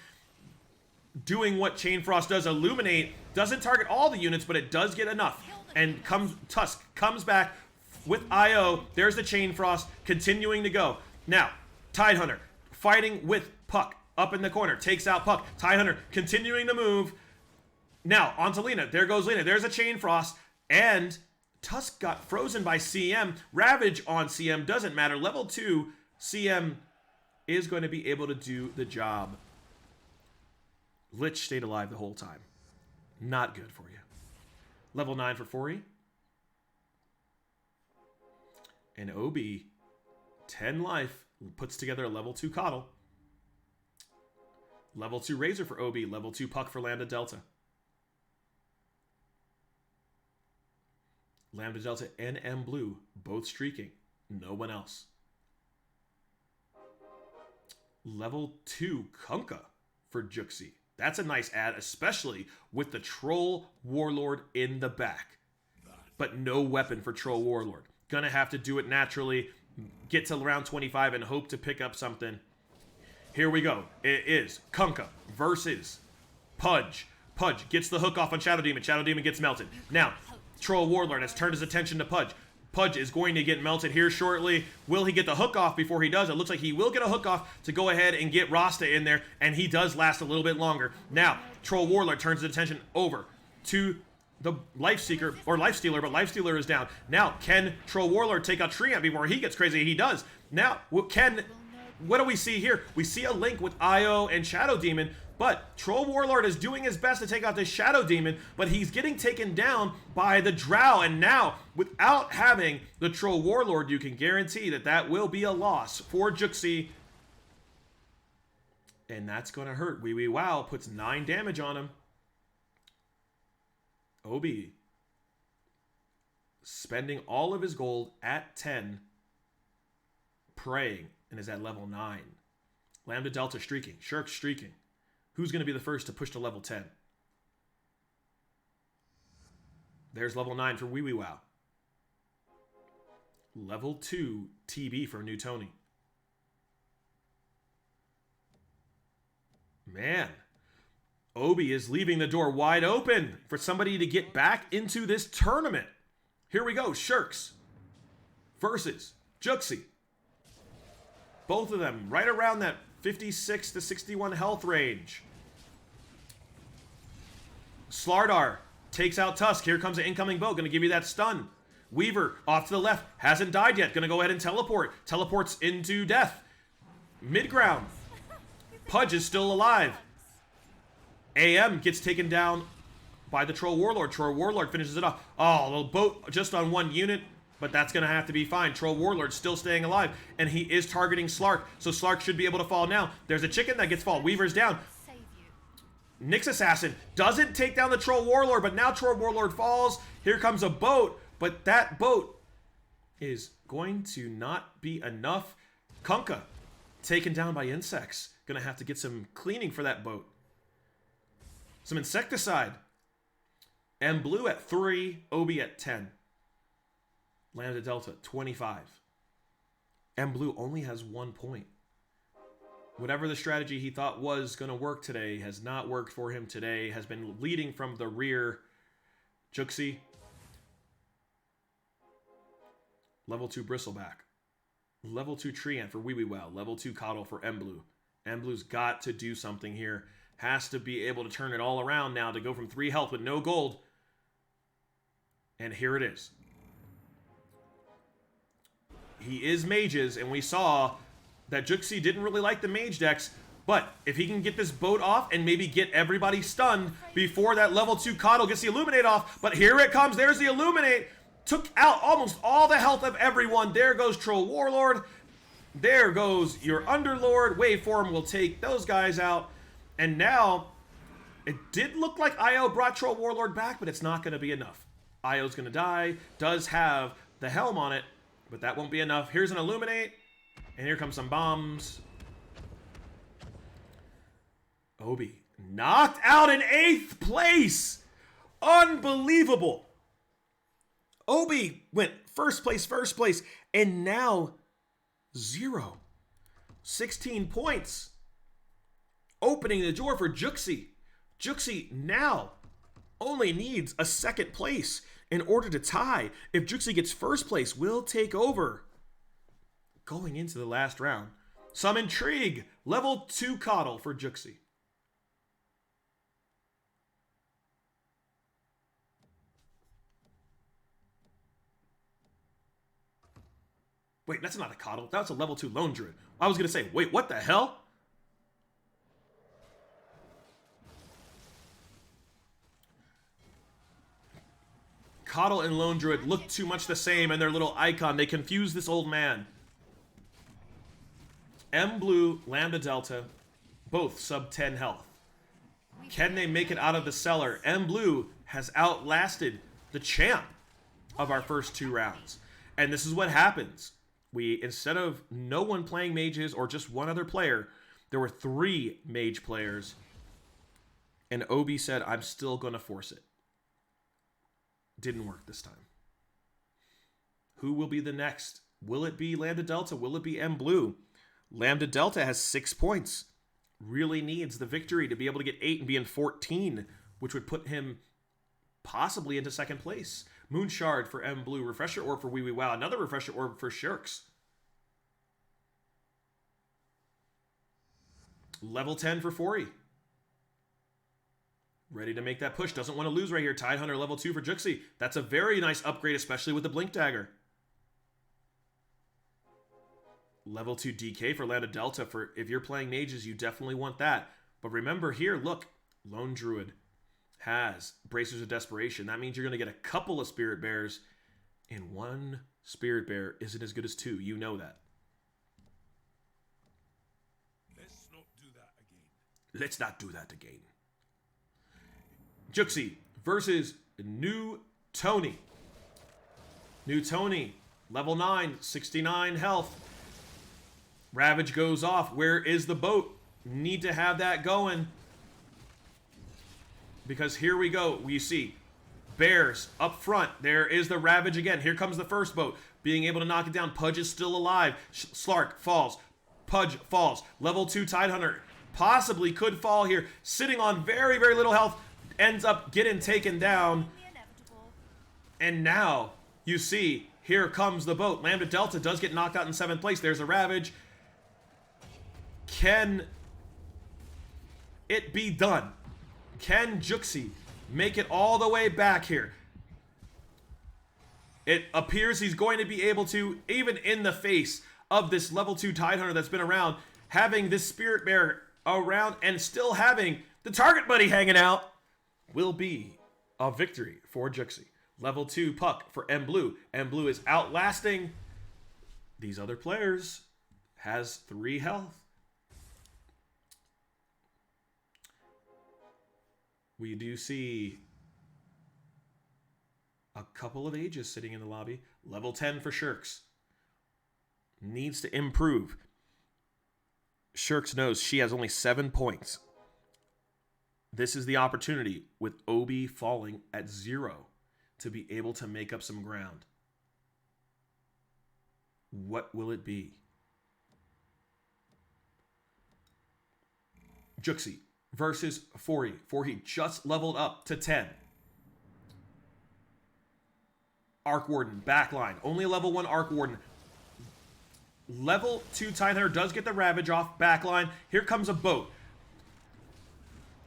doing what Chain Frost does, illuminate, doesn't target all the units, but it does get enough. And Tusk comes back with IO. There's the Chain Frost continuing to go. Now, Tidehunter fighting with Puck up in the corner, takes out Puck. Tidehunter continuing to move. Now, onto Lena. There goes Lena. There's a Chain Frost. And Tusk got frozen by CM. Ravage on CM doesn't matter. Level 2, CM is going to be able to do the job. Lich stayed alive the whole time. Not good for you. Level 9 for Fori. And Obi, 10 life, puts together a level 2 Coddle. Level 2 Razor for Obi. Level 2 Puck for Lambda Delta. Lambda Delta and M Blue, both streaking. No one else. Level 2 Kunkka for Juxi. That's a nice add, especially with the Troll Warlord in the back. But no weapon for Troll Warlord. Gonna have to do it naturally. Get to round 25 and hope to pick up something. Here we go. It is Kunkka versus Pudge. Pudge gets the hook off on Shadow Demon. Shadow Demon gets melted. Now, Troll Warlord has turned his attention to Pudge. Pudge is going to get melted here shortly. Will he get the hook off before he does? It looks like he will get a hook off to go ahead and get Rasta in there, and he does last a little bit longer. Now, Troll Warlord turns his attention over to the Life Seeker, or Life Stealer, but Life Stealer is down. Now, can Troll Warlord take out Treant before he gets crazy? He does. Now, what do we see here? We see a link with Io and Shadow Demon, but Troll Warlord is doing his best to take out this Shadow Demon, but he's getting taken down by the Drow. And now, without having the Troll Warlord, you can guarantee that that will be a loss for Juxi. And that's going to hurt. Wee Wee Wow puts 9 damage on him. Obi spending all of his gold at 10, praying, and is at level 9. Lambda Delta streaking. Shirk streaking. Who's going to be the first to push to level 10? There's level 9 for Wee Wee Wow. Level 2 TB for New Tony. Man, Obi is leaving the door wide open for somebody to get back into this tournament. Here we go. Shirks versus Juxi. Both of them right around that 56 to 61 health range. Slardar takes out Tusk. Here comes an incoming boat. Going to give you that stun. Weaver off to the left. Hasn't died yet. Going to go ahead and teleport. Teleports into death. Mid-ground. Pudge is still alive. AM gets taken down by the Troll Warlord. Troll Warlord finishes it off. Oh, a little boat just on one unit. But that's going to have to be fine. Troll Warlord still staying alive. And he is targeting Slark. So Slark should be able to fall now. There's a chicken that gets fall. Weaver's down. Nyx Assassin doesn't take down the Troll Warlord. But now Troll Warlord falls. Here comes a boat. But that boat is going to not be enough. Kunkka taken down by insects. Going to have to get some cleaning for that boat. Some insecticide. M Blue at 3. Obi at 10. Lambda Delta, 25. M Blue only has 1 point. Whatever the strategy he thought was going to work today has not worked for him today. Has been leading from the rear. Juxi. Level 2 Bristleback. Level 2 Treant for Wee Wee Wow. Level 2 Coddle for Emblue. Emblue's got to do something here. Has to be able to turn it all around now to go from 3 health with no gold. And here it is. He is mages, and we saw that Juxi didn't really like the mage decks, but if he can get this boat off and maybe get everybody stunned before that level 2 Coddle gets the Illuminate off, but here it comes, there's the Illuminate, took out almost all the health of everyone. There goes Troll Warlord, there goes your Underlord. Waveform will take those guys out, and now it did look like Io brought Troll Warlord back, but it's not going to be enough. Io's going to die, does have the helm on it, but that won't be enough. Here's an Illuminate, and here comes some bombs. Obi knocked out in 8th place. Unbelievable. Obi went first place, and now 0. 16 points. Opening the door for Juxi. Juxi now only needs a 2nd place in order to tie. If Juxi gets 1st place, we'll take over. Going into the last round. Some intrigue. Level 2 Coddle for Juxi. Wait, that's not a Coddle. That's a level 2 Lone Druid. I was going to say, wait, what the hell? Coddle and Lone Druid look too much the same in their little icon. They confuse this old man. Blue, Lambda Delta, both sub 10 health. Can they make it out of the cellar? Blue has outlasted the champ of our first 2 rounds. And this is what happens. Instead of no one playing mages or just one other player, there were 3 mage players. And Obi said, I'm still going to force it. Didn't work this time. Who will be the next? Will it be Lambda Delta? Will it be Blue? Lambda Delta has 6 points. Really needs the victory to be able to get 8 and be in 14, which would put him possibly into 2nd place. Moon Shard for Blue. Refresher Orb for Wee Wee Wow. Another Refresher Orb for Shirks. Level 10 for Fori. Ready to make that push. Doesn't want to lose right here. Tidehunter level 2 for Juxi. That's a very nice upgrade, especially with the Blink Dagger. Level 2 DK for Lambda Delta. For if you're playing mages, you definitely want that. But remember here, look, Lone Druid has Bracers of Desperation. That means you're going to get a couple of Spirit Bears, and 1 Spirit Bear isn't as good as 2. You know that. Let's not do that again. Let's not do that again. Juxi versus New Tony. New Tony, level 9, 69 health. Ravage goes off. Where is the boat? Need to have that going. Because here we go. We see Bears up front. There is the Ravage again. Here comes the first boat. Being able to knock it down. Pudge is still alive. Slark falls. Pudge falls. Level 2 Tidehunter possibly could fall here. Sitting on very, very little health. Ends up getting taken down. And now you see, here comes the boat. Lambda Delta does get knocked out in 7th place. There's a Ravage. Can it be done? Can Juxi make it all the way back here? It appears he's going to be able to, even in the face of this level 2 Tidehunter that's been around, having this Spirit Bear around and still having the target buddy hanging out, will be a victory for Juxi. Level 2 Puck for Blue. Blue is outlasting these other players. Has 3 health. We do see a couple of ages sitting in the lobby. Level 10 for Shirks. Needs to improve. Shirks knows she has only 7 points. This is the opportunity with Obi falling at 0 to be able to make up some ground. What will it be? Juxi versus Fori. Fori just leveled up to 10. Arc Warden, backline. Only a level 1 Arc Warden. Level 2 Tidehunter does get the Ravage off, backline. Here comes a boat.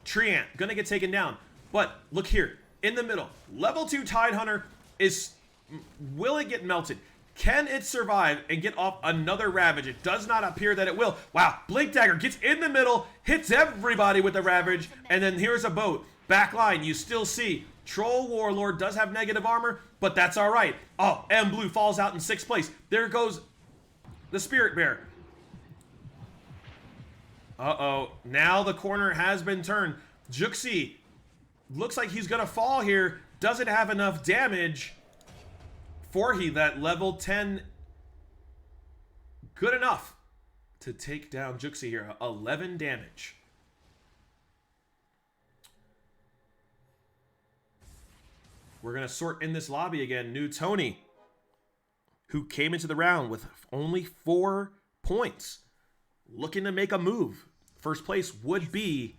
Treant, gonna get taken down. But look here, in the middle. Level 2 Tidehunter is... Will it get melted? Can it survive and get off another Ravage? It does not appear that it will. Wow, Blink Dagger gets in the middle, hits everybody with the Ravage, and then here's a boat. Backline, you still see Troll Warlord does have negative armor, but that's all right. Oh, M Blue falls out in 6th place. There goes the Spirit Bear. Uh-oh. Now the corner has been turned. Juxi looks like he's going to fall here. Doesn't have enough damage. Forhi, that level 10, good enough to take down Juxi here. 11 damage. We're going to sort in this lobby again. New Tony, who came into the round with only 4 points, looking to make a move. First place would be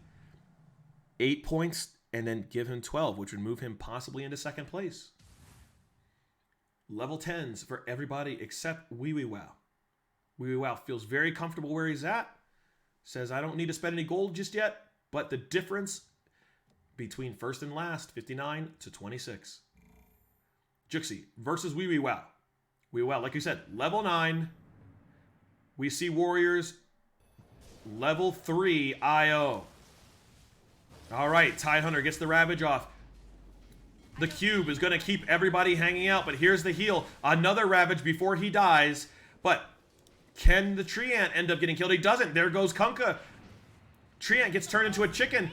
8 points and then give him 12, which would move him possibly into 2nd place. Level 10s for everybody except Wee Wee Wow. Wee Wee Wow feels very comfortable where he's at. Says, I don't need to spend any gold just yet, but the difference between first and last, 59 to 26. Juxi versus Wee Wee Wow. Wee Wee Wow, like you said, level 9. We see Warriors level 3 IO. All right, Tidehunter gets the Ravage off. The Cube is going to keep everybody hanging out, but here's the heal. Another Ravage before he dies, but can the Treant end up getting killed? He doesn't. There goes Kunkka. Treant gets turned into a chicken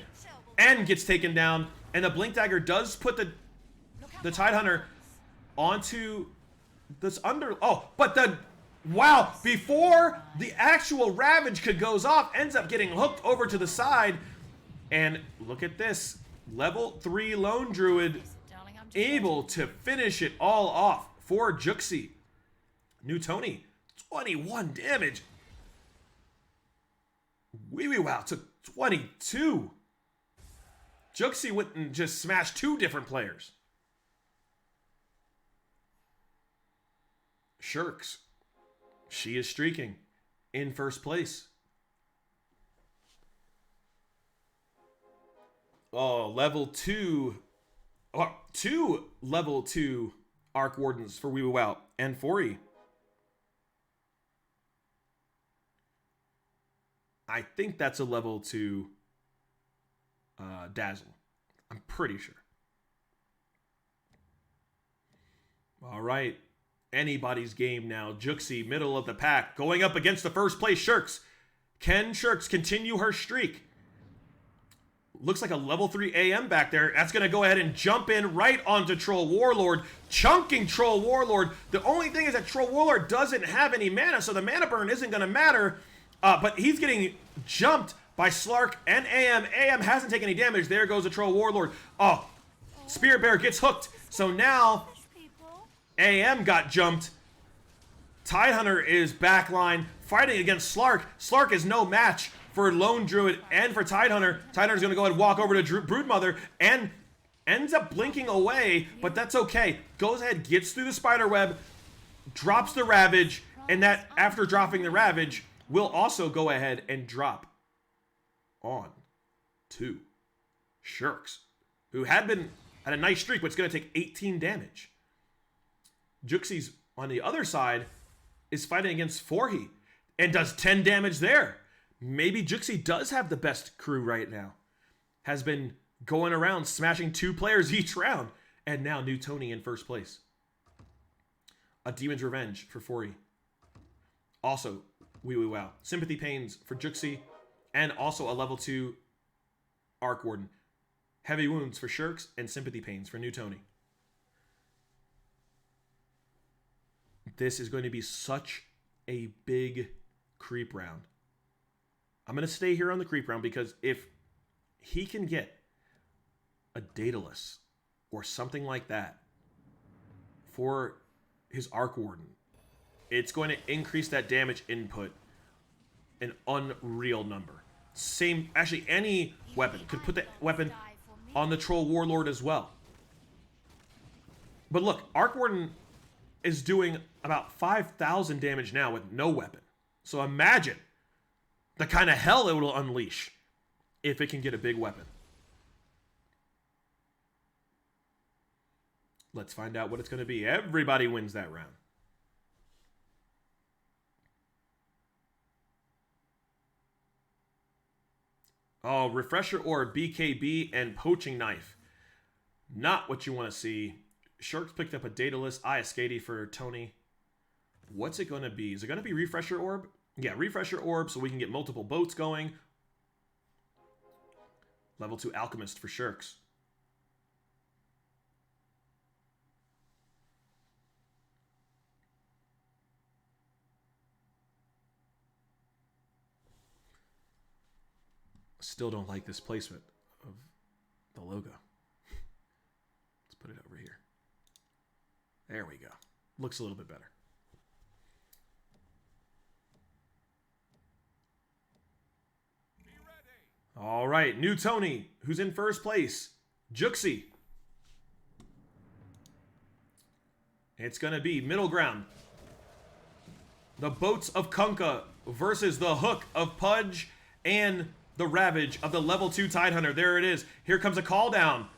and gets taken down, and the Blink Dagger does put the Tidehunter onto this under... Oh, but the... Wow, before the actual Ravage could goes off, ends up getting hooked over to the side, and look at this. Level 3 Lone Druid able to finish it all off for Juxi. New Tony, 21 damage. Wee Wee Wow took 22. Juxi went and just smashed 2 different players. Shirks, she is streaking in 1st place. Oh, level 2. Oh, 2 level 2 Arc Wardens for Wee Wee Wow and Fori. I think that's a level 2 Dazzle. I'm pretty sure. All right. Anybody's game now. Juxi, middle of the pack, going up against the 1st place Shirks. Can Shirks continue her streak? Looks like a level 3 AM back there. That's going to go ahead and jump in right onto Troll Warlord. Chunking Troll Warlord. The only thing is that Troll Warlord doesn't have any mana, so the mana burn isn't going to matter. But he's getting jumped by Slark and AM. AM hasn't taken any damage. There goes the Troll Warlord. Oh, Spirit Bear gets hooked. So now AM got jumped. Tidehunter is backline fighting against Slark. Slark is no match for Lone Druid and for Tidehunter. Tidehunter's going to go ahead and walk over to Broodmother and ends up blinking away, but that's okay. Goes ahead, gets through the spider web, drops the Ravage, and that, after dropping the Ravage, will also go ahead and drop on to Shirks, who had a nice streak, but it's going to take 18 damage. Juxi's on the other side is fighting against Forhi and does 10 damage there. Maybe Juxi does have the best crew right now. Has been going around smashing 2 players each round. And now New Tony in 1st place. A Demon's Revenge for Forhi. Also, Wee Wee Wow. Sympathy Pains for Juxi. And also a level 2 Arc Warden. Heavy Wounds for Shirks and Sympathy Pains for New Tony. This is going to be such a big creep round. I'm going to stay here on the creep round because if he can get a Daedalus or something like that for his Arc Warden, it's going to increase that damage input an unreal number. Same, actually, any weapon could put that weapon on the Troll Warlord as well. But look, Arc Warden is doing about 5,000 damage now with no weapon. So imagine the kind of hell it will unleash if it can get a big weapon. Let's find out what it's going to be. Everybody wins that round. Oh, Refresher Orb, BKB, and Poaching Knife. Not what you want to see. Sharks picked up a Daedalus, Iascady for Tony. What's it going to be? Is it going to be Refresher Orb? Yeah, Refresher Orb so we can get multiple boats going. Level 2 Alchemist for Shirks. Still don't like this placement of the logo. Let's put it over here. There we go. Looks a little bit better. All right, new Tony, who's in first place. Juxi. It's going to be middle ground. The Boats of Kunkka versus the Hook of Pudge and the Ravage of the level 2 Tidehunter. There it is. Here comes a call down.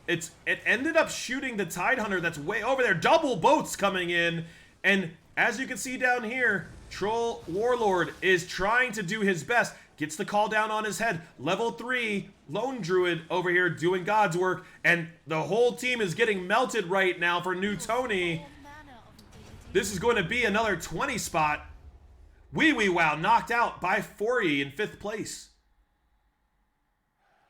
It ended up shooting the Tidehunter that's way over there. Double boats coming in. And as you can see down here, Troll Warlord is trying to do his best. Gets the call down on his head. Level 3 Lone Druid over here doing God's work. And the whole team is getting melted right now for new Tony. This is going to be another 20 spot. Wee Wee Wow knocked out by Forey in 5th place.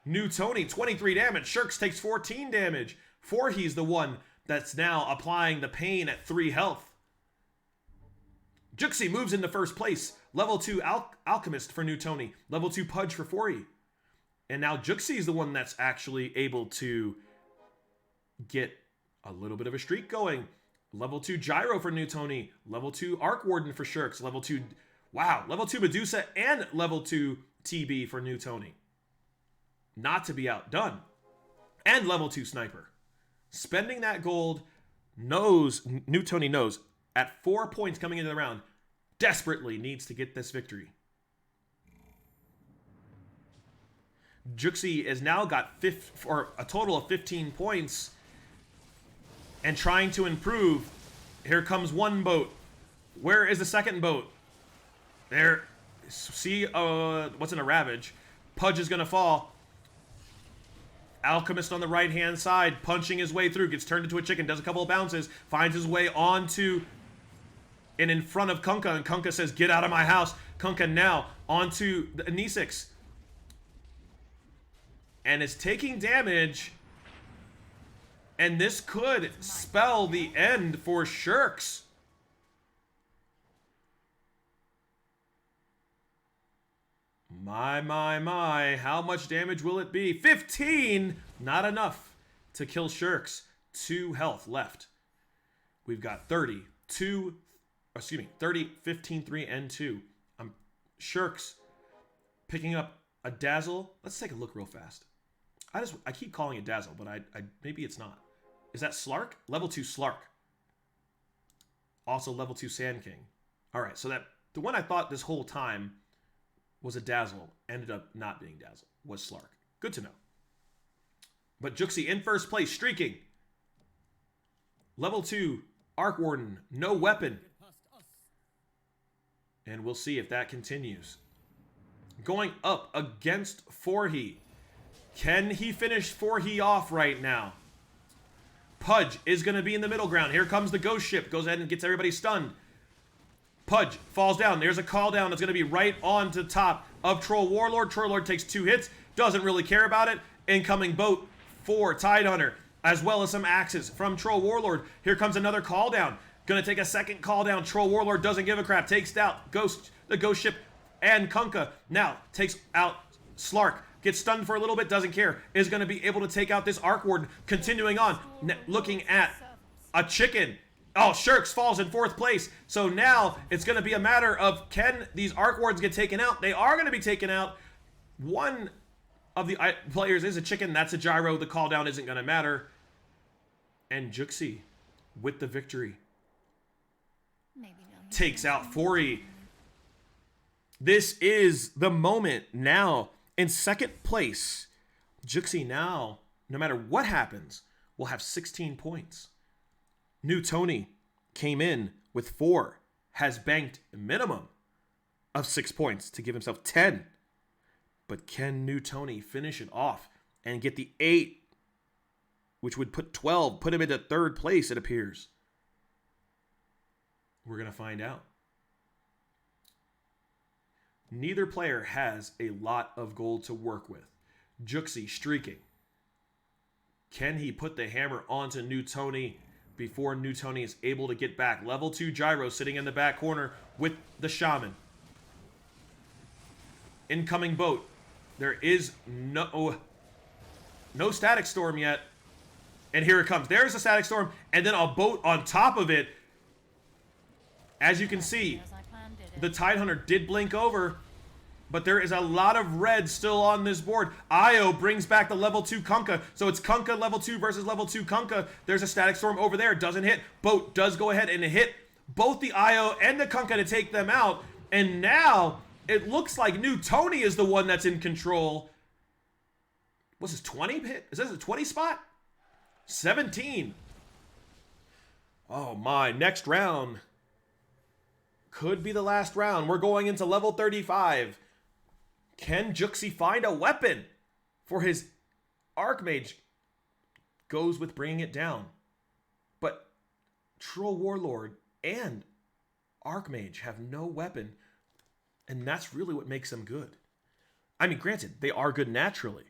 New Tony, 23 damage. Shirks takes 14 damage. Forey's the one that's now applying the pain at 3 health. Juxi moves into first place. Level 2 Alchemist for new Tony. Level 2 Pudge for Forey. And now Juxi is the one that's actually able to get a little bit of a streak going. Level 2 Gyro for new Tony. Level 2 Arc Warden for Shirks. Level 2, wow, level 2 Medusa and level 2 TB for new Tony. Not to be outdone. And level 2 Sniper. Spending that gold, new Tony knows, at 4 points coming into the round, desperately needs to get this victory. Juxi has now got a total of 15 points and trying to improve. Here comes one boat. Where is the second boat? There. See what's in a Ravage. Pudge is going to fall. Alchemist on the right-hand side, punching his way through, gets turned into a chicken, does a couple of bounces, finds his way onto and in front of Kunkka, and Kunkka says, "Get out of my house." Kunkka now onto the Anisix. And is taking damage. And this could spell the end for Shirks. My. How much damage will it be? 15! Not enough to kill Shirks. 2 health left. We've got 30, 15, 3, and 2. Shirks picking up a Dazzle. Let's take a look real fast. I keep calling it Dazzle, but maybe it's not. Is that Slark? Level 2 Slark. Also level 2 Sand King. Alright, so the one I thought this whole time was a Dazzle, ended up not being Dazzle, was Slark. Good to know. But Juxi in first place, streaking. Level 2 Arc Warden, no weapon. And we'll see if that continues. Going up against Forey. Can he finish Forey off right now? Pudge is going to be in the middle ground. Here comes the ghost ship. Goes ahead and gets everybody stunned. Pudge falls down. There's a call down that's going to be right on to top of Troll Warlord. Troll Warlord takes 2 hits. Doesn't really care about it. Incoming boat for Tidehunter, as well as some axes from Troll Warlord. Here comes another call down. Gonna take a second call down. Troll Warlord doesn't give a crap. Takes out the ghost ship and Kunkka. Now takes out Slark. Gets stunned for a little bit. Doesn't care. Is gonna be able to take out this Arc Warden. Continuing on. Looking at a chicken. Oh, Shirks falls in 4th place. So now it's gonna be a matter of, can these Arc Wardens get taken out? They are gonna be taken out. One of the players is a chicken. That's a Gyro. The call down isn't gonna matter. And Juxi, with the victory, Maybe no. takes out Fori. This is the moment now. In second place, Juxi now, no matter what happens, will have 16 points. New Tony came in with 4, has banked a minimum of 6 points to give himself 10. But can New Tony finish it off and get the 8, which would put 12, put him into third place, it appears? We're going to find out. Neither player has a lot of gold to work with. Juxi streaking. Can he put the hammer onto New Tony before New Tony is able to get back? Level 2 Gyro sitting in the back corner with the Shaman. Incoming boat. There is no Static Storm yet. And here it comes. There's a Static Storm and then a boat on top of it. As you can see, the Tidehunter did blink over, but there is a lot of red still on this board. Io brings back the level 2 Kunkka, so it's Kunkka level 2 versus level 2 Kunkka. There's a Static Storm over there, doesn't hit. Boat does go ahead and hit both the Io and the Kunkka to take them out, and now it looks like New Tony is the one that's in control. What's this, 20 hit? Is this a 20 spot? 17. Oh my, next round could be the last round. We're going into level 35. Can Juxi find a weapon for his Archmage? Goes with bringing it down. But Troll Warlord and Archmage have no weapon, and that's really what makes them good. I mean, granted, they are good naturally,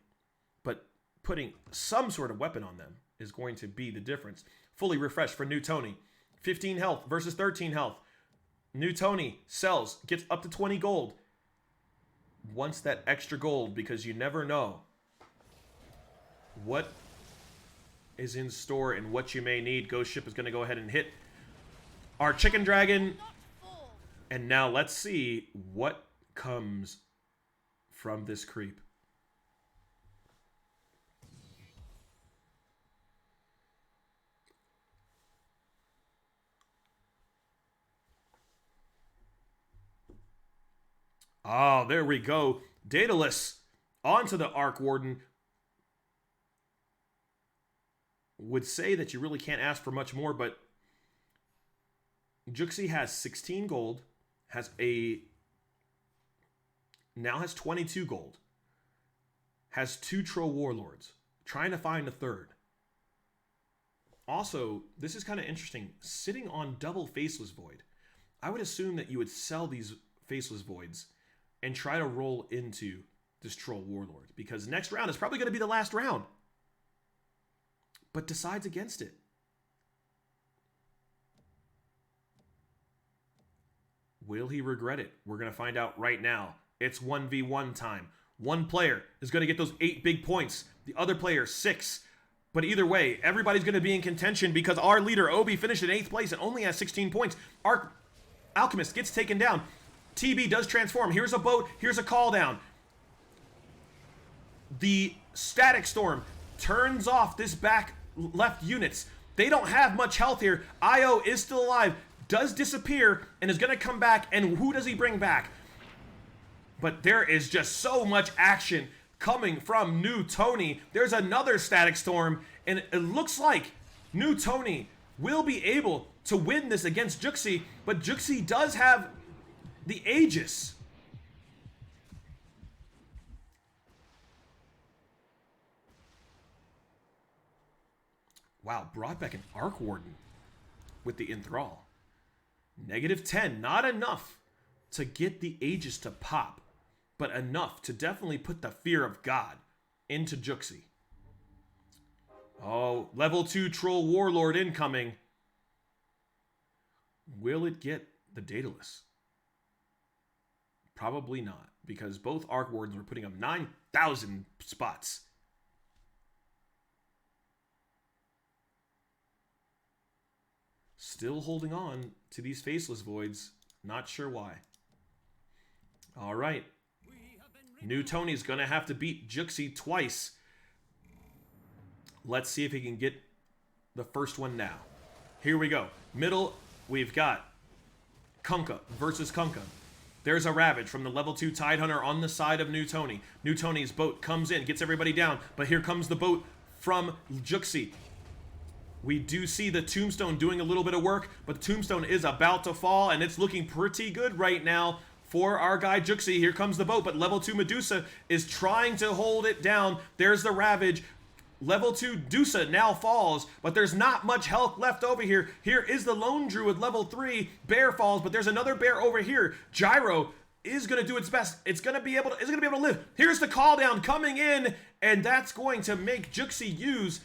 but putting some sort of weapon on them is going to be the difference. Fully refreshed for New Tony. 15 health versus 13 health. New Tony sells, gets up to 20 gold. Wants that extra gold because you never know what is in store and what you may need. Ghost Ship is going to go ahead and hit our Chicken Dragon. And now let's see what comes from this creep. Oh, there we go. Daedalus onto the Arc Warden. Would say that you really can't ask for much more, but Juxi has 16 gold, now has 22 gold, has 2 Troll Warlords, trying to find a third. Also, this is kind of interesting, sitting on double Faceless Void. I would assume that you would sell these Faceless Voids and try to roll into this Troll Warlord, because next round is probably going to be the last round. But decides against it. Will he regret it? We're going to find out right now. It's 1v1 time. One player is going to get those 8 big points. The other player, 6. But either way, everybody's going to be in contention because our leader, Obi, finished in 8th place and only has 16 points. Alchemist gets taken down. TB does transform. Here's a boat. Here's a call down. The Static Storm turns off this back left units. They don't have much health here. Io is still alive. Does disappear and is going to come back. And who does he bring back? But there is just so much action coming from New Tony. There's another Static Storm. And it looks like New Tony will be able to win this against Juxi. But Juxi does have the Aegis. Wow, brought back an Arc Warden with the Enthrall. -10, not enough to get the Aegis to pop, but enough to definitely put the fear of God into Juxi. Oh, level 2 Troll Warlord incoming. Will it get the Daedalus? Probably not, because both Arc Wardens were putting up 9,000 spots. Still holding on to these Faceless Voids. Not sure why. All right. New Tony's going to have to beat Juxi twice. Let's see if he can get the first one now. Here we go. Middle, we've got Kunkka versus Kunkka. There's a Ravage from the level 2 Tidehunter on the side of New Tony. New Tony's boat comes in, gets everybody down, but here comes the boat from Juxi. We do see the Tombstone doing a little bit of work, but the Tombstone is about to fall, and it's looking pretty good right now for our guy Juxi. Here comes the boat, but level 2 Medusa is trying to hold it down. There's the Ravage. Level 2 Dusa now falls, but there's not much health left over here. Here is the Lone Druid, level 3. Bear falls, but there's another bear over here. Gyro is going to do its best. It's going to be able to live. Here's the call down coming in, and that's going to make Juxi use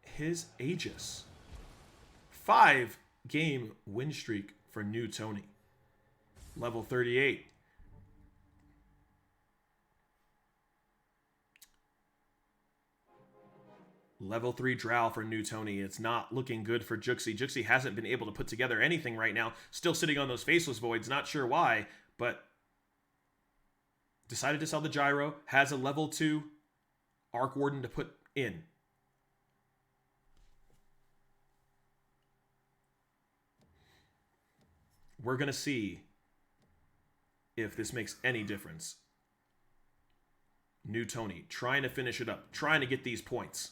his Aegis. 5-game win streak for New Tony. Level 38. Level 3 Drow for New Tony. It's not looking good for Juxi. Juxi hasn't been able to put together anything right now. Still sitting on those Faceless Voids. Not sure why, but decided to sell the Gyro. Has a level 2 Arc Warden to put in. We're going to see if this makes any difference. New Tony trying to finish it up, trying to get these points.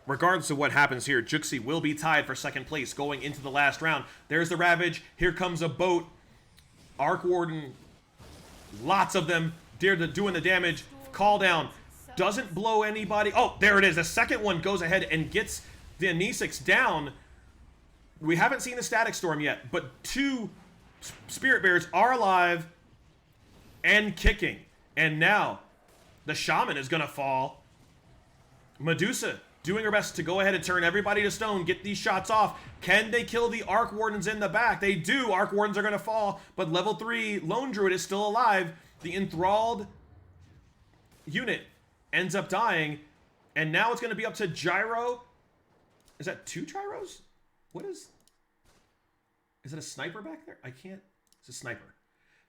Regardless of what happens here, Juxi will be tied for second place going into the last round. There's the Ravage. Here comes a boat. Arc Warden, lots of them. Doing the damage. Call down. Doesn't blow anybody. Oh, there it is. The second one goes ahead and gets the Anisix down. We haven't seen the Static Storm yet, but 2 Spirit Bears are alive and kicking. And now the Shaman is going to fall. Medusa doing her best to go ahead and turn everybody to stone, get these shots off. Can they kill the Arc Wardens in the back? They do. Arc Wardens are going to fall, but level 3 Lone Druid is still alive. The enthralled unit ends up dying, and now it's going to be up to Gyro. Is that 2 Gyros? What is... Is it a sniper back there? I can't... It's a sniper.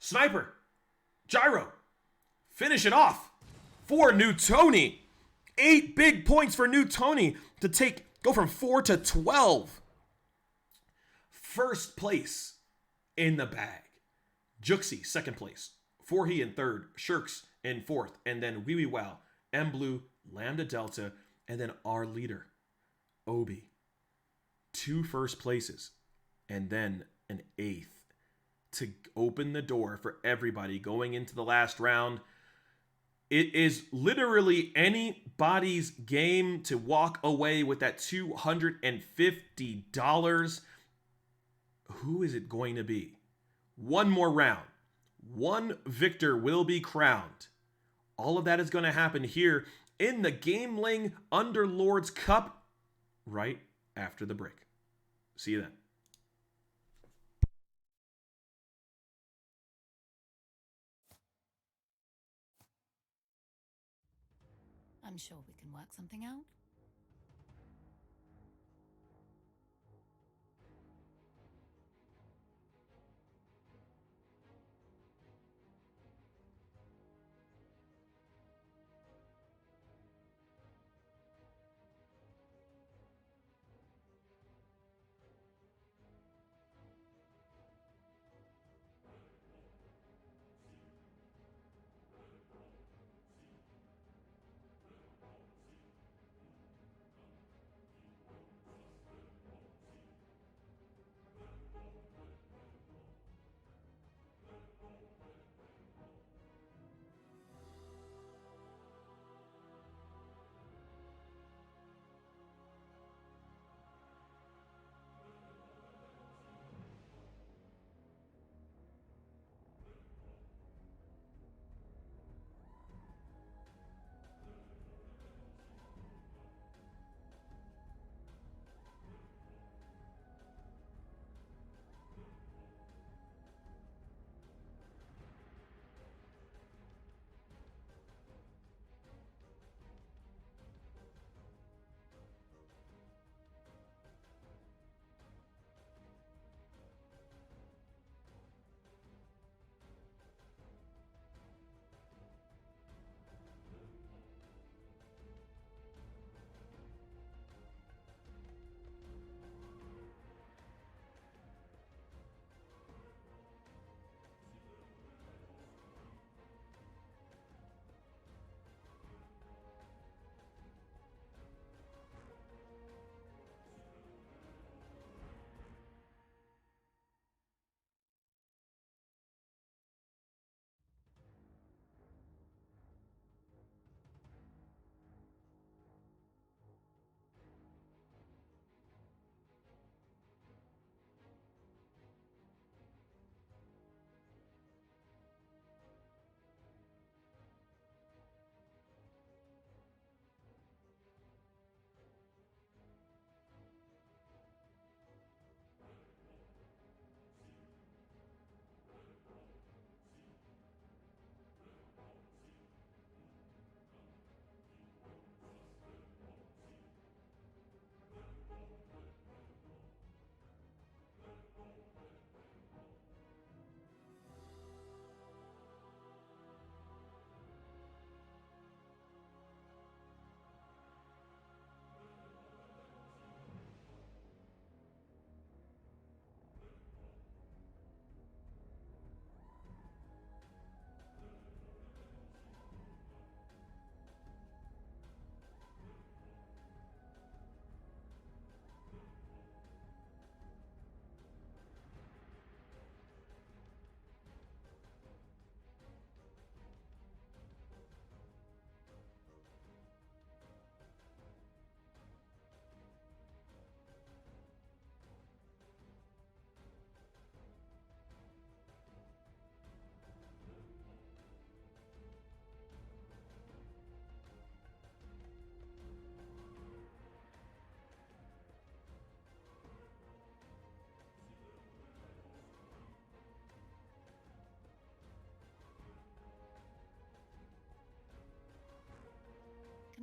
Sniper! Gyro! Finish it off for New Tony. 8 big points for New Tony to go from 4 to 12. First place in the bag. Juxi, second place. Forhi in third. Shirks in fourth. And then Wee Wee Wow, M Blue, Lambda Delta, and then our leader, Obi. 2 first places. And then an 8th to open the door for everybody going into the last round. It is literally anybody's game to walk away with that $250. Who is it going to be? One more round. One victor will be crowned. All of that is going to happen here in the GamelinG Underlords Cup right after the break. See you then. I'm sure we can work something out.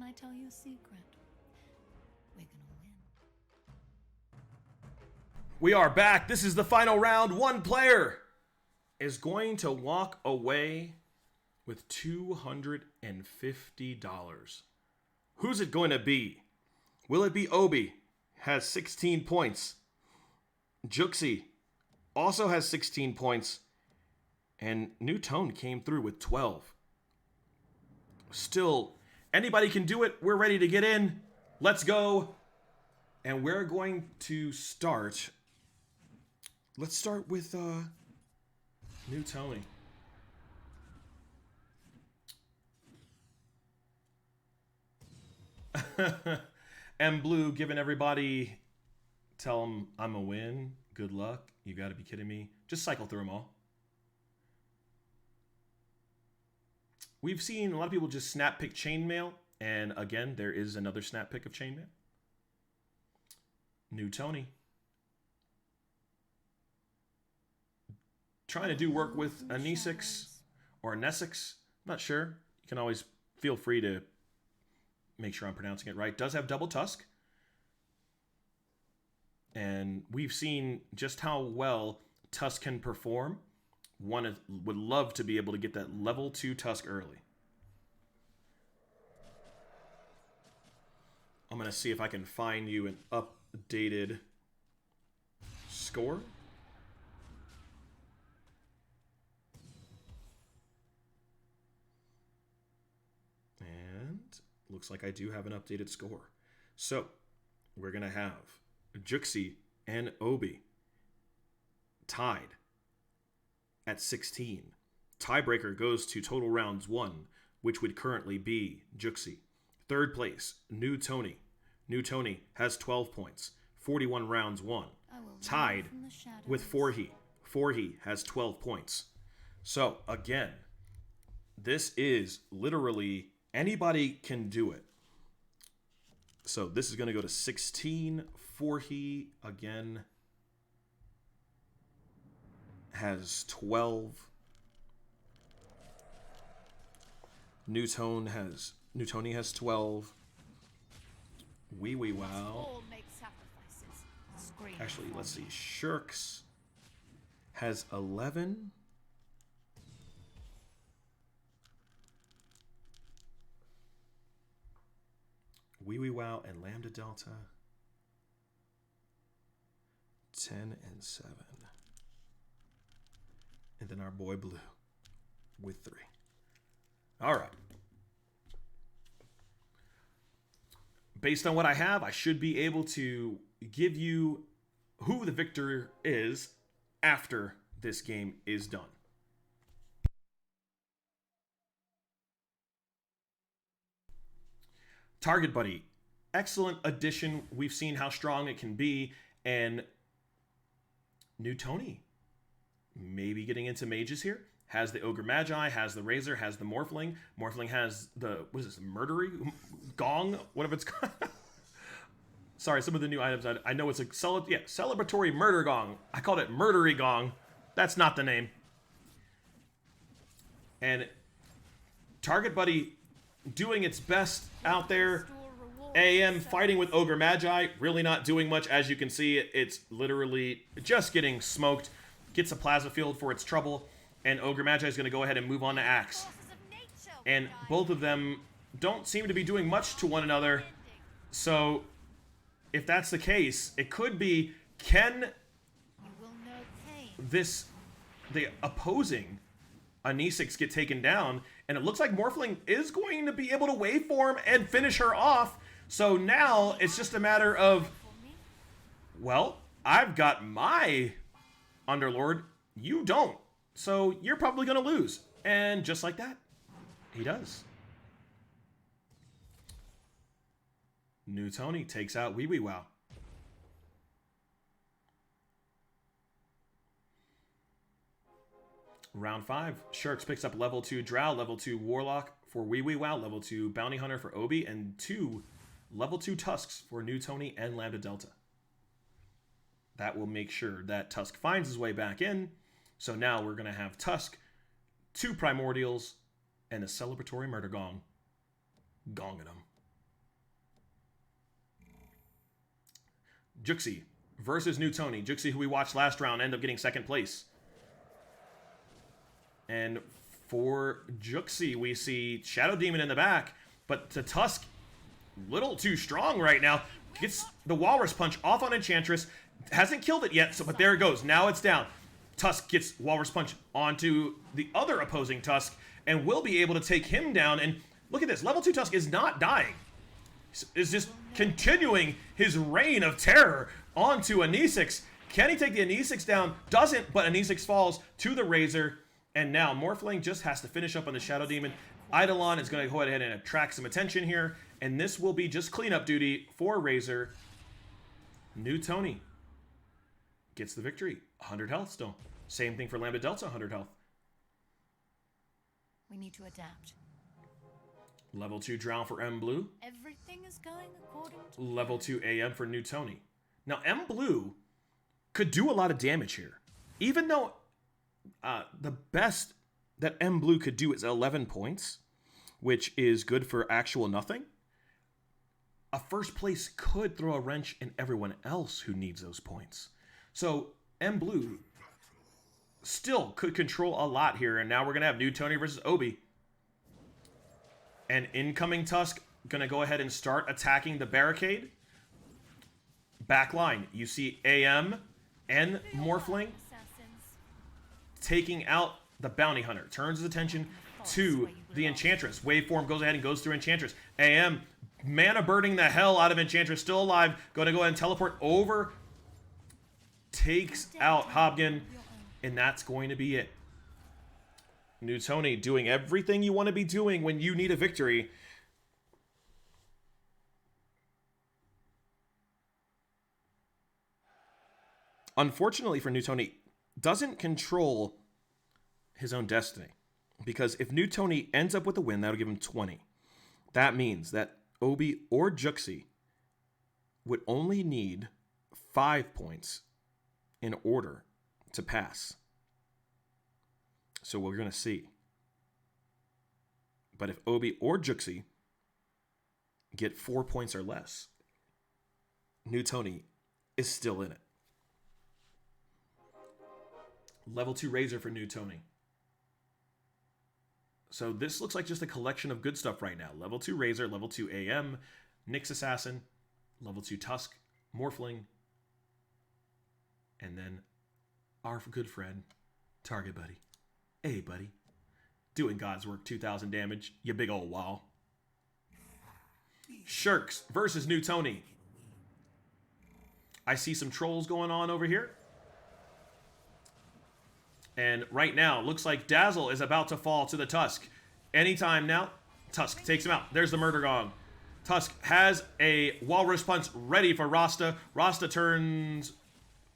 Can I tell you a secret? We're gonna win. We are back. This is the final round. One player is going to walk away with $250. Who's it going to be? Will it be Obi? Has 16 points. Juxi also has 16 points. And New Tone came through with 12. Still, anybody can do it. We're ready to get in. Let's go. And we're going to start. Let's start with New Tony. M Blue giving everybody, tell them I'm a win. Good luck. You got to be kidding me. Just cycle through them all. We've seen a lot of people just snap pick chainmail, and again, there is another snap pick of chainmail. New Tony. Trying to do work with Anisix or Nesix. Not sure. You can always feel free to make sure I'm pronouncing it right. Does have double tusk. And we've seen just how well Tusk can perform. One would love to be able to get that level 2 Tusk early. I'm going to see if I can find you an updated score. And looks like I do have an updated score. So we're going to have Juxi and Obi tied at 16. Tiebreaker goes to total rounds 1, which would currently be Juxi. Third place, New Tony. New Tony has 12 points, 41 rounds won. Tied with Forhi. Forhi has 12 points. So, again, this is literally anybody can do it. So, this is going to go to 16. Forhi, again, has 12. New Tony has 12. Wee Wee Wow. Actually, let's see. Shirks has 11. Wee Wee Wow and Lambda Delta 10 and 7. And then our boy Blue with 3. All right. Based on what I have, I should be able to give you who the victor is after this game is done. Target Buddy. Excellent addition. We've seen how strong it can be. And New Tony. Maybe getting into mages here. Has the Ogre Magi, has the Razor, has the Morphling. Morphling has the, what is this, Murdery? Gong? Whatever it's called. Sorry, some of the new items, I know it's a celebratory murder gong. I called it Murdery Gong. That's not the name. And Target Buddy doing its best out there. AM fighting with Ogre Magi, really not doing much. As you can see, it's literally just getting smoked. Gets a plasma field for its trouble, and Ogre Magi is going to go ahead and move on to Axe. And both of them don't seem to be doing much to one another. So, if that's the case, it could be, can the opposing Anisix get taken down? And it looks like Morphling is going to be able to waveform and finish her off. So now it's just a matter of, well, I've got my Underlord, you don't. So you're probably going to lose. And just like that, he does. New Tony takes out Wee Wee Wow. Round 5, Sharks picks up level 2 Drow, level 2 Warlock for Wee Wee Wow, level 2 Bounty Hunter for Obi, and 2 level 2 Tusks for New Tony and Lambda Delta. That will make sure that Tusk finds his way back in. So now we're going to have Tusk, 2 Primordials, and a celebratory murder gong. Gonging them. Juxi versus New Tony. Juxi, who we watched last round, ended up getting second place. And for Juxi, we see Shadow Demon in the back, but to Tusk, little too strong right now. Gets the Walrus Punch off on Enchantress. Hasn't killed it yet, so but there it goes. Now it's down. Tusk gets Walrus Punch onto the other opposing Tusk and will be able to take him down. And look at this. Level 2 Tusk is not dying. Is just continuing his reign of terror onto Anisix. Can he take the Anisix down? Doesn't, but Anisix falls to the Razor. And now Morphling just has to finish up on the Shadow Demon. Eidolon is going to go ahead and attract some attention here. And this will be just cleanup duty for Razor. New Tony gets the victory. 100 health still. Same thing for Lambda Delta, 100 health. We need to adapt. Level 2 Drown for M Blue. Everything is going according to Level 2 AM for New Tony. Now, M Blue could do a lot of damage here. Even though the best that M Blue could do is 11 points, which is good for actual nothing. A first place could throw a wrench in everyone else who needs those points. So M Blue still could control a lot here. And now we're going to have New Tony versus Obi. And incoming Tusk going to go ahead and start attacking the barricade. Back line. You see AM and Morphling taking out the Bounty Hunter. Turns his attention to the Enchantress. Waveform goes ahead and goes through Enchantress. AM mana birding the hell out of Enchantress. Still alive. Going to go ahead and teleport over. Takes out Hobgon. And that's going to be it. New Tony doing everything you want to be doing when you need a victory. Unfortunately for New Tony, doesn't control his own destiny. Because if New Tony ends up with a win, that'll give him 20. That means that Obi or Juxi would only need 5 points in order to pass. So we're going to see. But if Obi or Juxi get 4 points or less, New Tony is still in it. Level 2 Razor for New Tony. So this looks like just a collection of good stuff right now. Level 2 Razor, level 2 AM, Nyx Assassin, level 2 Tusk, Morphling, and then our good friend, Target Buddy. Hey, buddy. Doing God's work, 2,000 damage, you big old wall. Shirks versus New Tony. I see some trolls going on over here. And right now, looks like Dazzle is about to fall to the Tusk. Anytime now, Tusk takes him out. There's the Murder Gong. Tusk has a Walrus Punch ready for Rasta. Rasta turns...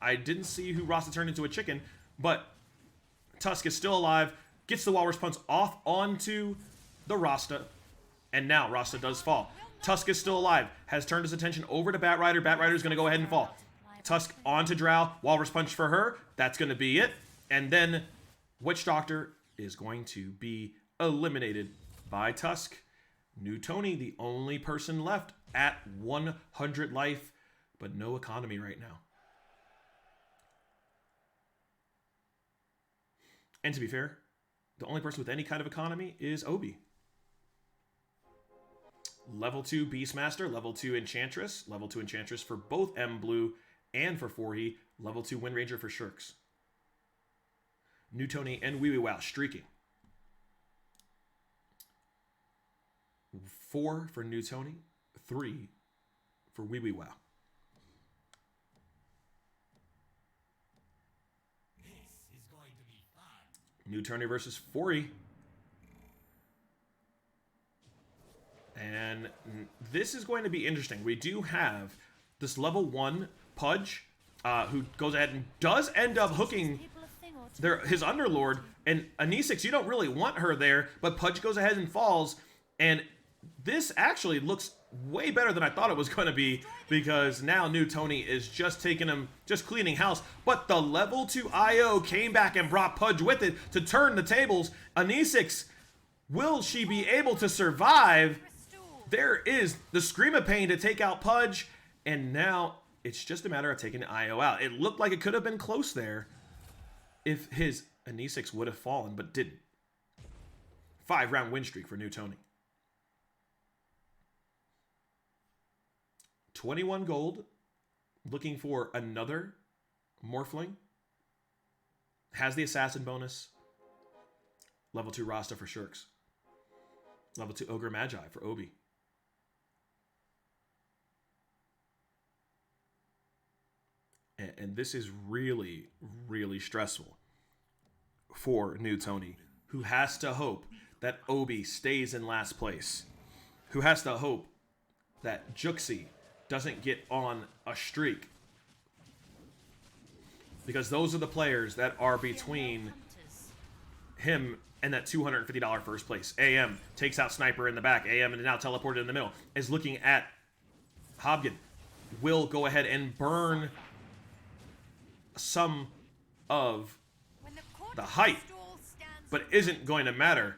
I didn't see who Rasta turned into a chicken, but Tusk is still alive. Gets the Walrus Punch off onto the Rasta. And now Rasta does fall. Tusk is still alive. Has turned his attention over to Bat Rider. Bat Rider is going to go ahead and fall. Tusk onto Drow. Walrus Punch for her. That's going to be it. And then Witch Doctor is going to be eliminated by Tusk. New Tony, the only person left at 100 life, but no economy right now. And to be fair, the only person with any kind of economy is Obi. Level 2 Beastmaster, level 2 Enchantress, level 2 Enchantress for both M Blue and for Forhi, level 2 Wind Ranger for Shirks. New Tony and Wee Wee Wow streaking. 4 for New Tony, 3 for Wee Wee Wow. This is going to be fun. New Tony versus Forhi. And this is going to be interesting. We do have this level 1 Pudge, who goes ahead and does end up hooking his Underlord. And Anisix, you don't really want her there, but Pudge goes ahead and falls. And this actually looks way better than I thought it was going to be, because now New Tony is just taking him, just cleaning house. But the level 2 IO came back and brought Pudge with it to turn the tables. Anisix, will she be able to survive? There is the Scream of Pain to take out Pudge. And now it's just a matter of taking the IO out. It looked like it could have been close there if his Anisix would have fallen, but didn't. 5-round win streak for New Tony. 21 gold. Looking for another Morphling. Has the Assassin bonus. Level 2 Rasta for Shirks. Level 2 Ogre Magi for Obi. And this is really, really stressful for New Tony, who has to hope that Obi stays in last place, who has to hope that Juxi doesn't get on a streak, because those are the players that are between him and that $250 first place. AM takes out Sniper in the back. AM and now teleported in the middle. Is looking at Hobgen. Will go ahead and burn some of the height, but isn't going to matter.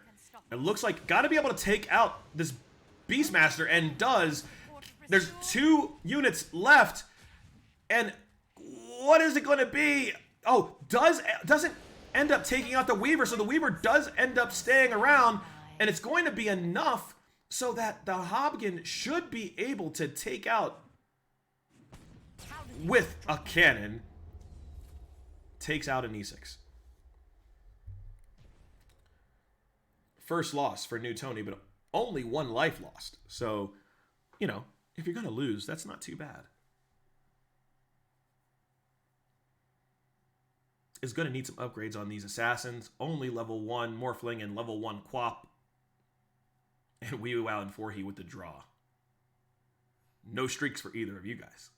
It looks like got to be able to take out this Beastmaster, and does. There's 2 units left, and what is it going to be? Oh, doesn't end up taking out the Weaver, so the Weaver does end up staying around, and it's going to be enough so that the Hobgen should be able to take out with a cannon. Takes out an E6. First loss for New Tony, but only 1 life lost. So, you know, if you're going to lose, that's not too bad. Is going to need some upgrades on these Assassins. Only level 1 Morphling and level 1 Quap. And Wee Wow and Forhe with the draw. No streaks for either of you guys.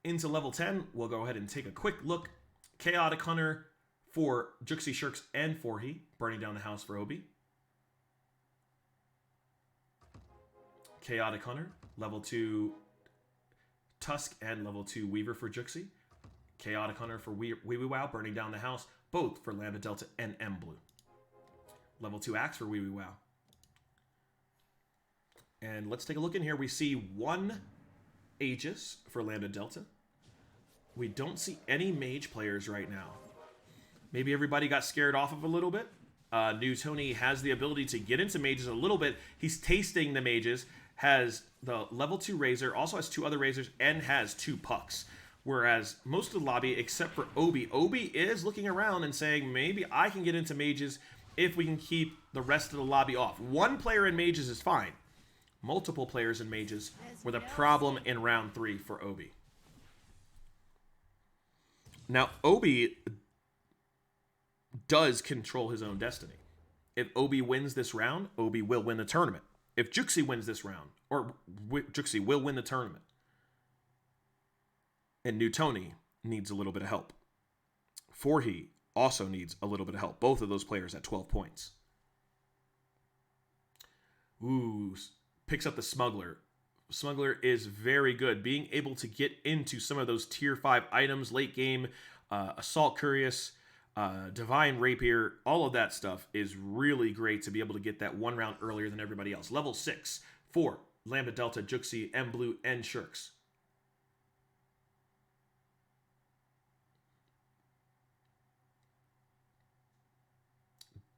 Into level 10, we'll go ahead and take a quick look. Chaotic Hunter for Juxi, Shirks, and Forhe. Burning down the house for Obi. Chaotic Hunter, level 2 Tusk, and level 2 Weaver for Juxi. Chaotic Hunter for Wee Wee Wow, burning down the house, both for Lambda Delta and M Blue. Level 2 Axe for Wee Wee Wow. And let's take a look in here. We see 1 Aegis for Lambda Delta. We don't see any mage players right now. Maybe everybody got scared off of a little bit. New Tony has the ability to get into mages a little bit. He's tasting the mages. Has the level 2 Razor, also has 2 other Razors, and has 2 Pucks. Whereas most of the lobby, except for Obi, Obi is looking around and saying, maybe I can get into mages if we can keep the rest of the lobby off. 1 player in mages is fine. Multiple players in mages were the problem in round 3 for Obi. Now, Obi does control his own destiny. If Obi wins this round, Obi will win the tournament. If Juxi wins this round, or Juxi will win the tournament. And New Tony needs a little bit of help. Forhe also needs a little bit of help. Both of those players at 12 points. Ooh, picks up the Smuggler. Smuggler is very good. Being able to get into some of those tier 5 items late game, Assault Curious, Divine Rapier, all of that stuff is really great to be able to get that 1 round earlier than everybody else. Level 6 for Lambda Delta, Juxi, M Blue, and Shirks.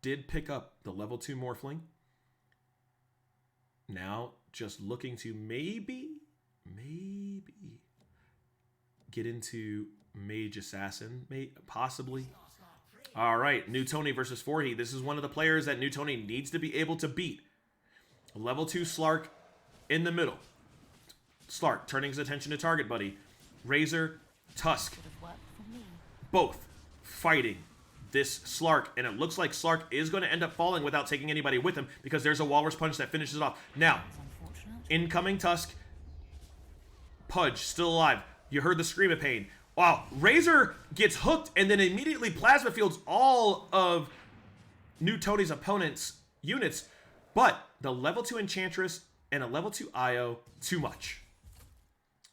Did pick up the level 2 Morphling. Now, just looking to maybe get into Mage Assassin, possibly. All right, New Tony versus Forhe. This is one of the players that New Tony needs to be able to beat. Level 2 Slark in the middle. Slark turning his attention to target buddy. Razor, Tusk, both fighting this Slark, and it looks like Slark is going to end up falling without taking anybody with him because there's a Walrus Punch that finishes it off. Now, incoming Tusk. Pudge still alive. You heard the scream of pain. Wow, Razor gets hooked and then immediately plasma fields all of New Tony's opponent's units, but the level 2 Enchantress and a level 2 Io, too much.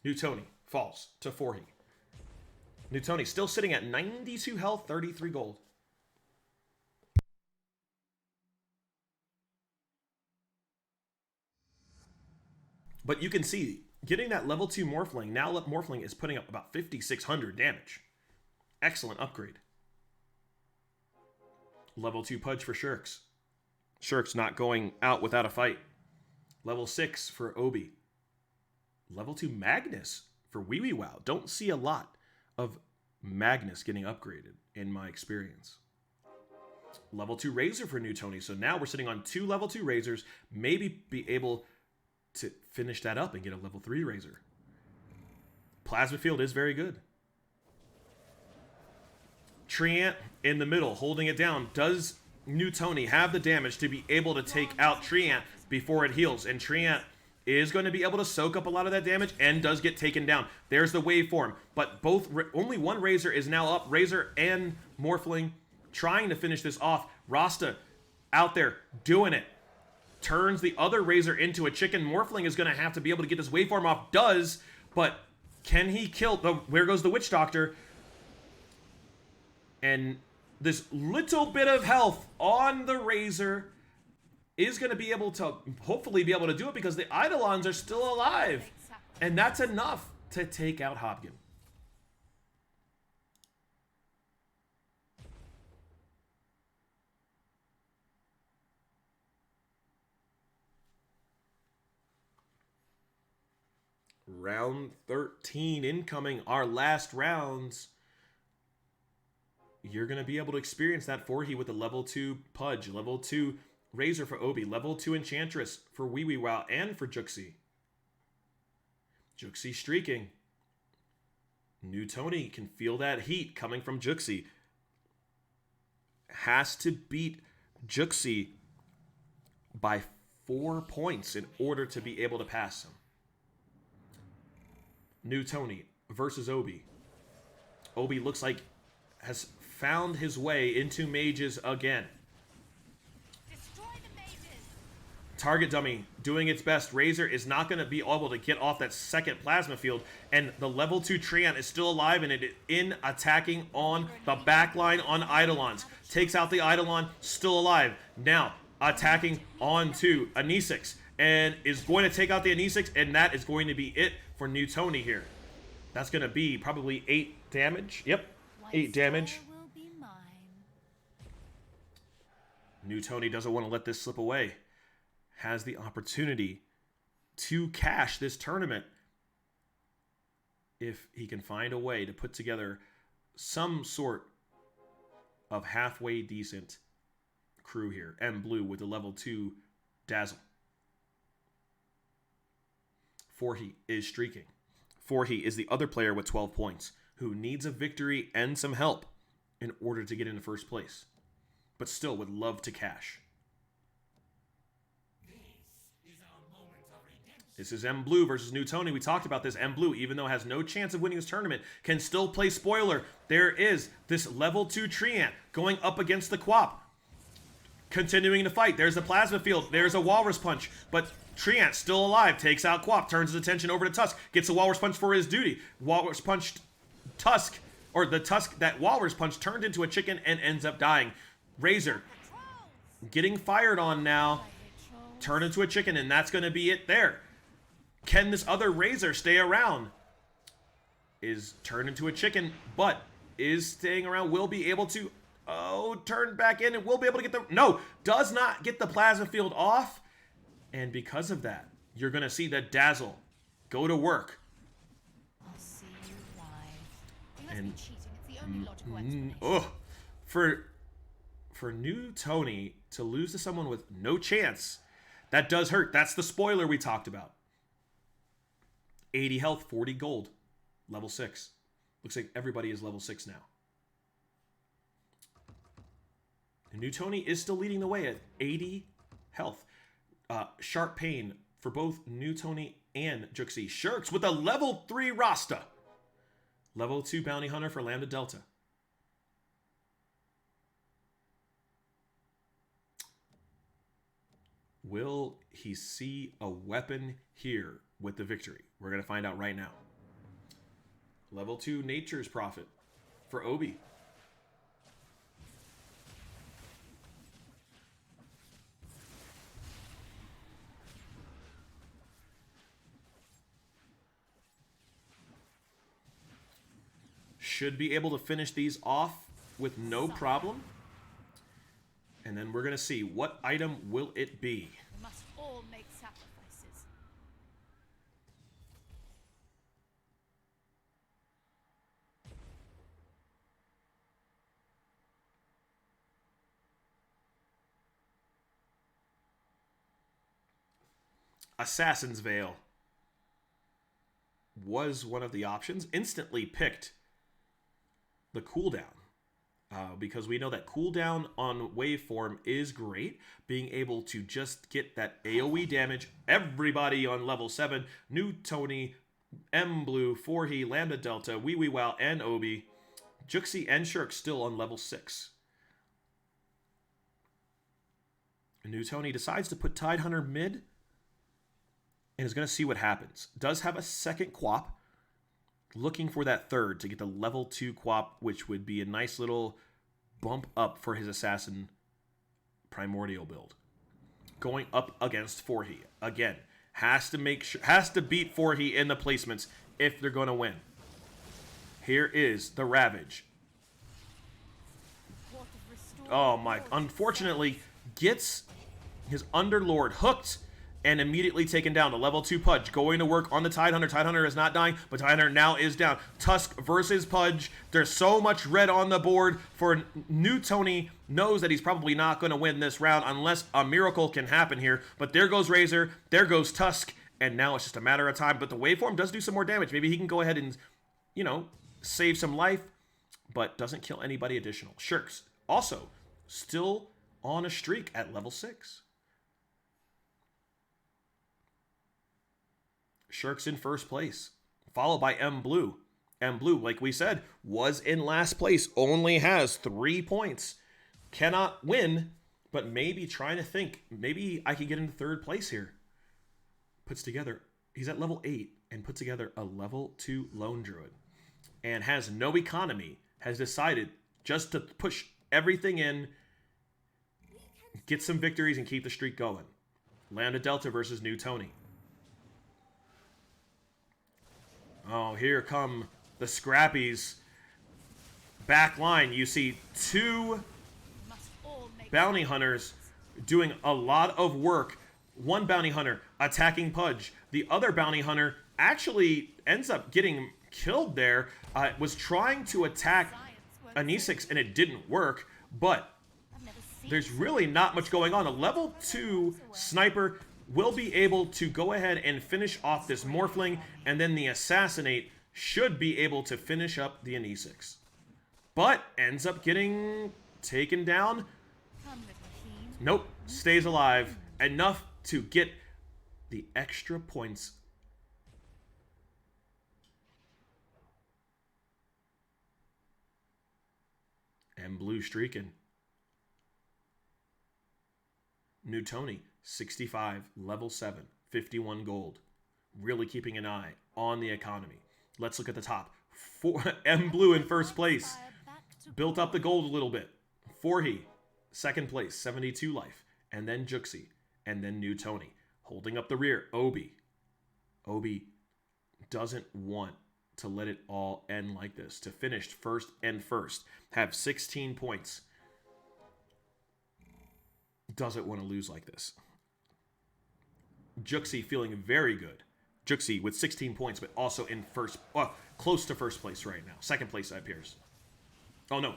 New Tony falls to Forhe. New Tony still sitting at 92 health, 33 gold. But you can see getting that level 2 Morphling. Now Morphling is putting up about 5,600 damage. Excellent upgrade. Level 2 Pudge for Shirks. Shirks not going out without a fight. Level 6 for Obi. Level 2 Magnus for Wee Wee Wow. Don't see a lot of Magnus getting upgraded in my experience. Level 2 Razor for New Tony. So now we're sitting on 2 level 2 Razors. Maybe be able to finish that up and get a level 3 Razor. Plasma Field is very good. Treant in the middle, holding it down. Does New Tony have the damage to be able to take out Treant before it heals? And Treant is going to be able to soak up a lot of that damage and does get taken down. There's the waveform. But only one Razor is now up. Razor and Morphling trying to finish this off. Rasta out there doing it. Turns the other Razor into a chicken. Morphling is going to have to be able to get this waveform off. Does, but can he kill? Where goes the Witch Doctor? And this little bit of health on the Razor is going to be able to, hopefully be able to do it because the Eidolons are still alive. And that's enough to take out Hobgin. Round 13 incoming, our last rounds. You're going to be able to experience that Forhi with the level 2 Pudge, level 2 Razor for Obi, level 2 Enchantress for Wee Wee Wow and for Juxi. Juxi streaking. New Tony can feel that heat coming from Juxi. Has to beat Juxi by 4 points in order to be able to pass him. New Tony versus Obi. Obi looks like has found his way into mages again. Destroy the mages. Target dummy doing its best. Razor is not going to be able to get off that second plasma field, and the level 2 Treant is still alive, and it is in attacking on the back line on Eidolons. Takes out the Eidolon, still alive. Now attacking onto Anisix, and is going to take out the Anisix, and that is going to be it for New Tony here. That's going to be probably 8 damage. Yep, 8 damage. New Tony doesn't want to let this slip away. Has the opportunity to cash this tournament if he can find a way to put together some sort of halfway decent crew here. M Blue with the level 2 Dazzle. Forhi is streaking. Forhi is the other player with 12 points who needs a victory and some help in order to get into first place, but still would love to cash. This is M Blue versus New Tony. We talked about this. M Blue, even though has no chance of winning this tournament, can still play spoiler. There is this level 2 Treant going up against the Quap. Continuing to fight. There's the plasma field. There's a Walrus Punch. But Treant still alive. Takes out Quap. Turns his attention over to Tusk. Gets a Walrus Punch for his duty. Walrus punched Tusk. Or the Tusk that Walrus Punch turned into a chicken and ends up dying. Razor getting fired on now. Turn into a chicken, and that's going to be it there. Can this other Razor stay around? Is turned into a chicken, but is staying around. Will be able to, turn back in and will be able to get the, no, does not get the plasma field off. And because of that, you're going to see the Dazzle go to work. I'll see you live. You must be cheating. It's the only logical explanation. For New Tony to lose to someone with no chance, that does hurt. That's the spoiler we talked about. 80 health, 40 gold. Level 6. Looks like everybody is level 6 now. And New Tony is still leading the way at 80 health. Sharp Pain for both New Tony and Juxi. Shirks with a level 3 Rasta. Level 2 Bounty Hunter for Lambda Delta. Will he see a weapon here with the victory? We're going to find out right now. Level 2 Nature's Prophet for Obi. should be able to finish these off with no problem. And then we're going to see what item will it be. We must all make sacrifices. Assassin's Veil was one of the options. Instantly picked the cooldown. Because we know that cooldown on waveform is great. Being able to just get that AoE damage. Everybody on level 7. New Tony, M Blue, Forhe, Lambda Delta, Wee Wee Wow, and Obi. Juxi and Shirk still on level 6. New Tony decides to put Tidehunter mid. And is going to see what happens. Does have a second quap. Looking for that third to get the level 2 quap, which would be a nice little bump up for his Assassin Primordial build. Going up against Forhe. Again, has to beat Forhe in the placements if they're going to win. Here is the Ravage. Oh my, unfortunately gets his Underlord hooked and immediately taken down. The level 2 Pudge going to work on the Tidehunter. Tidehunter is not dying, but Tidehunter now is down. Tusk versus Pudge. There's so much red on the board for New Tony. Knows that he's probably not going to win this round unless a miracle can happen here. But there goes Razor. There goes Tusk. And now it's just a matter of time. But the waveform does do some more damage. Maybe he can go ahead and, you know, save some life. But doesn't kill anybody additional. Shirks also still on a streak at level 6. Shirk's in first place, followed by M Blue. M Blue, like we said, was in last place, only has 3 points. Cannot win, but maybe trying to think, maybe I could get into third place here. Puts together, he's at level 8 and puts together a level 2 Lone Druid. And has no economy, has decided just to push everything in, get some victories and keep the streak going. Lambda Delta versus New Tony. Oh, here come the Scrappies. Back line, you see 2 bounty hunters doing a lot of work. One bounty hunter attacking Pudge. The other bounty hunter actually ends up getting killed there. Was trying to attack Anisix and it didn't work, but there's really not much going on. A level 2 sniper will be able to go ahead and finish off this Morphling, and then the Assassinate should be able to finish up the Anisix. But ends up getting taken down. Nope, stays alive. Enough to get the extra points. And Blue streaking. New Tony. 65, level 7, 51 gold. Really keeping an eye on the economy. Let's look at the top. M Blue in first place. Built up the gold a little bit. Forhe, second place, 72 life. And then Juxi. And then New Tony. Holding up the rear, Obi. Obi doesn't want to let it all end like this. To finish first and first. Have 16 points. Doesn't want to lose like this. Juxi feeling very good. Juxi with 16 points, but also in first, close to first place right now. Second place, it appears. Oh, no.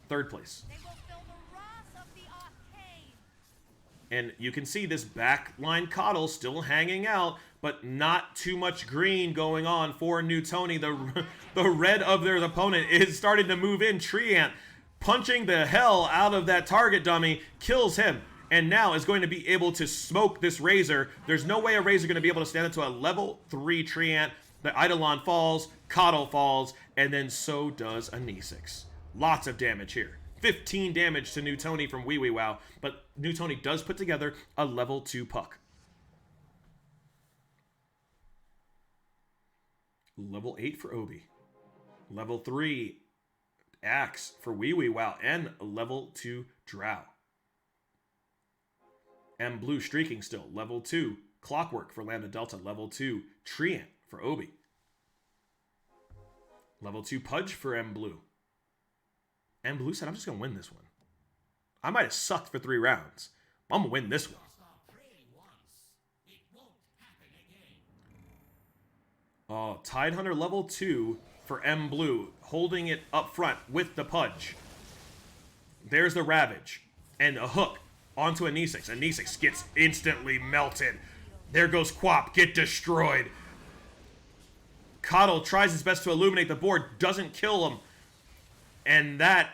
Third place. They will feel the wrath of the arcane. And you can see this backline Coddle still hanging out, but not too much green going on for New Tony. The red of their opponent is starting to move in. Treant punching the hell out of that target dummy, kills him. And now is going to be able to smoke this Razor. There's no way a Razor going to be able to stand up to a level 3 Treant. The Eidolon falls, Coddle falls, and then so does Anisix. Lots of damage here. 15 damage to New Tony from Wee Wee Wow, but New Tony does put together a level 2 Puck. Level 8 for Obi. Level 3 Axe for Wee Wee Wow, and a level 2 Drow. M Blue streaking still. Level 2. Clockwork for Lambda Delta. Level 2. Treant for Obi. Level 2 Pudge for M Blue. M Blue said, I'm just going to win this one. I might have sucked for 3 rounds. But I'm going to win this one. Oh, Tidehunter level 2 for M Blue. Holding it up front with the Pudge. There's the Ravage. And a hook onto a Nisix. And Nisix gets instantly melted. There goes Quap. Get destroyed. Coddle tries his best to illuminate the board. Doesn't kill him. And that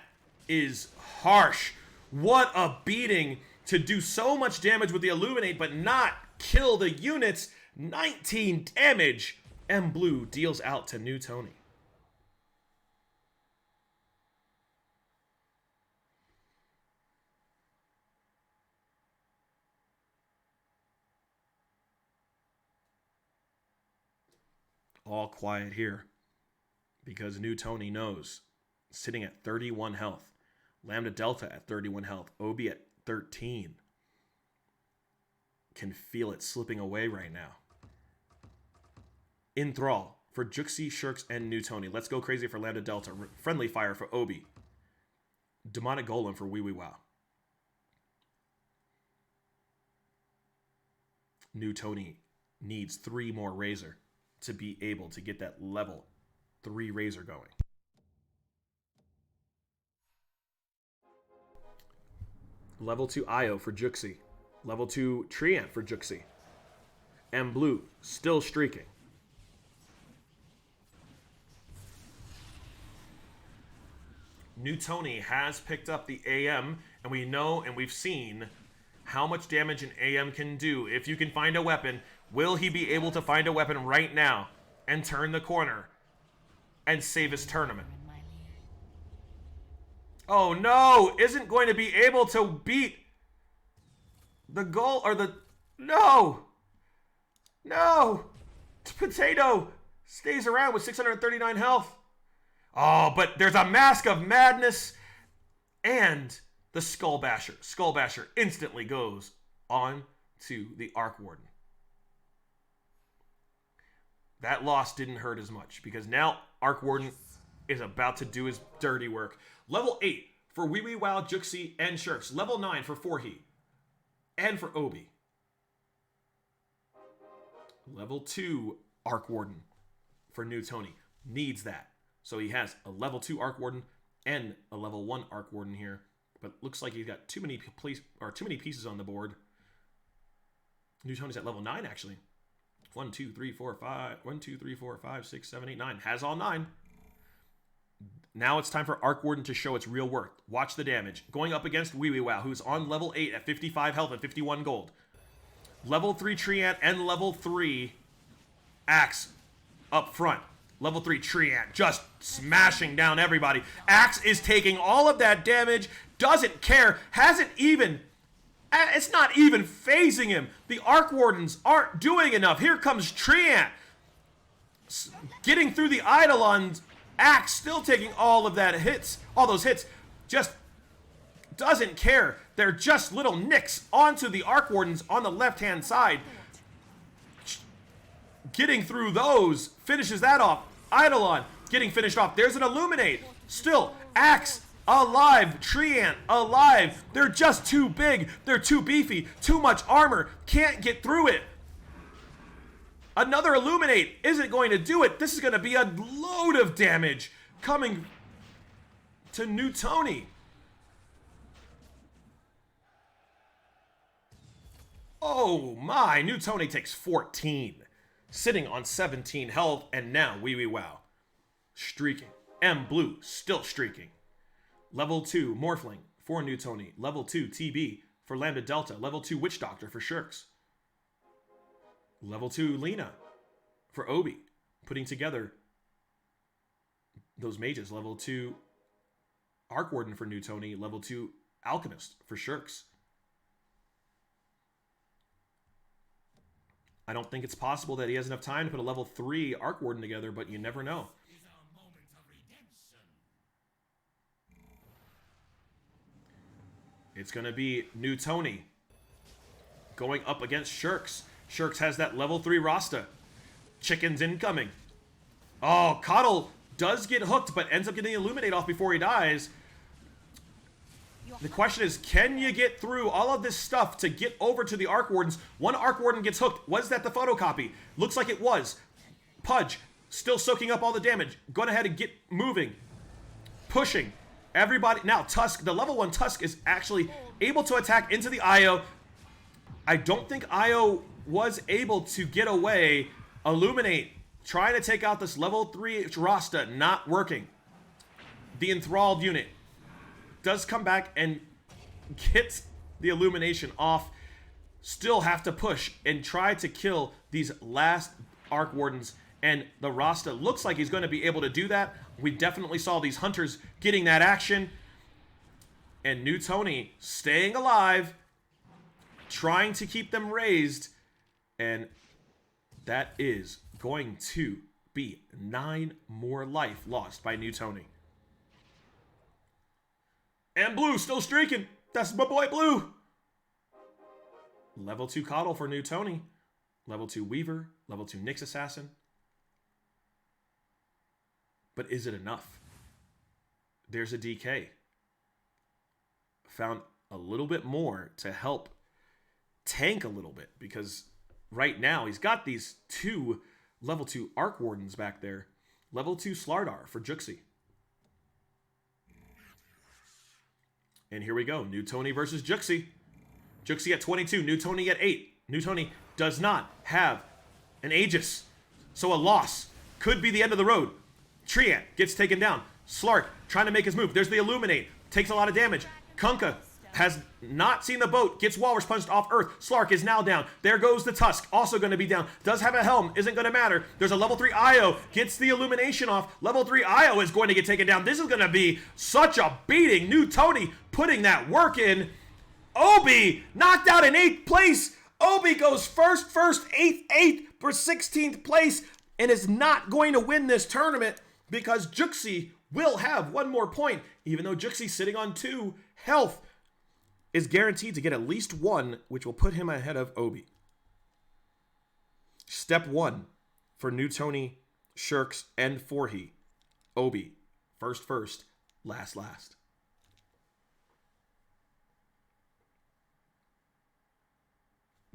is harsh. What a beating to do so much damage with the Illuminate, but not kill the units. 19 damage. M Blue deals out to New Tony. All quiet here because New Tony knows. Sitting at 31 health. Lambda Delta at 31 health. Obi at 13. Can feel it slipping away right now. Enthrall for Juxi, Shirks, and New Tony. Let's go crazy for Lambda Delta. Friendly Fire for Obi. Demonic Golem for Wee Wee Wow. New Tony needs 3 more Razor to be able to get that level 3 Razor going. Level 2 Io for Juxi. Level 2 Treant for Juxi. M Blue still streaking. New Tony has picked up the AM, and we know and we've seen how much damage an AM can do. If you can find a weapon, will he be able to find a weapon right now and turn the corner and save his tournament? Oh no, isn't going to be able to beat the goal or the... No! No! Potato stays around with 639 health. Oh, but there's a Mask of Madness and the Skull Basher. Skull Basher instantly goes on to the Arc Warden. That loss didn't hurt as much because now Arc Warden is about to do his dirty work. Level 8 for Wee Wee Wow, Juxi, and Shirks. Level 9 for Forhi and for Obi. Level 2 Arc Warden for New Tony. Needs that. So he has a level 2 Arc Warden and a level 1 Arc Warden here. But looks like he's got too many pieces on the board. New Tony's at level 9 actually. 1, 2, 3, 4, 5. 1, 2, 3, 4, 5, 6, 7, 8, 9. Has all 9. Now it's time for Arc Warden to show its real worth. Watch the damage. Going up against Wee Wee Wow, who's on level 8 at 55 health and 51 gold. Level 3 Treant and level 3 Axe up front. Level 3 Treant just smashing down everybody. Axe is taking all of that damage. Doesn't care. Hasn't even... It's not even phasing him. The Arc Wardens aren't doing enough. Here comes Treant. Getting through the Eidolons. Axe still taking all of that hits. All those hits. Just doesn't care. They're just little nicks onto the Arc Wardens on the left-hand side. Getting through those. Finishes that off. Eidolon getting finished off. There's an Illuminate. Still, Axe alive. Treant alive. They're just too big. They're too beefy. Too much armor. Can't get through it. Another Illuminate isn't going to do it. This is going to be a load of damage coming to New Tony. Oh my, New Tony takes 14. Sitting on 17 health, and now Wee Wee Wow. Streaking. M Blue still streaking. Level 2 Morphling for New Tony. Level 2 TB for Lambda Delta. Level 2 Witch Doctor for Shirks. Level 2 Lena for Obi. Putting together those mages. Level 2 Arc Warden for New Tony. Level 2 Alchemist for Shirks. I don't think it's possible that he has enough time to put a level 3 Arc Warden together, but you never know. It's going to be New Tony going up against Shirks. Shirks has that level 3 Rasta. Chickens incoming. Oh, Coddle does get hooked, but ends up getting the Illuminate off before he dies. The question is, can you get through all of this stuff to get over to the Arc Wardens? One Arc Warden gets hooked. Was that the photocopy? Looks like it was. Pudge, still soaking up all the damage. Going ahead and get moving. Pushing. Everybody. Now, Tusk, the level 1 Tusk is actually able to attack into the Io. I don't think Io was able to get away. Illuminate, trying to take out this level 3 Rasta, not working. The Enthralled unit does come back and gets the Illumination off. Still have to push and try to kill these last Arc Wardens. And the Rasta looks like he's going to be able to do that. We definitely saw these Hunters getting that action. And New Tony staying alive, trying to keep them raised. And that is going to be 9 more life lost by New Tony. And Blue still streaking. That's my boy Blue. Level 2 Coddle for New Tony. Level 2 Weaver. Level 2 Nyx Assassin. But is it enough? There's a DK. Found a little bit more to help tank a little bit, because right now he's got these 2 level 2 Arc Wardens back there. Level 2 Slardar for Juxi. And here we go. New Tony versus Juxi. Juxi at 22. New Tony at 8. New Tony does not have an Aegis. So a loss could be the end of the road. Treant gets taken down. Slark trying to make his move. There's the Illuminate. Takes a lot of damage. Kunkka has not seen the boat. Gets Walrus punched off Earth. Slark is now down. There goes the Tusk. Also going to be down. Does have a helm. Isn't going to matter. There's a level 3 Io. Gets the Illumination off. Level 3 Io is going to get taken down. This is going to be such a beating. New Tony putting that work in. Obi knocked out in 8th place. Obi goes first, 8th for 16th place, and is not going to win this tournament because Juxi will have 1 more point. Even though Juxi sitting on 2 health, is guaranteed to get at least 1, which will put him ahead of Obi. Step 1 for New Tony, Shirks, and Forhi. Obi, first, last.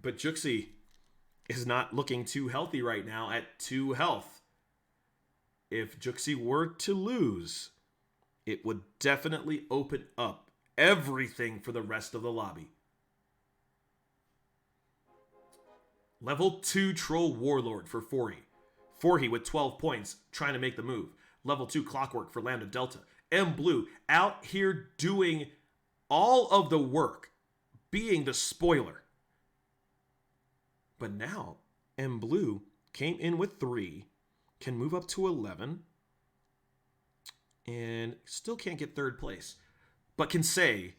But Juxi is not looking too healthy right now at 2 health. If Juxi were to lose, it would definitely open up everything for the rest of the lobby. Level 2 Troll Warlord for Forhi. Forhi with 12 points, trying to make the move. Level 2 Clockwork for Lambda Delta. M Blue out here doing all of the work, being the spoiler. But now, M Blue came in with 3, can move up to 11, and still can't get 3rd place, but can say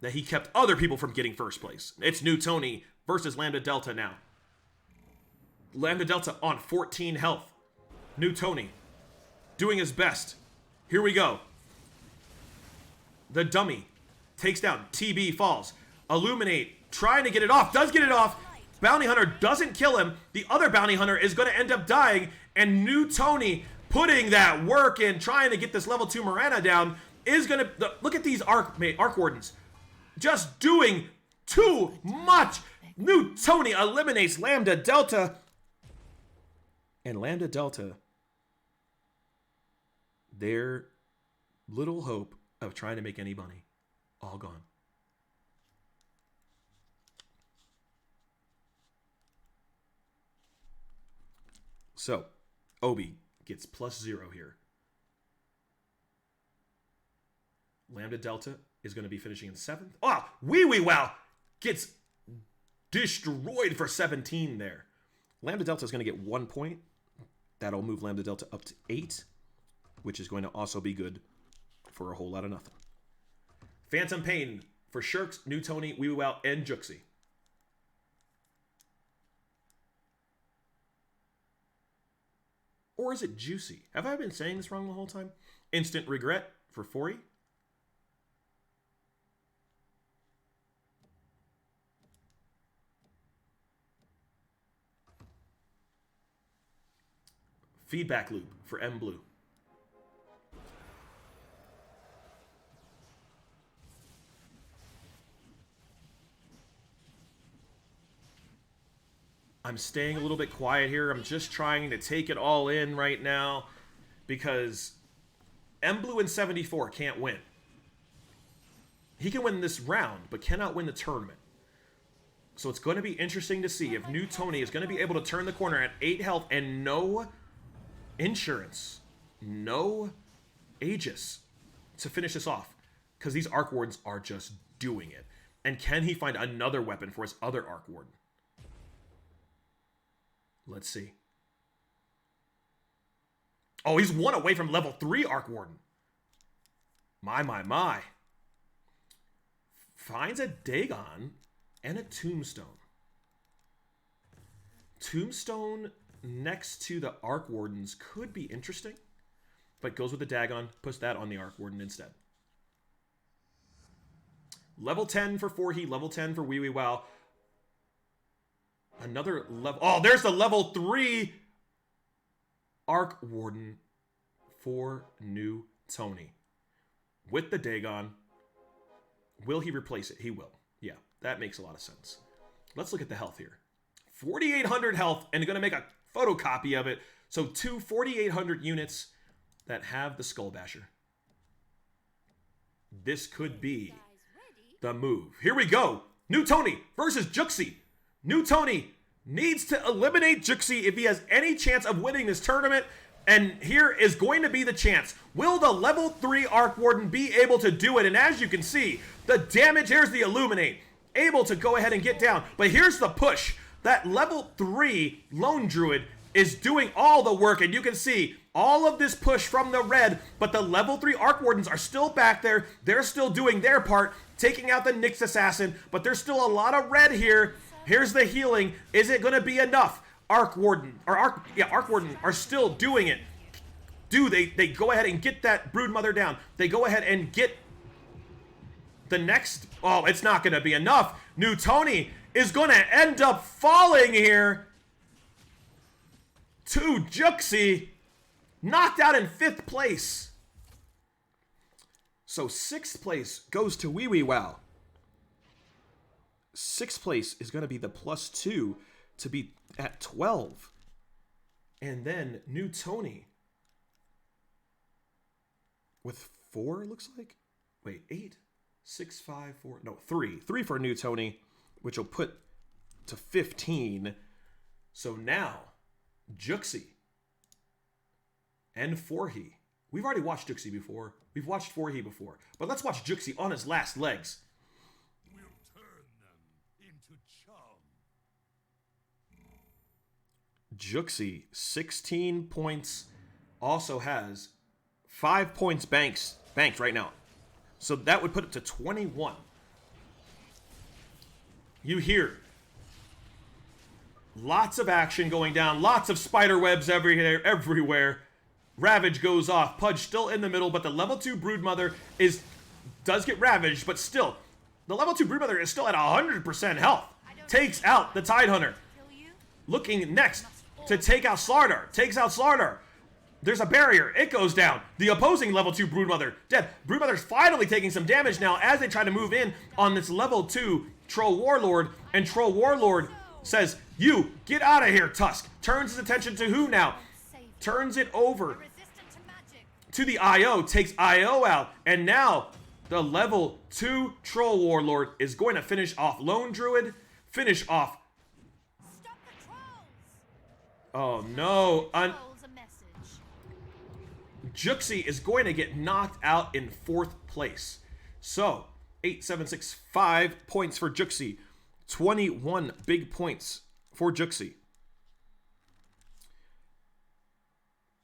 that he kept other people from getting 1st place. It's New Tony versus Lambda Delta now. Lambda Delta on 14 health. New Tony doing his best. Here we go. The dummy takes down. TB falls. Illuminate trying to get it off. Does get it off. Bounty Hunter doesn't kill him. The other Bounty Hunter is going to end up dying. And New Tony putting that work in, trying to get this level 2 Mirana down, is going to... Look at these Arc Wardens. Just doing too much. New Tony eliminates Lambda Delta. And Lambda Delta, their little hope of trying to make any money, all gone. So, Obi gets +0 here. Lambda Delta is going to be finishing in 7th. Oh, wow, gets destroyed for 17 there. Lambda Delta is going to get 1 point. That'll move Lambda Delta up to 8, which is going to also be good for a whole lot of nothing. Phantom Pain for Shirks, New Tony, Wow, and Juxi. Or is it Juicy? Have I been saying this wrong the whole time? Instant Regret for Forhi. Feedback Loop for M Blue. I'm staying a little bit quiet here. I'm just trying to take it all in right now because Blue in 74 can't win. He can win this round, but cannot win the tournament. So it's going to be interesting to see if New Tony is going to be able to turn the corner at 8 health and no insurance, no Aegis to finish this off. Because these Arc Wardens are just doing it. And can he find another weapon for his other Arc Warden? Let's see. Oh, he's 1 away from level 3 Arc Warden. My. Finds a Dagon and a Tombstone. Tombstone next to the Arc Wardens could be interesting. But goes with the Dagon, puts that on the Arc Warden instead. Level 10 for Forhe, level 10 for Wee Wee Wow. Another level... Oh, there's the level 3 Arc Warden for New Tony. With the Dagon. Will he replace it? He will. Yeah, that makes a lot of sense. Let's look at the health here. 4,800 health, and going to make a photocopy of it. So 2 4,800 units that have the Skull Basher. This could be the move. Here we go. New Tony versus Juxi. New Tony needs to eliminate Juxi if he has any chance of winning this tournament. And here is going to be the chance. Will the level 3 Arc Warden be able to do it? And as you can see, the damage, here's the Illuminate. Able to go ahead and get down. But here's the push. That level 3 Lone Druid is doing all the work. And you can see all of this push from the red. But the level 3 Arc Wardens are still back there. They're still doing their part. Taking out the Nyx Assassin. But there's still a lot of red here. Here's the healing. Is it going to be enough? Arc Warden are still doing it. They go ahead and get that Broodmother down. They go ahead and get the next. Oh, it's not going to be enough. New Tony is going to end up falling here to Juxi, knocked out in 5th place. So 6th place goes to Wee Wee Wow. 6th place is going to be the +2 to be at 12. And then New Tony with 4, it looks like. Wait, 8, 6, 5, 4. No, 3. 3 for New Tony, which will put to 15. So now, Juxi and Forhe. We've already watched Juxi before. We've watched Forhe before. But let's watch Juxi on his last legs. We'll turn them into chum. Juxi, 16 points, also has 5 points banked right now. So that would put it to 21. You hear lots of action going down, lots of spider webs everywhere. Ravage goes off. Pudge still in the middle, but the level 2 Broodmother does get ravaged, but still, the level 2 Broodmother is still at 100% health. Takes out the Tidehunter. Looking next to take out Slardar. Takes out Slardar. There's a barrier. It goes down. The opposing level 2 Broodmother dead. Broodmother's finally taking some damage now as they try to move in on this level 2 Troll Warlord. And Troll Warlord says, "You, get out of here, Tusk." Turns his attention to who now? Turns it over to the IO. Takes IO out. And now the level 2 Troll Warlord is going to finish off Lone Druid. Finish off. Stop the trolls. Oh no. Trolls a message. Juxi is going to get knocked out in 4th place. So, 8, 7, 6, 5 points for Juxi. 21 big points for Juxi.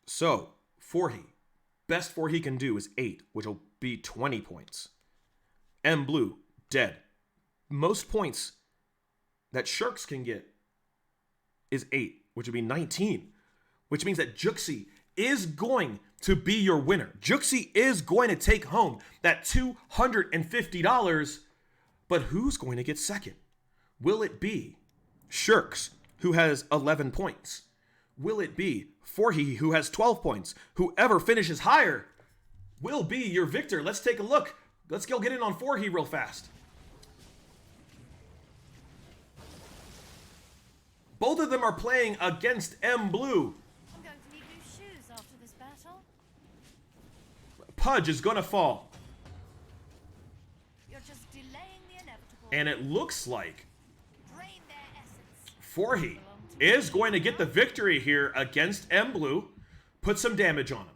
So, Forhe. Best Forhe can do is 8, which will be 20 points. M Blue, dead. Most points that Sharks can get is 8, which would be 19. Which means that Juxi is going to be your winner. Juxi is going to take home that $250, but who's going to get second? Will it be Shirks, who has 11 points? Will it be Forhe, who has 12 points? Whoever finishes higher will be your victor. Let's take a look. Let's go get in on Forhe real fast. Both of them are playing against M Blue. I'm going to need new shoes after this battle. Pudge is going to fall. You're just delaying the inevitable. And it looks like Drain their essence. Forhy is going to get the victory here against M Blue. Put some damage on him.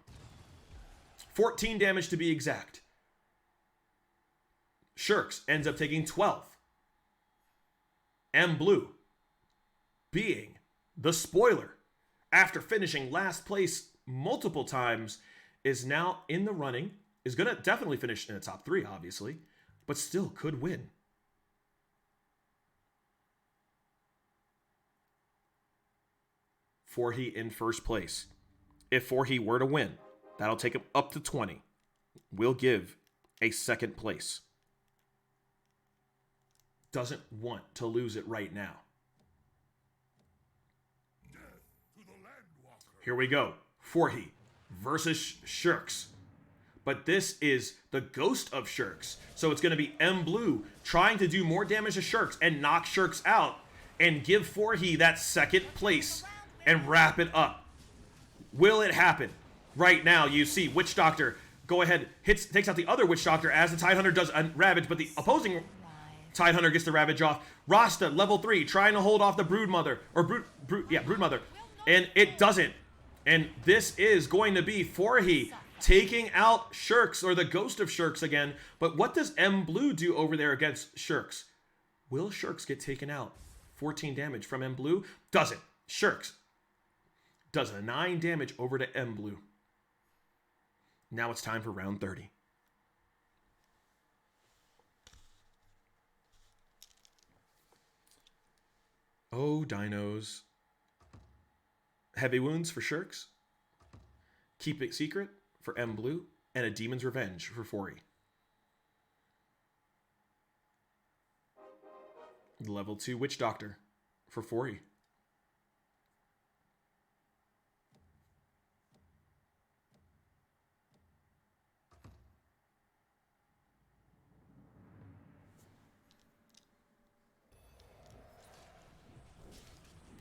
14 damage to be exact. Shirks ends up taking 12. M Blue, being the spoiler, after finishing last place multiple times, is now in the running. Is going to definitely finish in the top 3, obviously, but still could win. Forhy in first place. If Forhy were to win, that'll take him up to 20. We'll give a second place. Doesn't want to lose it right now. Here we go. Forhy versus Shirks. But this is the ghost of Shirks. So it's going to be M Blue trying to do more damage to Shirks and knock Shirks out and give Forhy that second place and wrap it up. Will it happen? Right now, you see Witch Doctor go ahead, takes out the other Witch Doctor as the Tidehunter does a Ravage, but the opposing Tidehunter gets the Ravage off. Rasta, level 3, trying to hold off the Broodmother, or Broodmother, and it doesn't. And this is going to be Forhy taking out Shirks, or the ghost of Shirks again. But what does M Blue do over there against Shirks? Will Shirks get taken out? 14 damage from M Blue? Doesn't. Shirks does a 9 damage over to M Blue. Now it's time for round 30. Oh, dinos. Heavy wounds for Shirks. Keep it secret for M Blue. And a Demon's Revenge for Forhy. Level 2 Witch Doctor for Forhy.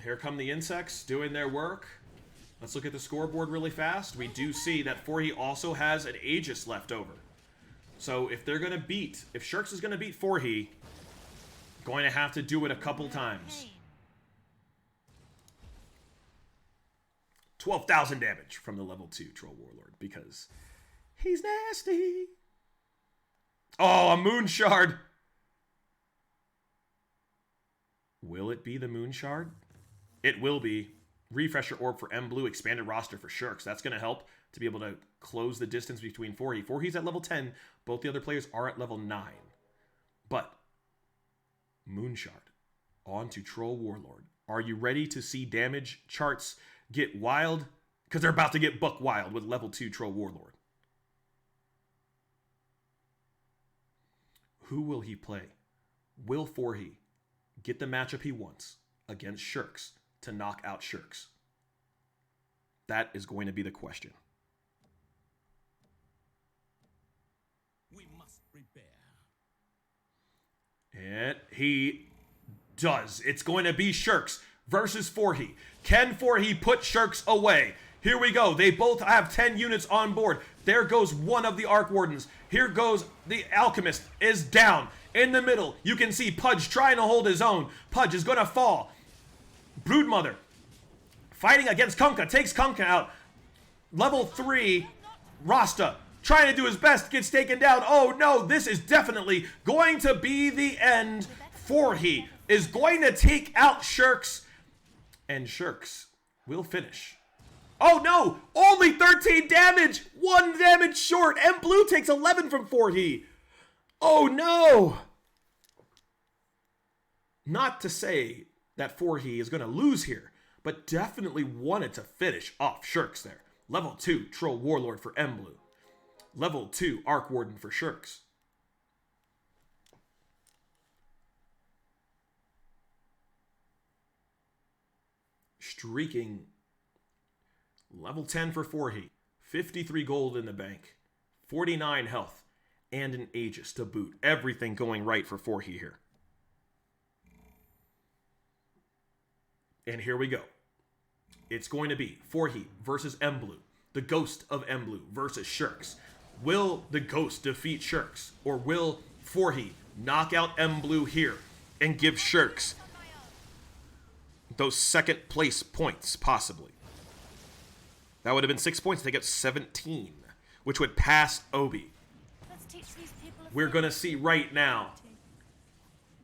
Here come the insects doing their work. Let's look at the scoreboard really fast. We do see that Forhy also has an Aegis left over. So if they're going to beat, if Shirks is going to beat Forhy, going to have to do it a couple times. 12,000 damage from the level 2 Troll Warlord because he's nasty. Oh, a Moon Shard. Will it be the Moon Shard? It will be. Refresher Orb for M Blue, expanded roster for Shirks. That's going to help to be able to close the distance between Forhy. Forhy's at level 10. Both the other players are at level 9. But Moonshard on to Troll Warlord. Are you ready to see damage charts get wild? Because they're about to get buck wild with level 2 Troll Warlord. Who will he play? Will Forhy get the matchup he wants against Shirks to knock out Shirks? That is going to be the question. We must prepare. And he does. It's going to be Shirks versus Forhy. Can Forhy put Shirks away? Here we go. They both have 10 units on board. There goes one of the Arc Wardens. Here goes the Alchemist is down. In the middle, you can see Pudge trying to hold his own. Pudge is going to fall. Broodmother fighting against Kunkka, takes Kunkka out. Level 3, Rasta trying to do his best, gets taken down. Oh no, this is definitely going to be the end. Forhy is going to take out Shirks, and Shirks will finish. Oh no, only 13 damage, 1 damage short. M Blue takes 11 from Forhy. Oh no. Not to say that Forhy is going to lose here, but definitely wanted to finish off Shirks there. Level 2 Troll Warlord for M Blue. Level 2 Arc Warden for Shirks. Streaking. Level 10 for Forhy. 53 gold in the bank. 49 health. And an Aegis to boot. Everything going right for Forhy here. And here we go. It's going to be Forhi versus Emblue. The ghost of Emblue versus Shirks. Will the ghost defeat Shirks? Or will Forhi knock out Emblue here and give Shirks those second place points, possibly? That would have been 6 points. They get 17, which would pass Obi. Let's teach these people a We're thing. going to see right now.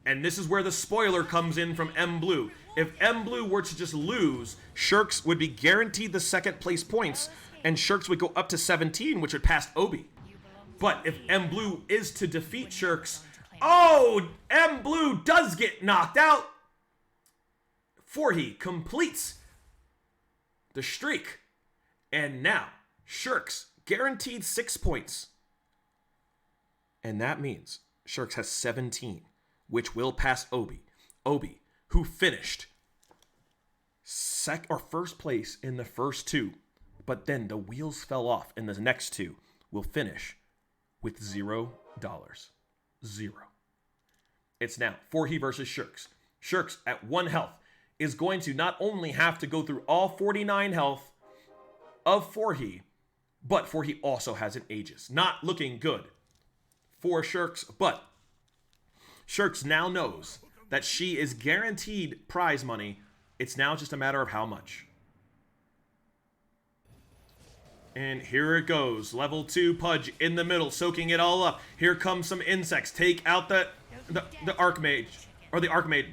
And this is where the spoiler comes in from Emblue. If Emblue were to just lose, Shirks would be guaranteed the second place points, and Shirks would go up to 17, which would pass Obi. But if Emblue is to defeat Shirks, oh, Emblue does get knocked out. Forhi completes the streak. And now, Shirks guaranteed 6 points. And that means Shirks has 17, which will pass Obi. Obi, who finished first place in the first two, but then the wheels fell off in the next two, will finish with $0. Zero. It's now Forhi versus Shirks. Shirks at 1 health is going to not only have to go through all 49 health of Forhi, but Forhi also has an Aegis. Not looking good for Shirks, but Shirks now knows that she is guaranteed prize money. It's now just a matter of how much. And here it goes. Level 2 Pudge in the middle, soaking it all up. Here comes some insects. Take out the Archmage. Or the Archmage.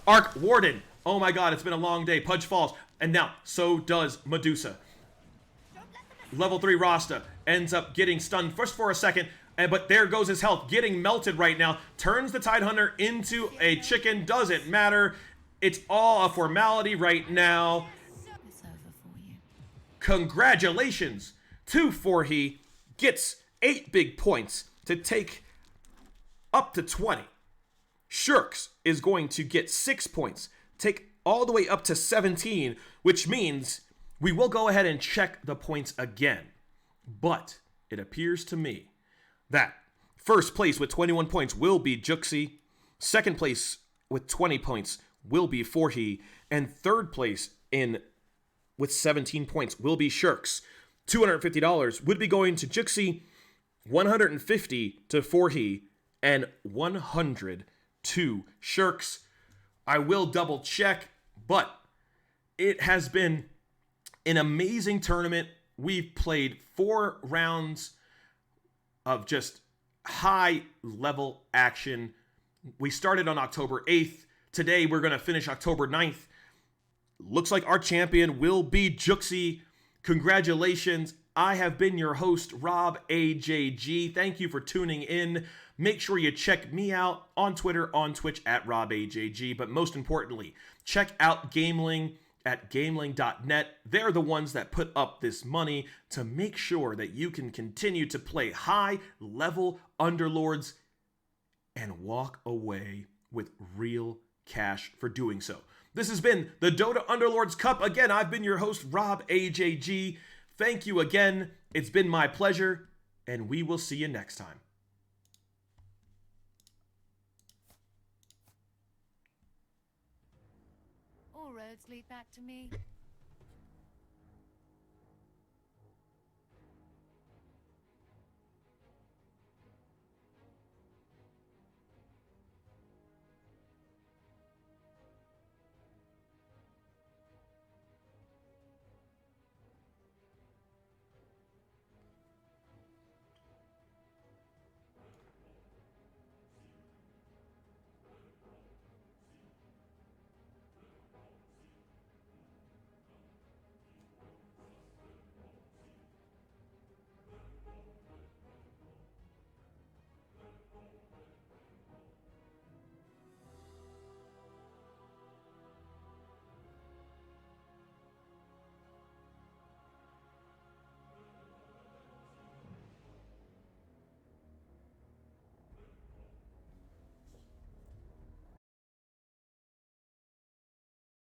Arch Warden. Oh my god, it's been a long day. Pudge falls. And now, so does Medusa. Level 3 Rasta ends up getting stunned first for a second. But there goes his health, getting melted right now. Turns the Tidehunter into a chicken. Doesn't matter. It's all a formality right now. It's over for you. Congratulations to Forhi. Gets 8 big points to take up to 20. Shirks is going to get 6 points, take all the way up to 17, which means we will go ahead and check the points again. But it appears to me that first place with 21 points will be Juxi, second place with 20 points will be Forhi, and third place with 17 points will be Shirks. $250 would be going to Juxi, $150 to Forhi, and $100 to Shirks. I will double check, but it has been an amazing tournament. We've played 4 rounds of just high level action. We started on October 8th. Today we're going to finish October 9th. Looks like our champion will be Juxi. Congratulations. I have been your host, Rob AJG. Thank you for tuning in. Make sure you check me out on Twitter, on Twitch at RobAJG. But most importantly, check out GamelinG at GamelinG.net. They're the ones that put up this money to make sure that you can continue to play high-level Underlords and walk away with real cash for doing so. This has been the Dota Underlords Cup. Again, I've been your host, Rob AJG. Thank you again. It's been my pleasure, and we will see you next time. All roads lead back to me.